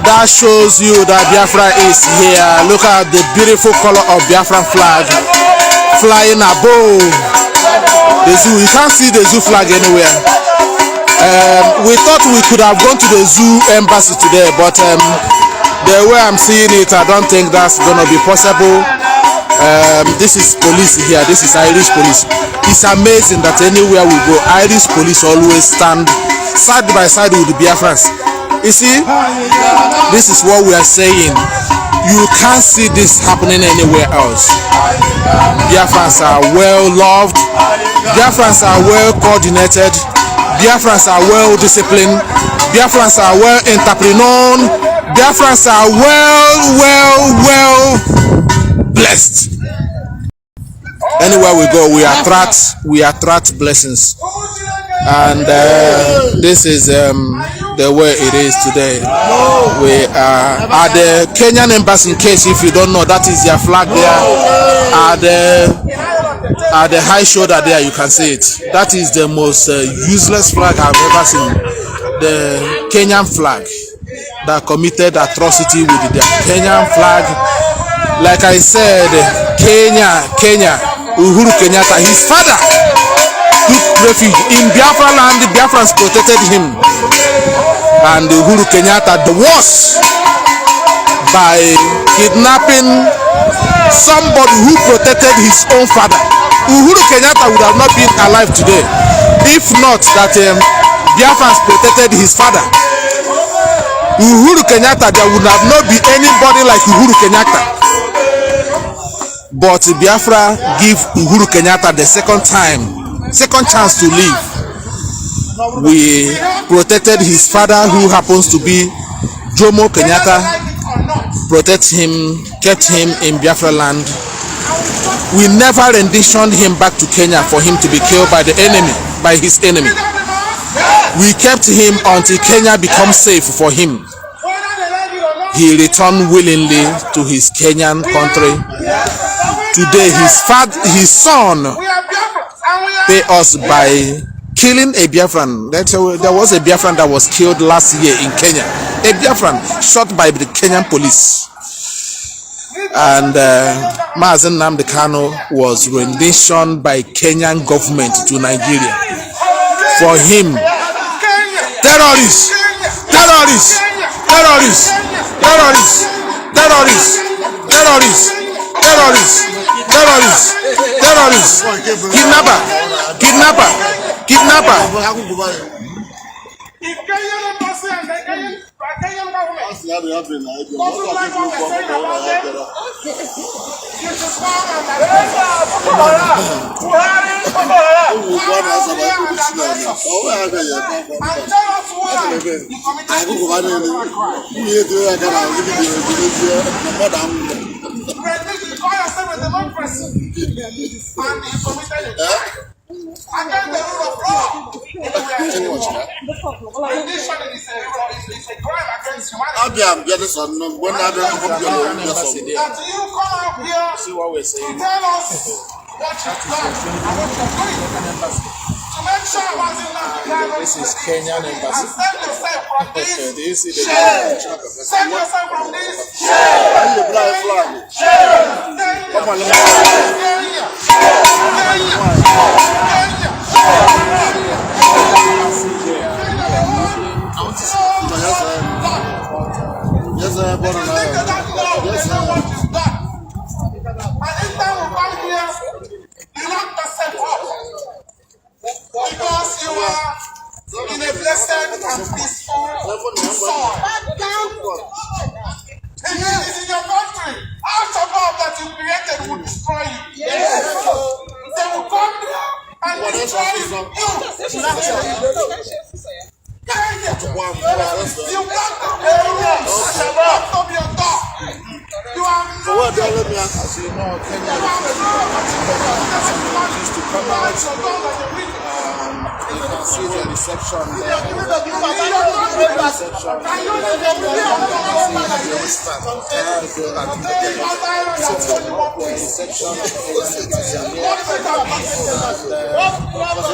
That shows you that Biafra is here. Look at the beautiful color of Biafran flag flying above the zoo. You can't see the zoo flag anywhere. We thought we could have gone to the zoo embassy today, but the way I'm seeing it, I don't think that's gonna be possible. This is police here. This is Irish police. It's amazing that anywhere we go, Irish police always stand side by side with the Biafrans. You see, this is what we are saying. You can't see this happening anywhere else. Biafrans are well loved. Biafrans are well coordinated. Biafrans are well disciplined. Biafrans are well entrepreneur. Biafrans are well blessed. Anywhere we go, we attract blessings, and this is the way it is today. We are at the Kenyan embassy. In case if you don't know, that is their flag there. At the high shoulder there, you can see it. That is the most useless flag I've ever seen. The Kenyan flag that committed atrocity with the Kenyan flag. Like I said, Kenya, Uhuru Kenyatta, his father took refuge in Biafra land. The Biafrans protected him, and Uhuru Kenyatta the worst by kidnapping somebody who protected his own father. Uhuru Kenyatta would have not been alive today if not that Biafrans protected his father. Uhuru Kenyatta, there would have not be anybody like Uhuru Kenyatta. But Biafra give Uhuru Kenyatta the second chance to live. We protected his father, who happens to be Jomo Kenyatta, protect him, kept him in Biafra land. We never renditioned him back to Kenya for him to be killed by his enemy. We kept him until Kenya becomes safe for him. He returned willingly to his Kenyan country. Today, his son pay us by killing a Biafran. There was a Biafran that was killed last year in Kenya. A Biafran shot by the Kenyan police. And Mazi Nnamdi Kanu was renditioned by Kenyan government to Nigeria. For him, terrorists, kidnapper. Against the rule of law. Rendition is a crime against humanity. That you come out here to tell us what you've done and what you're doing. To make sure this is Kenyan embassy. And save yourself from this. Save yourself from this. Because you are in a blessed and peaceful soil. It is in your country. Out of all that you created will destroy you. Yes. They will come and destroy you. You got to be your dog. You are not As you know, Kenya used to come out. You can see the reception there.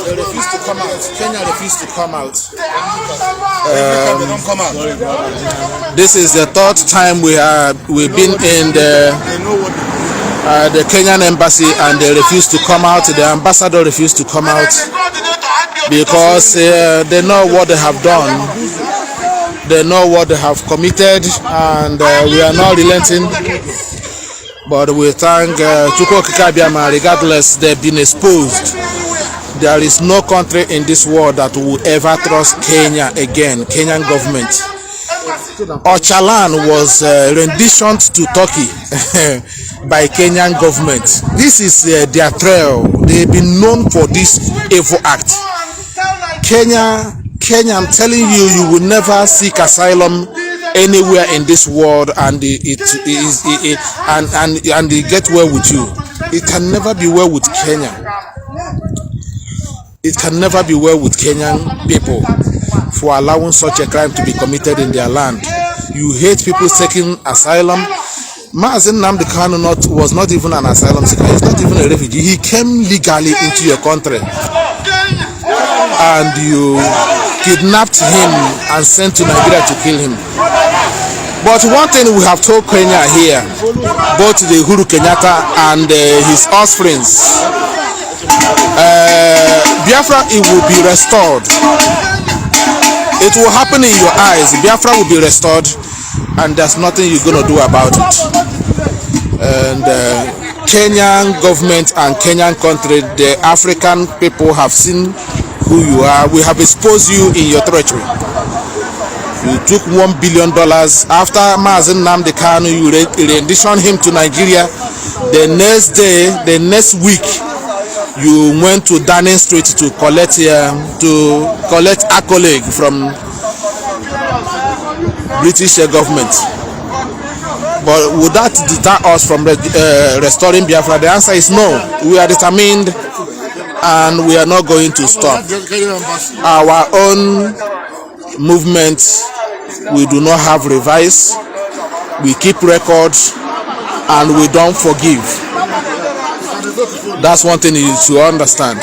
They refused to come out. Kenya refused to come out. This is the third time we've been in the Kenyan embassy and they refused to come out. The ambassador refused to come out because they know what they have done. They know what they have committed, and we are not relenting. But we thank Chukwu Okike Abiama, regardless they've been exposed. There is no country in this world that will ever trust Kenya again, Kenyan government. Ochalan was renditioned to Turkey by Kenyan government. This is their trail. They've been known for this evil act. Kenya, I'm telling you, you will never seek asylum anywhere in this world and it get well with you. It can never be well with Kenya. It can never be well with Kenyan people for allowing such a crime to be committed in their land. You hate people taking asylum. Mazi Nnamdi Kanu was not even an asylum seeker. He's not even a refugee. He came legally into your country, and you kidnapped him and sent to Nigeria to kill him. But one thing we have told Kenya here, both the Uhuru Kenyatta and his offsprings, Biafra, it will be restored. It will happen in your eyes. Biafra will be restored, and there's nothing you're going to do about it. And Kenyan government and Kenyan country, the African people have seen who you are. We have exposed you in your territory. You took $1 billion after Mazi Nnamdi Kanu. You renditioned him to Nigeria. The next day, the next week, you went to Downing Street to collect accolade from British government. But would that deter us from restoring Biafra? The answer is no. We are determined and we are not going to stop. Our own movement, we do not have revise. We keep records and we don't forgive. That's one thing you should understand.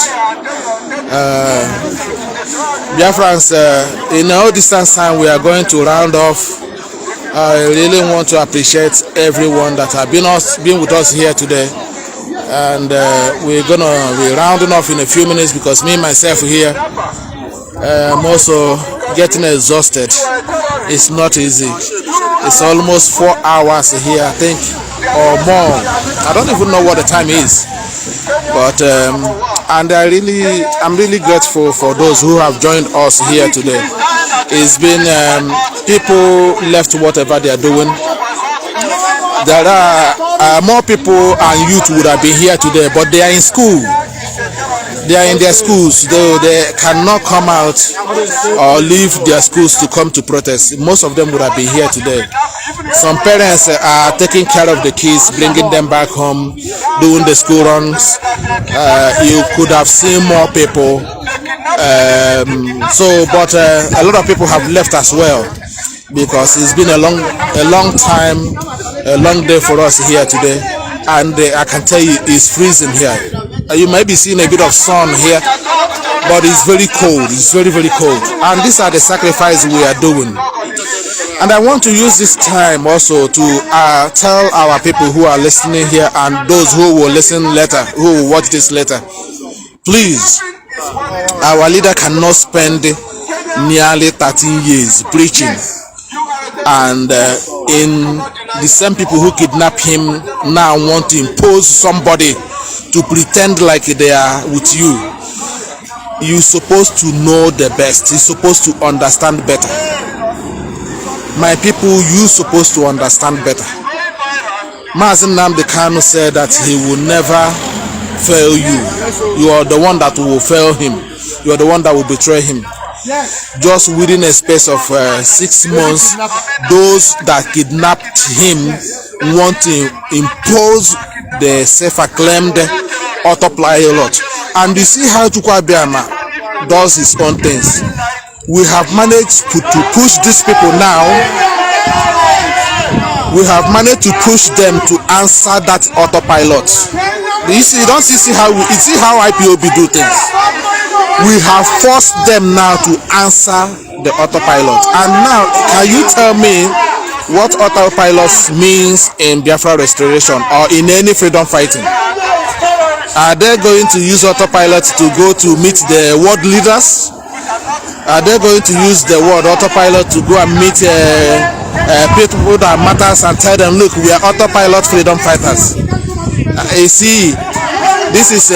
Biafrans, in all distance time, we are going to round off. I really want to appreciate everyone that have been with us here today. And we're going to be rounding off in a few minutes because me, myself here, I'm also getting exhausted. It's not easy. It's almost 4 hours here, I think, or more. I don't even know what the time is. But and I'm really grateful for those who have joined us here today. It's been people left whatever they are doing. There are more people and youth would have been here today, but they are in school. They are in their schools, though they cannot come out or leave their schools to come to protest. Most of them would have been here today. Some parents are taking care of the kids, bringing them back home, doing the school runs. You could have seen more people. But a lot of people have left as well because it's been a long time, a long day for us here today. And I can tell you, it's freezing here. You might be seeing a bit of sun here, but it's very cold. It's very, very cold. And these are the sacrifices we are doing. And I want to use this time also to tell our people who are listening here and those who will listen later, who will watch this later, please, our leader cannot spend nearly 13 years preaching. And in the same people who kidnap him now want to impose somebody to pretend like they are with you. You're supposed to know the best. You're supposed to understand better. My people, you're supposed to understand better. Mazi Nnamdi Kanu said that he will never fail you. You are the one that will fail him. You are the one that will betray him. Just within a space of 6 months, those that kidnapped him want to impose the self-acclaimed autopilot. And you see how Chukwu Abiama does his own things. We have managed to push these people now. We have managed to push them to answer that autopilot. You don't see how IPOB do things. We have forced them now to answer the autopilot. And now, can you tell me what autopilot means in Biafra restoration or in any freedom fighting? Are they going to use autopilot to go to meet the world leaders? Are they going to use the word autopilot to go and meet people that matters and tell them, look, we are autopilot freedom fighters? You see, this is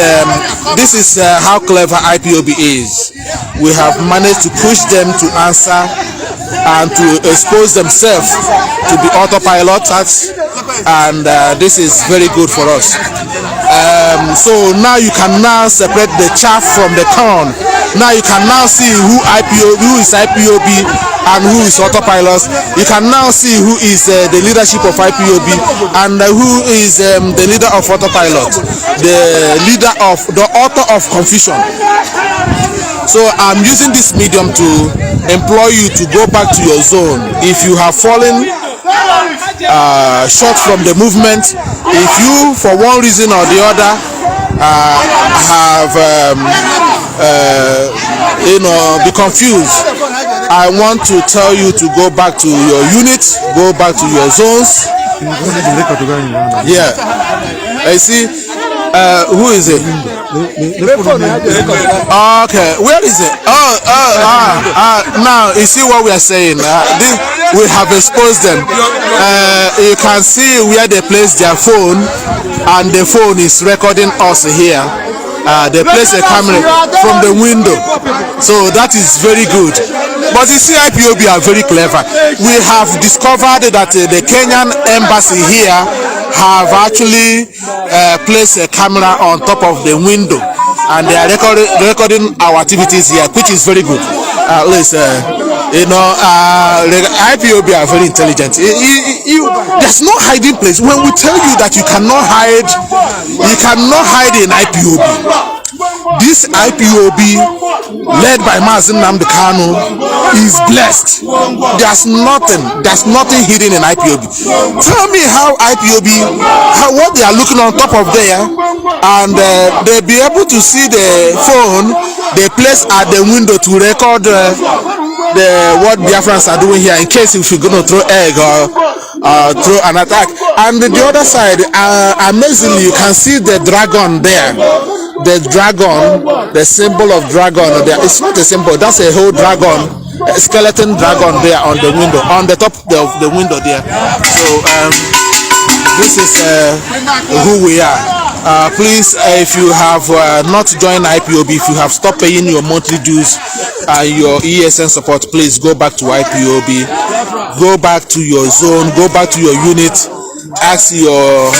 how clever IPOB is. We have managed to push them to answer and to expose themselves to be autopilots, and this is very good for us. So now you can now separate the chaff from the corn. Now you can now see who is IPOB and who is autopilot. You can now see who is the leadership of IPOB and who is the leader of autopilot, the author of confusion. So I'm using this medium to employ you to go back to your zone. If you have fallen short from the movement, if you for one reason or the other have be confused, I want to tell you to go back to your units, go back to your zones. Yeah, I see. Who is it? Okay, where is it? Now you see what we are saying. We have exposed them. You can see where they place their phone, and the phone is recording us here. They place a camera from the window, so that is very good. But you see, IPOB are very clever. We have discovered that the Kenyan embassy here have actually placed a camera on top of the window, and they are recording our activities here, which is very good. At least, IPOB are very intelligent. There's no hiding place. When we tell you that you cannot hide in IPOB. This IPOB, led by Mazi Nnamdi Kanu, is blessed. There's nothing hidden in IPOB. Tell me how IPOB, what they are looking on top of there, and they'll be able to see the phone they place at the window to record what Biafrans are doing here, in case if you're going to throw egg or throw an attack. And the other side, amazingly, you can see the dragon there. The dragon, the symbol of dragon there. It's not a symbol, that's a whole dragon, a skeleton dragon there on the window, on the top of the window there. So this is who we are. Please, if you have not joined IPOB, if you have stopped paying your monthly dues and your ESN support, please go back to IPOB, go back to your zone, go back to your unit, ask your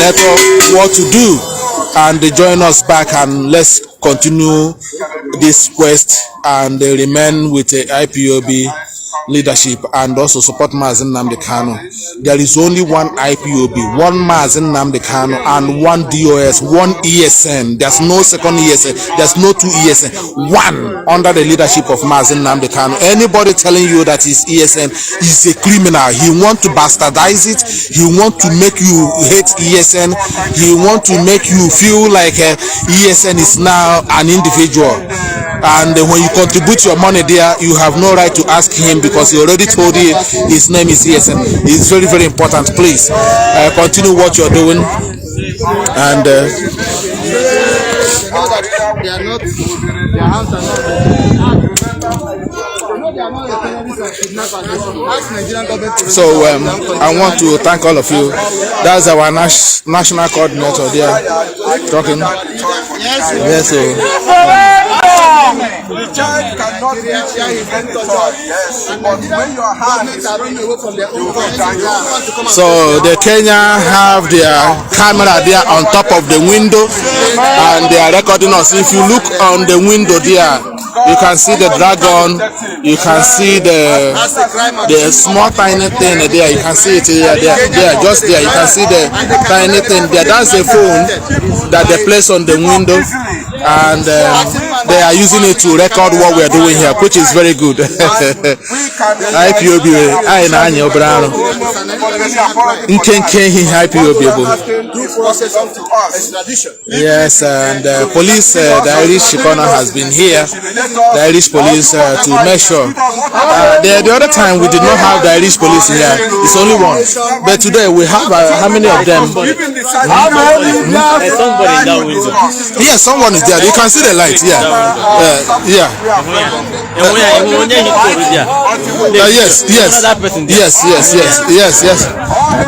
network what to do, and join us back, and let's continue this quest and remain with the IPOB leadership and also support Mazi Nnamdi Kanu. There is only one IPOB, one Mazi Nnamdi Kanu, and one DOS, one ESN. There's no second ESN, there's no two ESN, one under the leadership of Mazi Nnamdi Kanu. Anybody telling you that his ESN is a criminal, he wants to bastardize it, he wants to make you hate ESN, he wants to make you feel like ESN is now an individual. And when you contribute your money there, you have no right to ask him, because he already told you his name is ESN. It's very, very important. Please continue what you're doing, and so I want to thank all of you. That's our national coordinator there talking. Yes, the child cannot reach here, he meant to joy. But when your hands are running away from their own country, so the Kenya have their camera there on top of the window, and they are recording us. If you look on the window there, you can see the dragon, you can see the small tiny thing there, you can see it there, just there, you can see the tiny thing there. That's a phone that they place on the window, and they are using it to record what we are doing here, which is very good. IPOB, IPOB. Due process to us. Extradition. Yes, and the police, the Irish corner has been here, the Irish police, to make sure. The other time we did not have the Irish police here, it's only one. But today we have, how many of them? Somebody that window. Yes, someone is there. You can see the light, yeah. Yeah. Yes.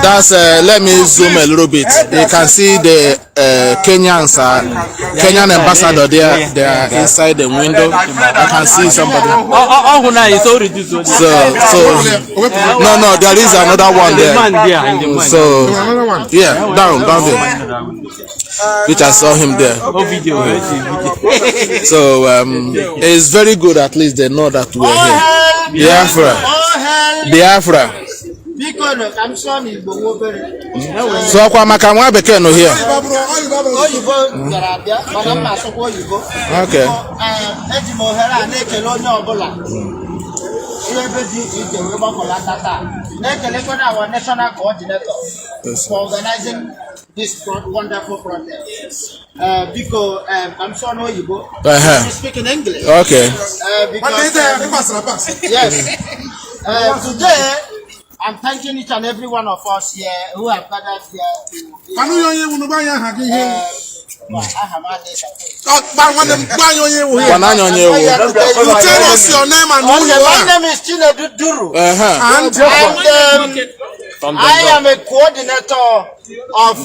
That's, let me zoom a little bit. You can see the Kenyans, Kenyan ambassador there. They are inside the window. You can see somebody. So no, there is another one there. So yeah, down there. Which I saw him there. So it's very good. At least they know that we're here. Biafra. So kwa makamwa beke no here. Okay. Our national coordinator for organizing this wonderful protest. Because I'm sure no you go. You speak in English. Okay. Yes. Today I'm thanking each and every one of us here who have gathered here to You tell us your name and who you are. My name is Duru. I am a coordinator of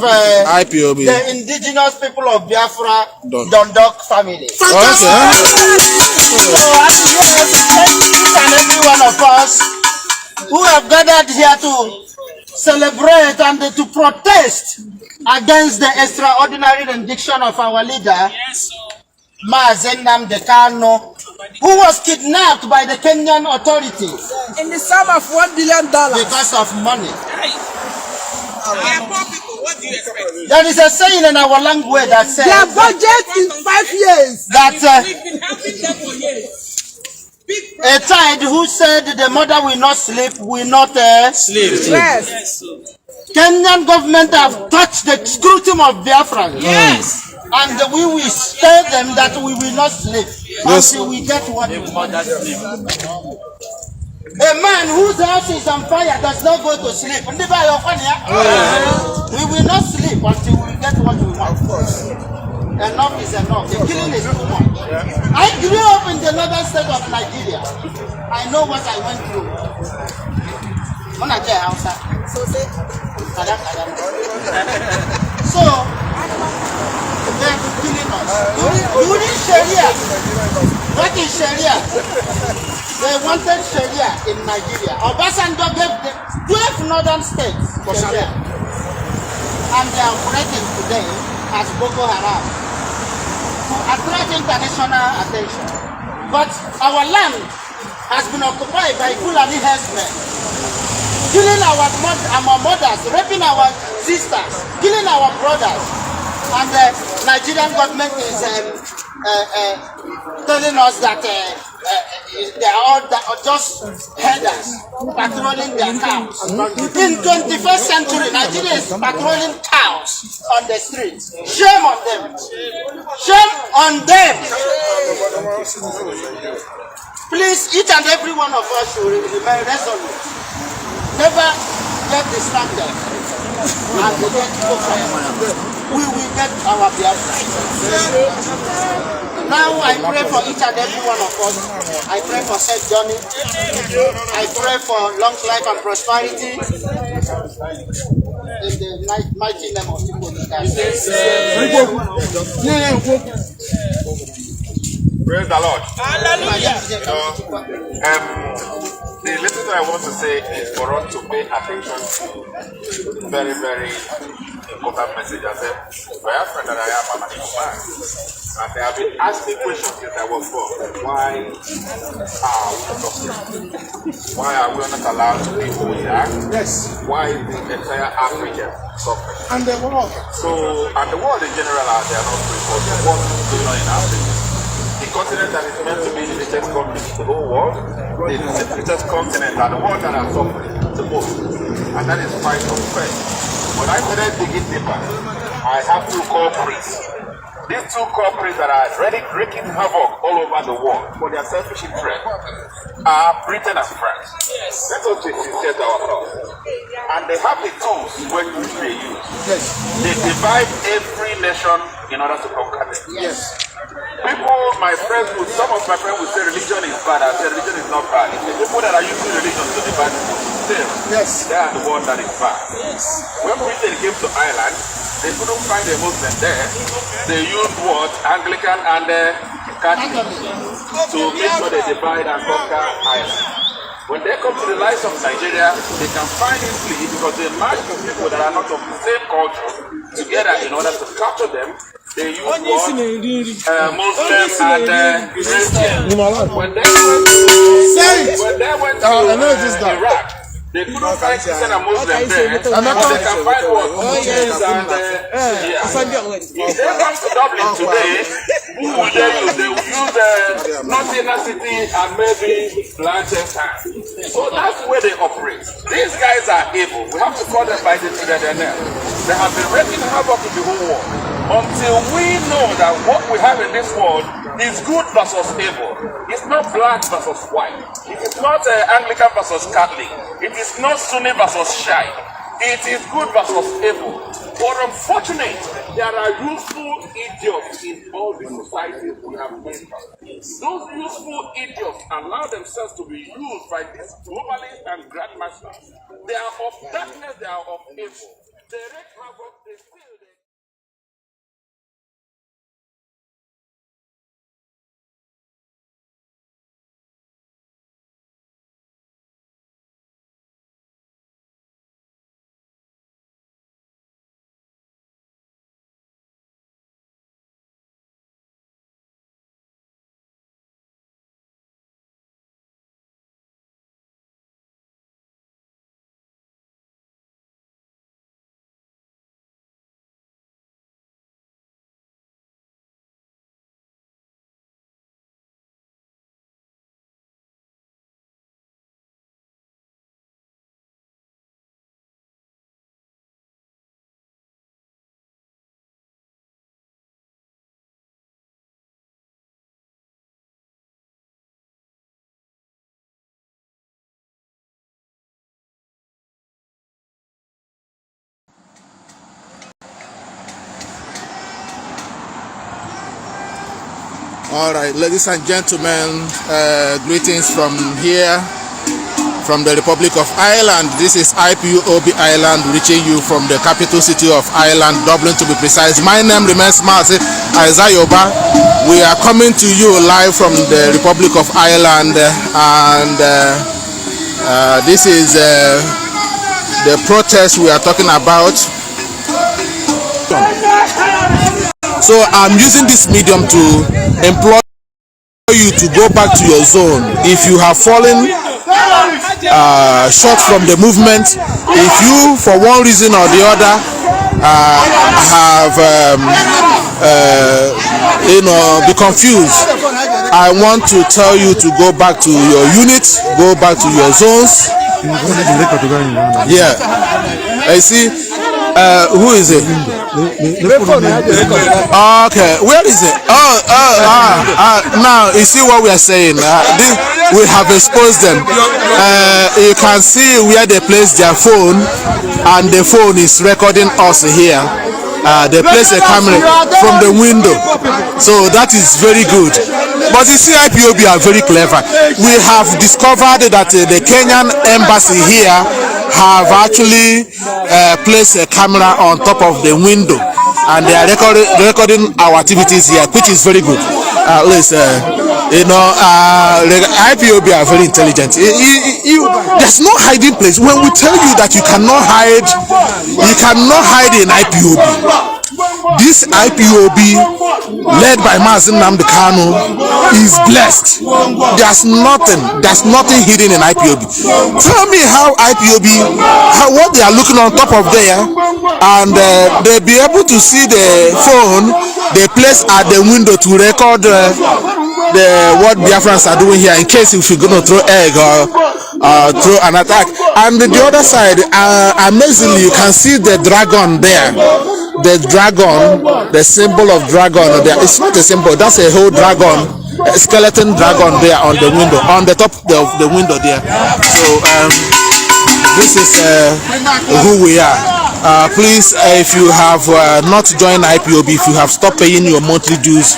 IPOB, the indigenous people of Biafra, Dundalk family. Fantastic. So I'm here to thank each and every one of us who have gathered here to celebrate and to protest against the extraordinary rendition of our leader, Mazi Nnamdi Kanu, who was kidnapped by the Kenyan authorities In the sum of $1 billion. because of money. There is a saying in our language that says Their budget in 5 years. that a child who said the mother will not sleep will not sleep. Yes. Kenyan government have touched the scrotum of Biafra. Yes. And we will tell them that we will not sleep until we get what we want. A man whose house is on fire does not go to sleep. We will not sleep until we get what we want. Enough is enough. The killing is too much. I grew up in the northern state of Nigeria. I know what I went through. So, they're killing us. During Sharia, what is Sharia? They wanted Sharia in Nigeria. Obasanjo gave the 12 northern states Sharia. And they are operating today as Boko Haram to attract international attention. But our land has been occupied by Fulani herdsmen, killing our mothers, raping our sisters, killing our brothers. And the Nigerian government is telling us that they are all just herders patrolling their cows. In 21st century, Nigeria is patrolling cows on the streets. Shame on them. Shame on them. Please, each and every one of us should remain resolute. Never get distracted and get focused. We will get our Biafra. Now I pray for each and every one of us. I pray for safe journey. I pray for long life and prosperity. In the mighty name of Praise the Lord. The little thing I want to say is for us to pay attention to very, very important message. I said, Biafran that I am, I'm an Ipob. And they have been asking questions since I was born. Why are we suffering? Why are we not allowed to be who we are? Yes. Why is the entire Africa suffering? And the world. So, and the world in general, they are not free for what's going on in Africa. The continent that is meant to be the richest country in the whole world, the richest continent and the world that are suffering. the most, and that is fight of faith. When I started digging deeper, I have two culprits. These two culprits that are already wreaking havoc all over the world for their selfish interest are Britain and France. Let's also sincere to ourselves. And they have the tools which they use. They divide every nation in order to conquer them. People, some of my friends will say religion is bad. I say religion is not bad. It's the people that are using religion to divide people. Still, they are the one that is bad. When Britain came to Ireland, they couldn't find a Muslim there. They used what? Anglican and Catholic to make sure they divide and conquer Ireland. When they come to the likes of Nigeria, they can find easily because they match with people that are not of the same culture together in order to capture them. They use what? Muslims and Christians. When they went to Iraq, they couldn't find Christian and Muslim there, but they can find what? Muslims and If they come to Dublin today, who will they use? They will use Nottingham City and maybe Blanchardstown. So that's where they operate. These guys are evil. We have to call them by their name. They have been wreaking havoc in the whole world. Until we know that what we have in this world is good versus evil. It's not black versus white. It is not Anglican versus Catholic. It is not Sunni versus Shia. It is good versus evil. But unfortunately, there are useful idiots in all the societies we have made. Those useful idiots allow themselves to be used by these globalists and grandmasters. They are of darkness, they are of evil. They wreak havoc, they steal. All right, ladies and gentlemen, greetings from here, from the Republic of Ireland. This is Ipob Ireland, reaching you from the capital city of Ireland, Dublin to be precise. My name remains Mazi. We are coming to you live from the Republic of Ireland, and this is the protest we are talking about. So I'm using this medium to implore you to go back to your zone. If you have fallen short from the movement, if you for one reason or the other have be confused, I want to tell you to go back to your units, go back to your zones. Yeah, I see. Who is it? Okay, where is it? Now you see what we are saying. We have exposed them. You can see where they place their phone, and the phone is recording us here. They place a camera from the window, so that is very good. But you see, Ipob are very clever. We have discovered that the Kenyan embassy here have actually placed a camera on top of the window, and they are recording our activities here, which is very good. Listen, Ipob are very intelligent. There's no hiding place. When we tell you that you cannot hide in Ipob. This Ipob, led by Mazi Nnamdi Kanu, is blessed. There's nothing hidden in Ipob. Tell me how Ipob, what they are looking on top of there, and they'll be able to see the phone they place at the window to record what Biafrans are doing here, in case if you're going to throw egg throw an attack. And the other side, amazingly, you can see the dragon there. The dragon, the symbol of dragon there. It's not a symbol, that's a whole dragon, a skeleton dragon there on the window, on the top of the window there. So this is who we are. Please, if you have not joined IPOB, if you have stopped paying your monthly dues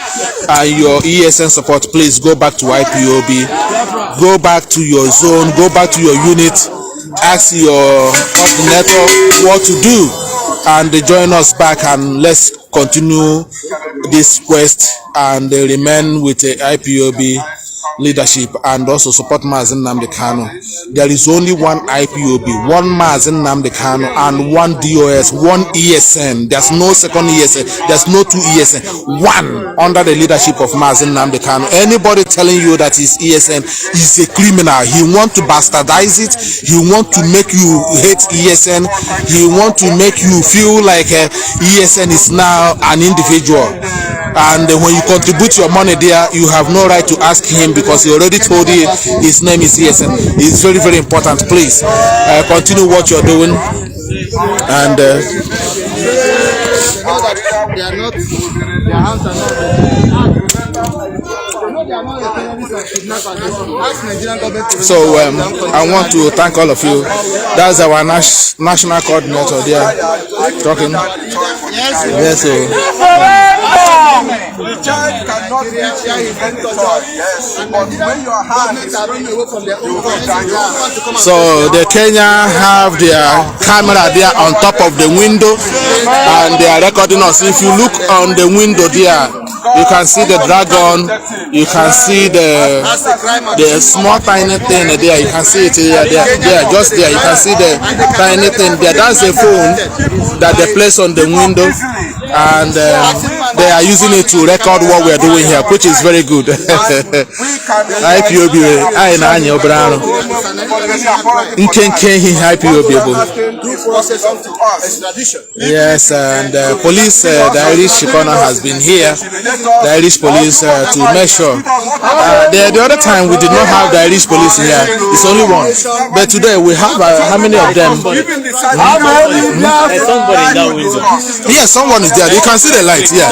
and your ESN support, please go back to IPOB, go back to your zone, go back to your unit, ask your coordinator what to do, and join us back, and let's continue this quest and remain with the IPOB leadership and also support Mazi Nnamdi Kanu. There is only one IPOB, one Mazi Nnamdi Kanu, and one DOS, one ESN. There's no second ESN, there's no two ESN, one under the leadership of Mazi Nnamdi Kanu. Anybody telling you that his ESN is a criminal, he want to bastardize it, he want to make you hate ESN, he want to make you feel like ESN is now an individual. And when you contribute your money there, you have no right to ask him, because he already told you his name is ESN. It's very, very important. Please continue what you're doing. And so I want to thank all of you. That's our national coordinator there talking. Yes, the child cannot reach here eventually. But when your hands are running away from their own country. So the Kenya have their camera there on top of the window, and they are recording us. If you look on the window there, you can see the dragon, you can see the small tiny thing there, you can see it there, just there, you can see the tiny thing there. That's a phone that they place on the window, and they are using it to record what we are doing here, which is very good. IPOB, yes, and police, the Irish corner has been here, the Irish police, to make sure. The other time we did not have the Irish police here, it's only one, but today we have how many of them? Somebody in that window. Yes, someone is there. You can see the light. Yeah.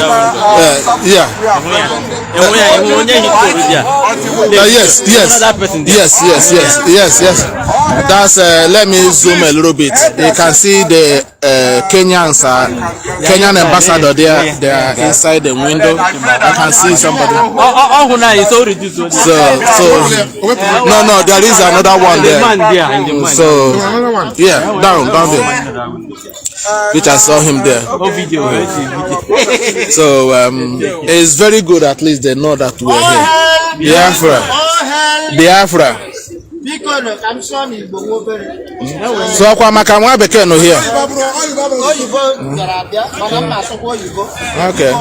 Yeah. Yes. That's let me zoom a little bit. You can see the Kenyans, Kenyan ambassador there. They are inside the window. You can see somebody. So no, there is another one there. So yeah, down there. Which I saw him there. So it's very good. At least they know that we're here. Biafra. So kwa makamwa beke no here. Okay.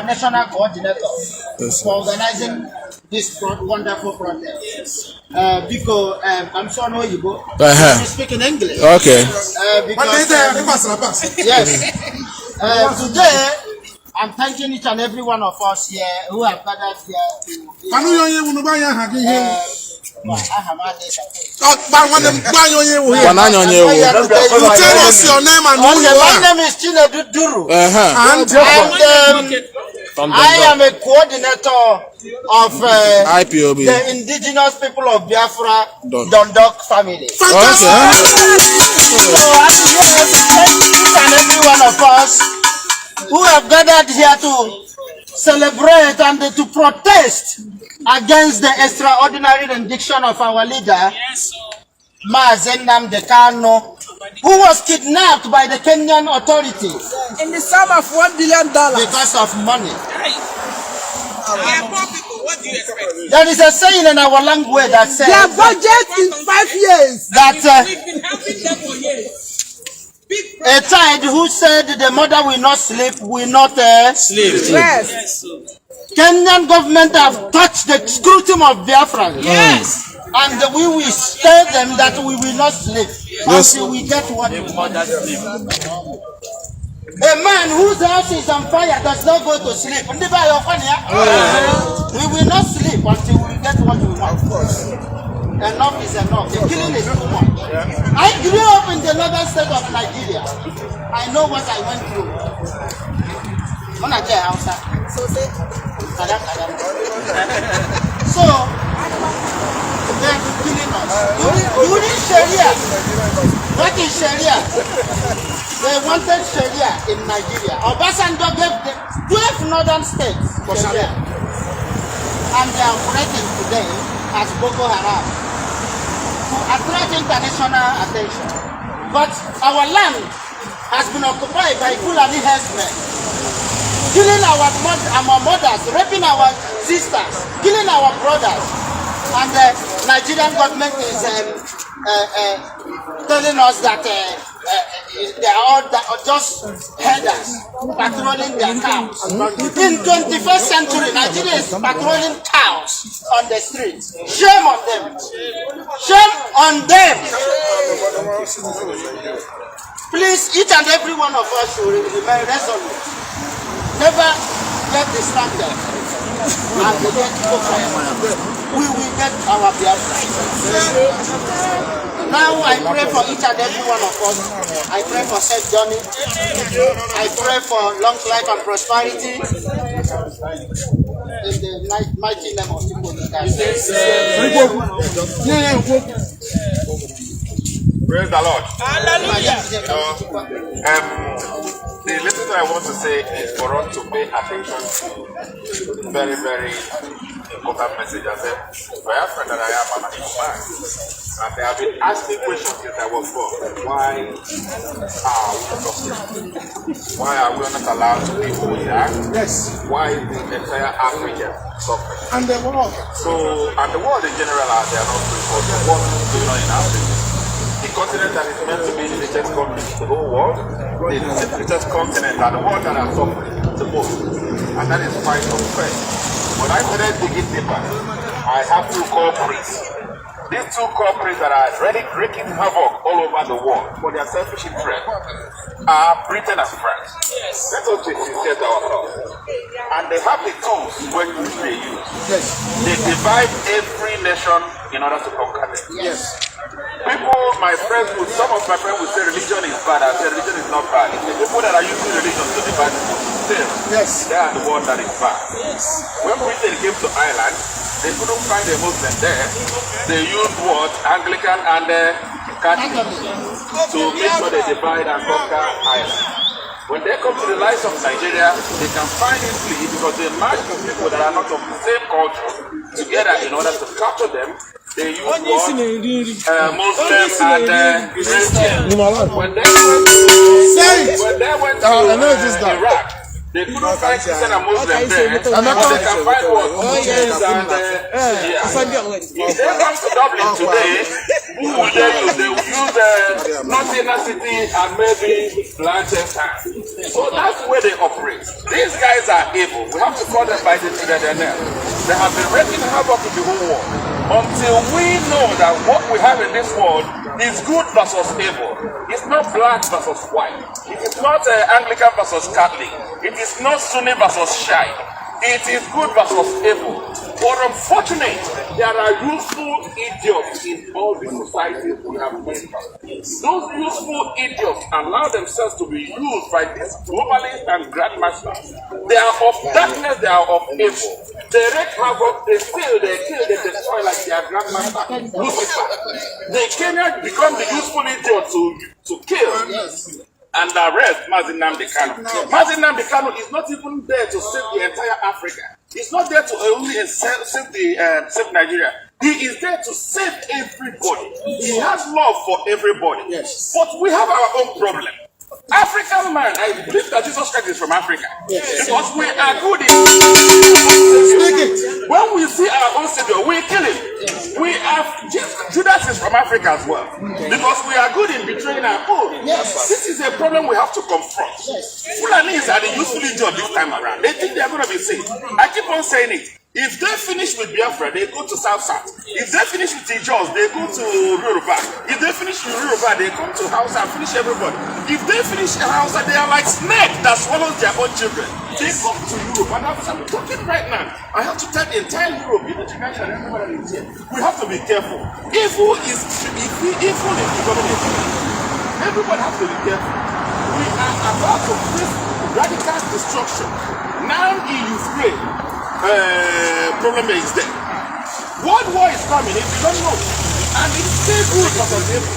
National coordinator for organizing this wonderful protest. Because I'm sure no you go. You speak in English. Okay. Yes. Today I'm thanking each and every one of us here who have gathered here Tell us your name and who you are. My name is Duru. And I am a coordinator of IPOB, the indigenous people of Biafra, Dundalk family. Fantastic. So I'm here to thank each and every one of us who have gathered here to celebrate and to protest against the extraordinary rendition of our leader, Mazi Nnamdi Kanu, who was kidnapped by the Kenyan authorities in the sum of $1 billion because of money. There is a saying in our language that says their budget in 5 years that a child who said the mother will not sleep will not sleep. Yes. Kenyan government have touched the scrotum of Biafrans. Yes. And we will tell them that we will not sleep until we get what we want. A man whose house is on fire does not go to sleep. We will not sleep until we get what we want. Enough is enough. The killing is too much. I grew up in the northern state of Nigeria. I know what I went through. So, they're killing us. During Sharia, what is Sharia? They wanted Sharia in Nigeria. Obasanjo gave the 12 northern states Sharia. And they are operating today as Boko Haram to attract international attention. But our land has been occupied by Fulani herdsmen, killing our mothers, raping our sisters, killing our brothers. And the Nigerian government is telling us that they are all just herders patrolling their cows. In 21st century, Nigeria is patrolling cows on the streets. Shame on them. Shame on them. Please, each and every one of us should remain resolute. Never get distracted. And we get focused. We will get our Biafra. Now I pray for each and every one of us. I pray for safe journey. I pray for long life and prosperity. In the mighty name of Praise the Lord. The little thing I want to say is for us to pay attention to very, very important message. I said, Biafra that I am an Ipob, and they have been asking questions since I was born. Why are we suffering? Why are we not allowed to live who we are? Yes. Why is the entire Africa suffering? And the world. And the world in general, they are not free for what's going on in Africa. The continent that is meant to be the richest country in the whole world, the richest continent and the world that are suffering the most. And that is quite unfair. When I started digging deeper, I have two culprits. These two culprits that are already wreaking havoc all over the world for their selfish interest are Britain and France. Let us be sincere to ourselves. And they have the tools which they use. They divide every nation in order to conquer them. People, some of my friends will say religion is bad. I say religion is not bad. It's the people that are using religion to divide people. Still, they are the one that is bad. When Britain came to Ireland, they couldn't find a Muslim there. They used what? Anglican and Catholic to make sure they divide and conquer Ireland. When they come to the likes of Nigeria, they can find easily because they match with people that are not of the same culture together in order to capture them. They use what? Muslims and Christians. When they went to Iraq, they couldn't find Christian and Muslim there, but they can find what? Muslims and If they come to Dublin today, who will they use? They will use Nottingham City and maybe Manchester. So that's where they operate. These guys are evil. We have to call them by their name. They have been wreaking havoc in the whole world. Until we know that what we have in this world is good versus evil. It's not black versus white. It is not Anglican versus Catholic. It is not Sunni versus Shia. It is good versus evil. But unfortunately, there are useful idiots in all the societies we have made. Those useful idiots allow themselves to be used by these globalists and grandmasters. They are of darkness, they are of evil. They wreak havoc, they steal, they kill, they destroy like their grandmaster, Lucifer. They cannot become the useful idiot to kill. And arrest Mazi Nnamdi Kanu. Mazi Nnamdi Kanu is not even there to save the entire Africa. He's not there to only save Nigeria. He is there to save everybody. He has love for everybody. Yes. But we have our own problem. African man, I believe that Jesus Christ is from Africa. Yes. Because we are good in when we see our own Savior, we kill him. Yes. We have Judas is from Africa as well. Because we are good in betraying our own. Yes. This is a problem we have to confront. Yes. Fulanis are the useful idiot this time around. They think they are going to be saved. I keep on saying it. If they finish with Biafra, they go to South. If they finish with Ijaws, they go to Yoruba. If they finish with Yoruba, they come to Hausa and finish everybody. If they finish in Hausa, they are like snake that swallows their own children. They come to Europe, and as I'm talking right now, I have to tell the entire Europe, even Jamaica and everybody is here. We have to be careful. Evil is becoming a everybody has to be careful. We are about to face radical destruction. Now in Ukraine, problem is there. World war is coming, if you don't know. And it's still good for some people.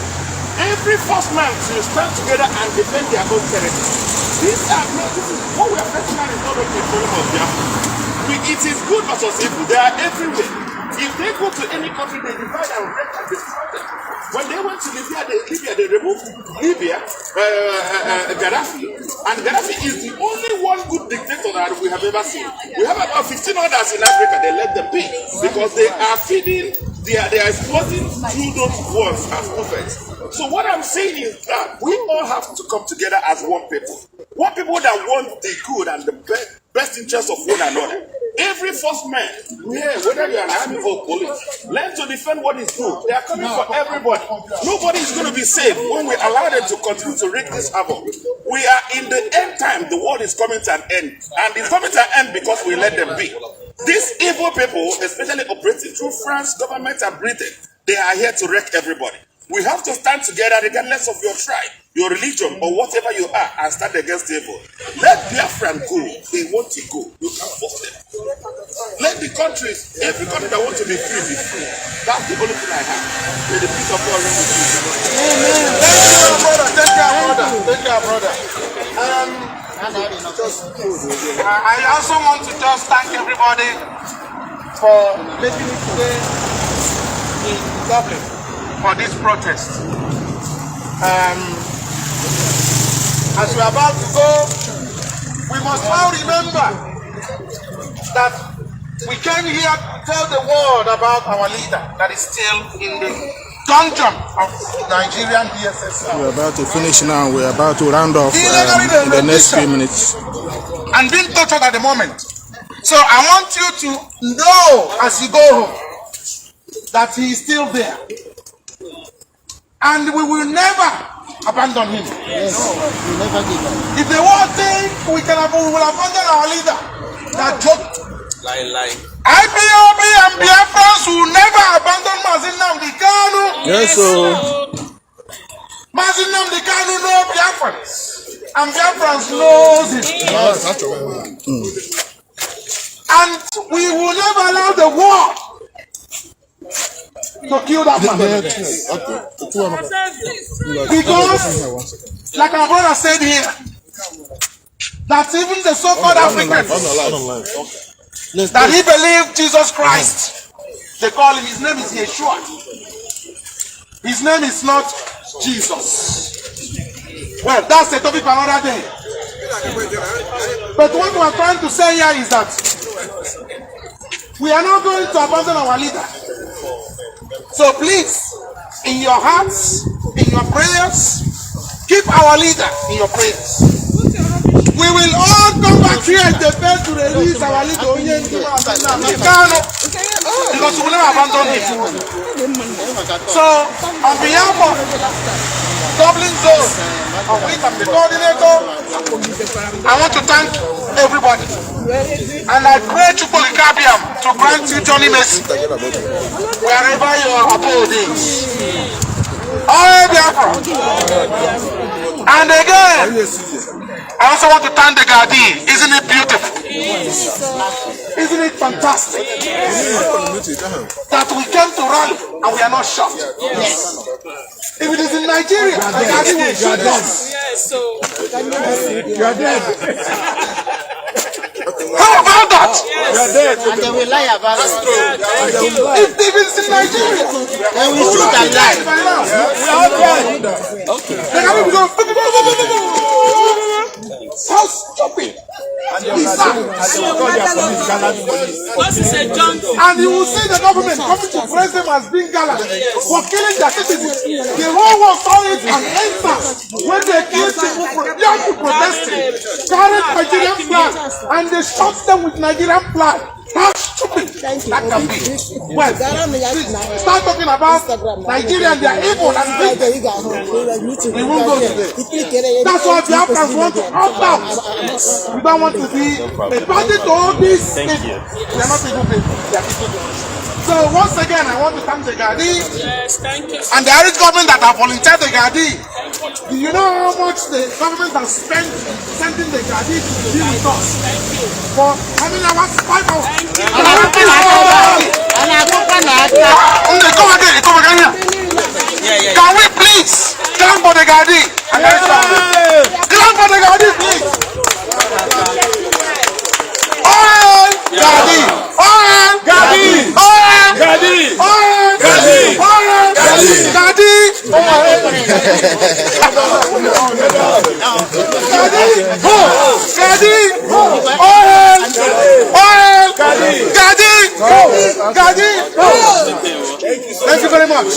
Every first man should stand together and defend their own territory. This is what we are facing now is not only a problem of Biafra. It is good versus evil. They are everywhere. If they go to any country, they divide and wreck and destroy them. When they went to Libya, they removed Libya, Gaddafi, and Gaddafi is the only one good dictator that we have ever seen. We have about 15 others in Africa. They let them be because they are feeding, they are exploiting through those wars as prophets. So what I'm saying is that we all have to come together as one people. One people that want the good and the best interest of one another. Every first man, whether you're an army or police, learn to defend what is good. They are coming for everybody. Nobody is going to be safe when we allow them to continue to wreak this havoc. We are in the end time. The world is coming to an end. And it's coming to an end because we let them be. These evil people, especially operating through France, government, and Britain, they are here to wreck everybody. We have to stand together regardless of your tribe, your religion, or whatever you are, and stand against evil. Let Biafran go. They want to go. You can't force them. Let the countries, every country that wants to be free, be free. That's the only thing I have. May the peace of God reign with you. Amen. Thank you, brother. Thank you, brother. Thank you, brother. I also want to just thank everybody for making it today in Dublin for this protest. As we are about to go, we must now remember that we came here to tell the world about our leader that is still in the dungeon of Nigerian DSS. We're about to finish now. We're about to round off in the next few minutes. And being tortured at the moment. So I want you to know as you go home that he is still there. And we will never abandon him. Yes, we never give up. If the world think we will abandon our leader, that joke. IPOB and Biafrans will never abandon Mazi Nnamdi Kanu. Yes, sir. Mazi Nnamdi Kanu knows Biafrans. And Biafrans knows him. Yes. And we will never allow the war to kill that man. Because, like our brother said here, that even the so-called Africans, that he believed Jesus Christ, they call him, his name is Yeshua. His name is not Jesus. Well, that's a topic for another day. But what we are trying to say here is that we are not going to abandon our leader. So please, in your hearts, in your prayers, keep our leader in your prayers. We will all come back here at the best to release our leader because we will never abandon him. So, on behalf of Dublin Zone, of which I'm the coordinator, I want to thank everybody. And I pray to Polikabiam to grant you Johnny Mercy wherever your abode is. All Biafra. And again, I also want to thank the Gardi. Isn't it beautiful? Isn't it fantastic? That we came to rally and we are not shocked. Yes. If it is in Nigeria, the Gardi will shoot us. You are dead. How about that? And they will lie about it. If it's in Nigeria, They will shoot and lie. we are dead. The Gardi will go. How stupid is that? And you will see the government coming to praise them as being gallant for killing their citizens. The whole world saw it and enter when they killed young people protesting, carried Nigerian flag, and they shot them with Nigerian flag. How stupid Thank you. that can be. Well, Please, start talking about Nigeria and their evil and business. We won't go today. That's why Biafrans want to opt out. We don't want to be a party to all these things. They are not people. They are people. So once again, I want to thank the Gadi and the Irish government that have volunteered the Gadi. Do you know how much the government has spent sending the Gadi to deal with us? For how many hours? 5 hours. Come again here. Can we please clap for the Gadi? Clap for the Gadi, please. Oil Gadi. Oil Gadi. Oil Gadi. Oil Gadi. Oil Gadi. Gadi. Gadi. Oil. Oil. Gadi. Gadi. Thank you very much.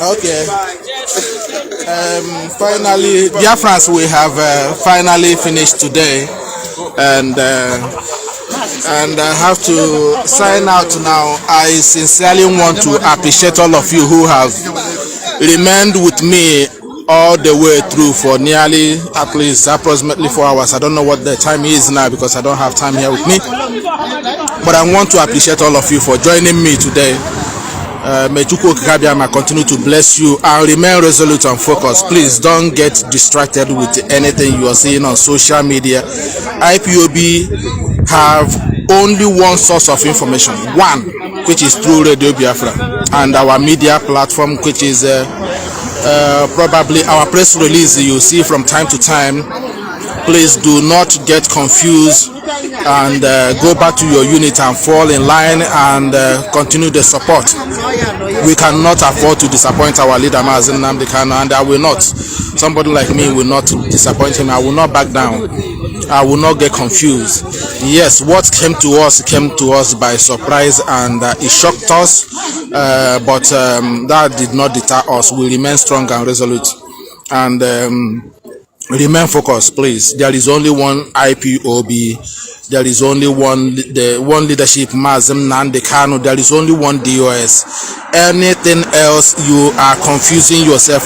Okay. Finally, Biafrans, we have finally finished today, and I have to sign out now. I sincerely want to appreciate all of you who have remained with me all the way through for nearly at least approximately 4 hours. I don't know what the time is now because I don't have time here with me, but I want to appreciate all of you for joining me today. May Chukwu Okike continue to bless you and remain resolute and focused. Please don't get distracted with anything you are seeing on social media. IPOB have only one source of information, one, which is through Radio Biafra and our media platform, which is probably our press release you see from time to time. Please do not get confused and go back to your unit and fall in line and continue the support. We cannot afford to disappoint our leader Mazi Nnamdi Kanu, and I will not. Somebody like me will not disappoint him. I will not back down. I will not get confused. Yes, what came to us by surprise, and it shocked us, but that did not deter us. We remain strong and resolute, and remain focused, please. There is only one IPOB. There is only one leadership, Mazi Nnamdi Kanu. There is only one DOS. Anything else, you are confusing yourself.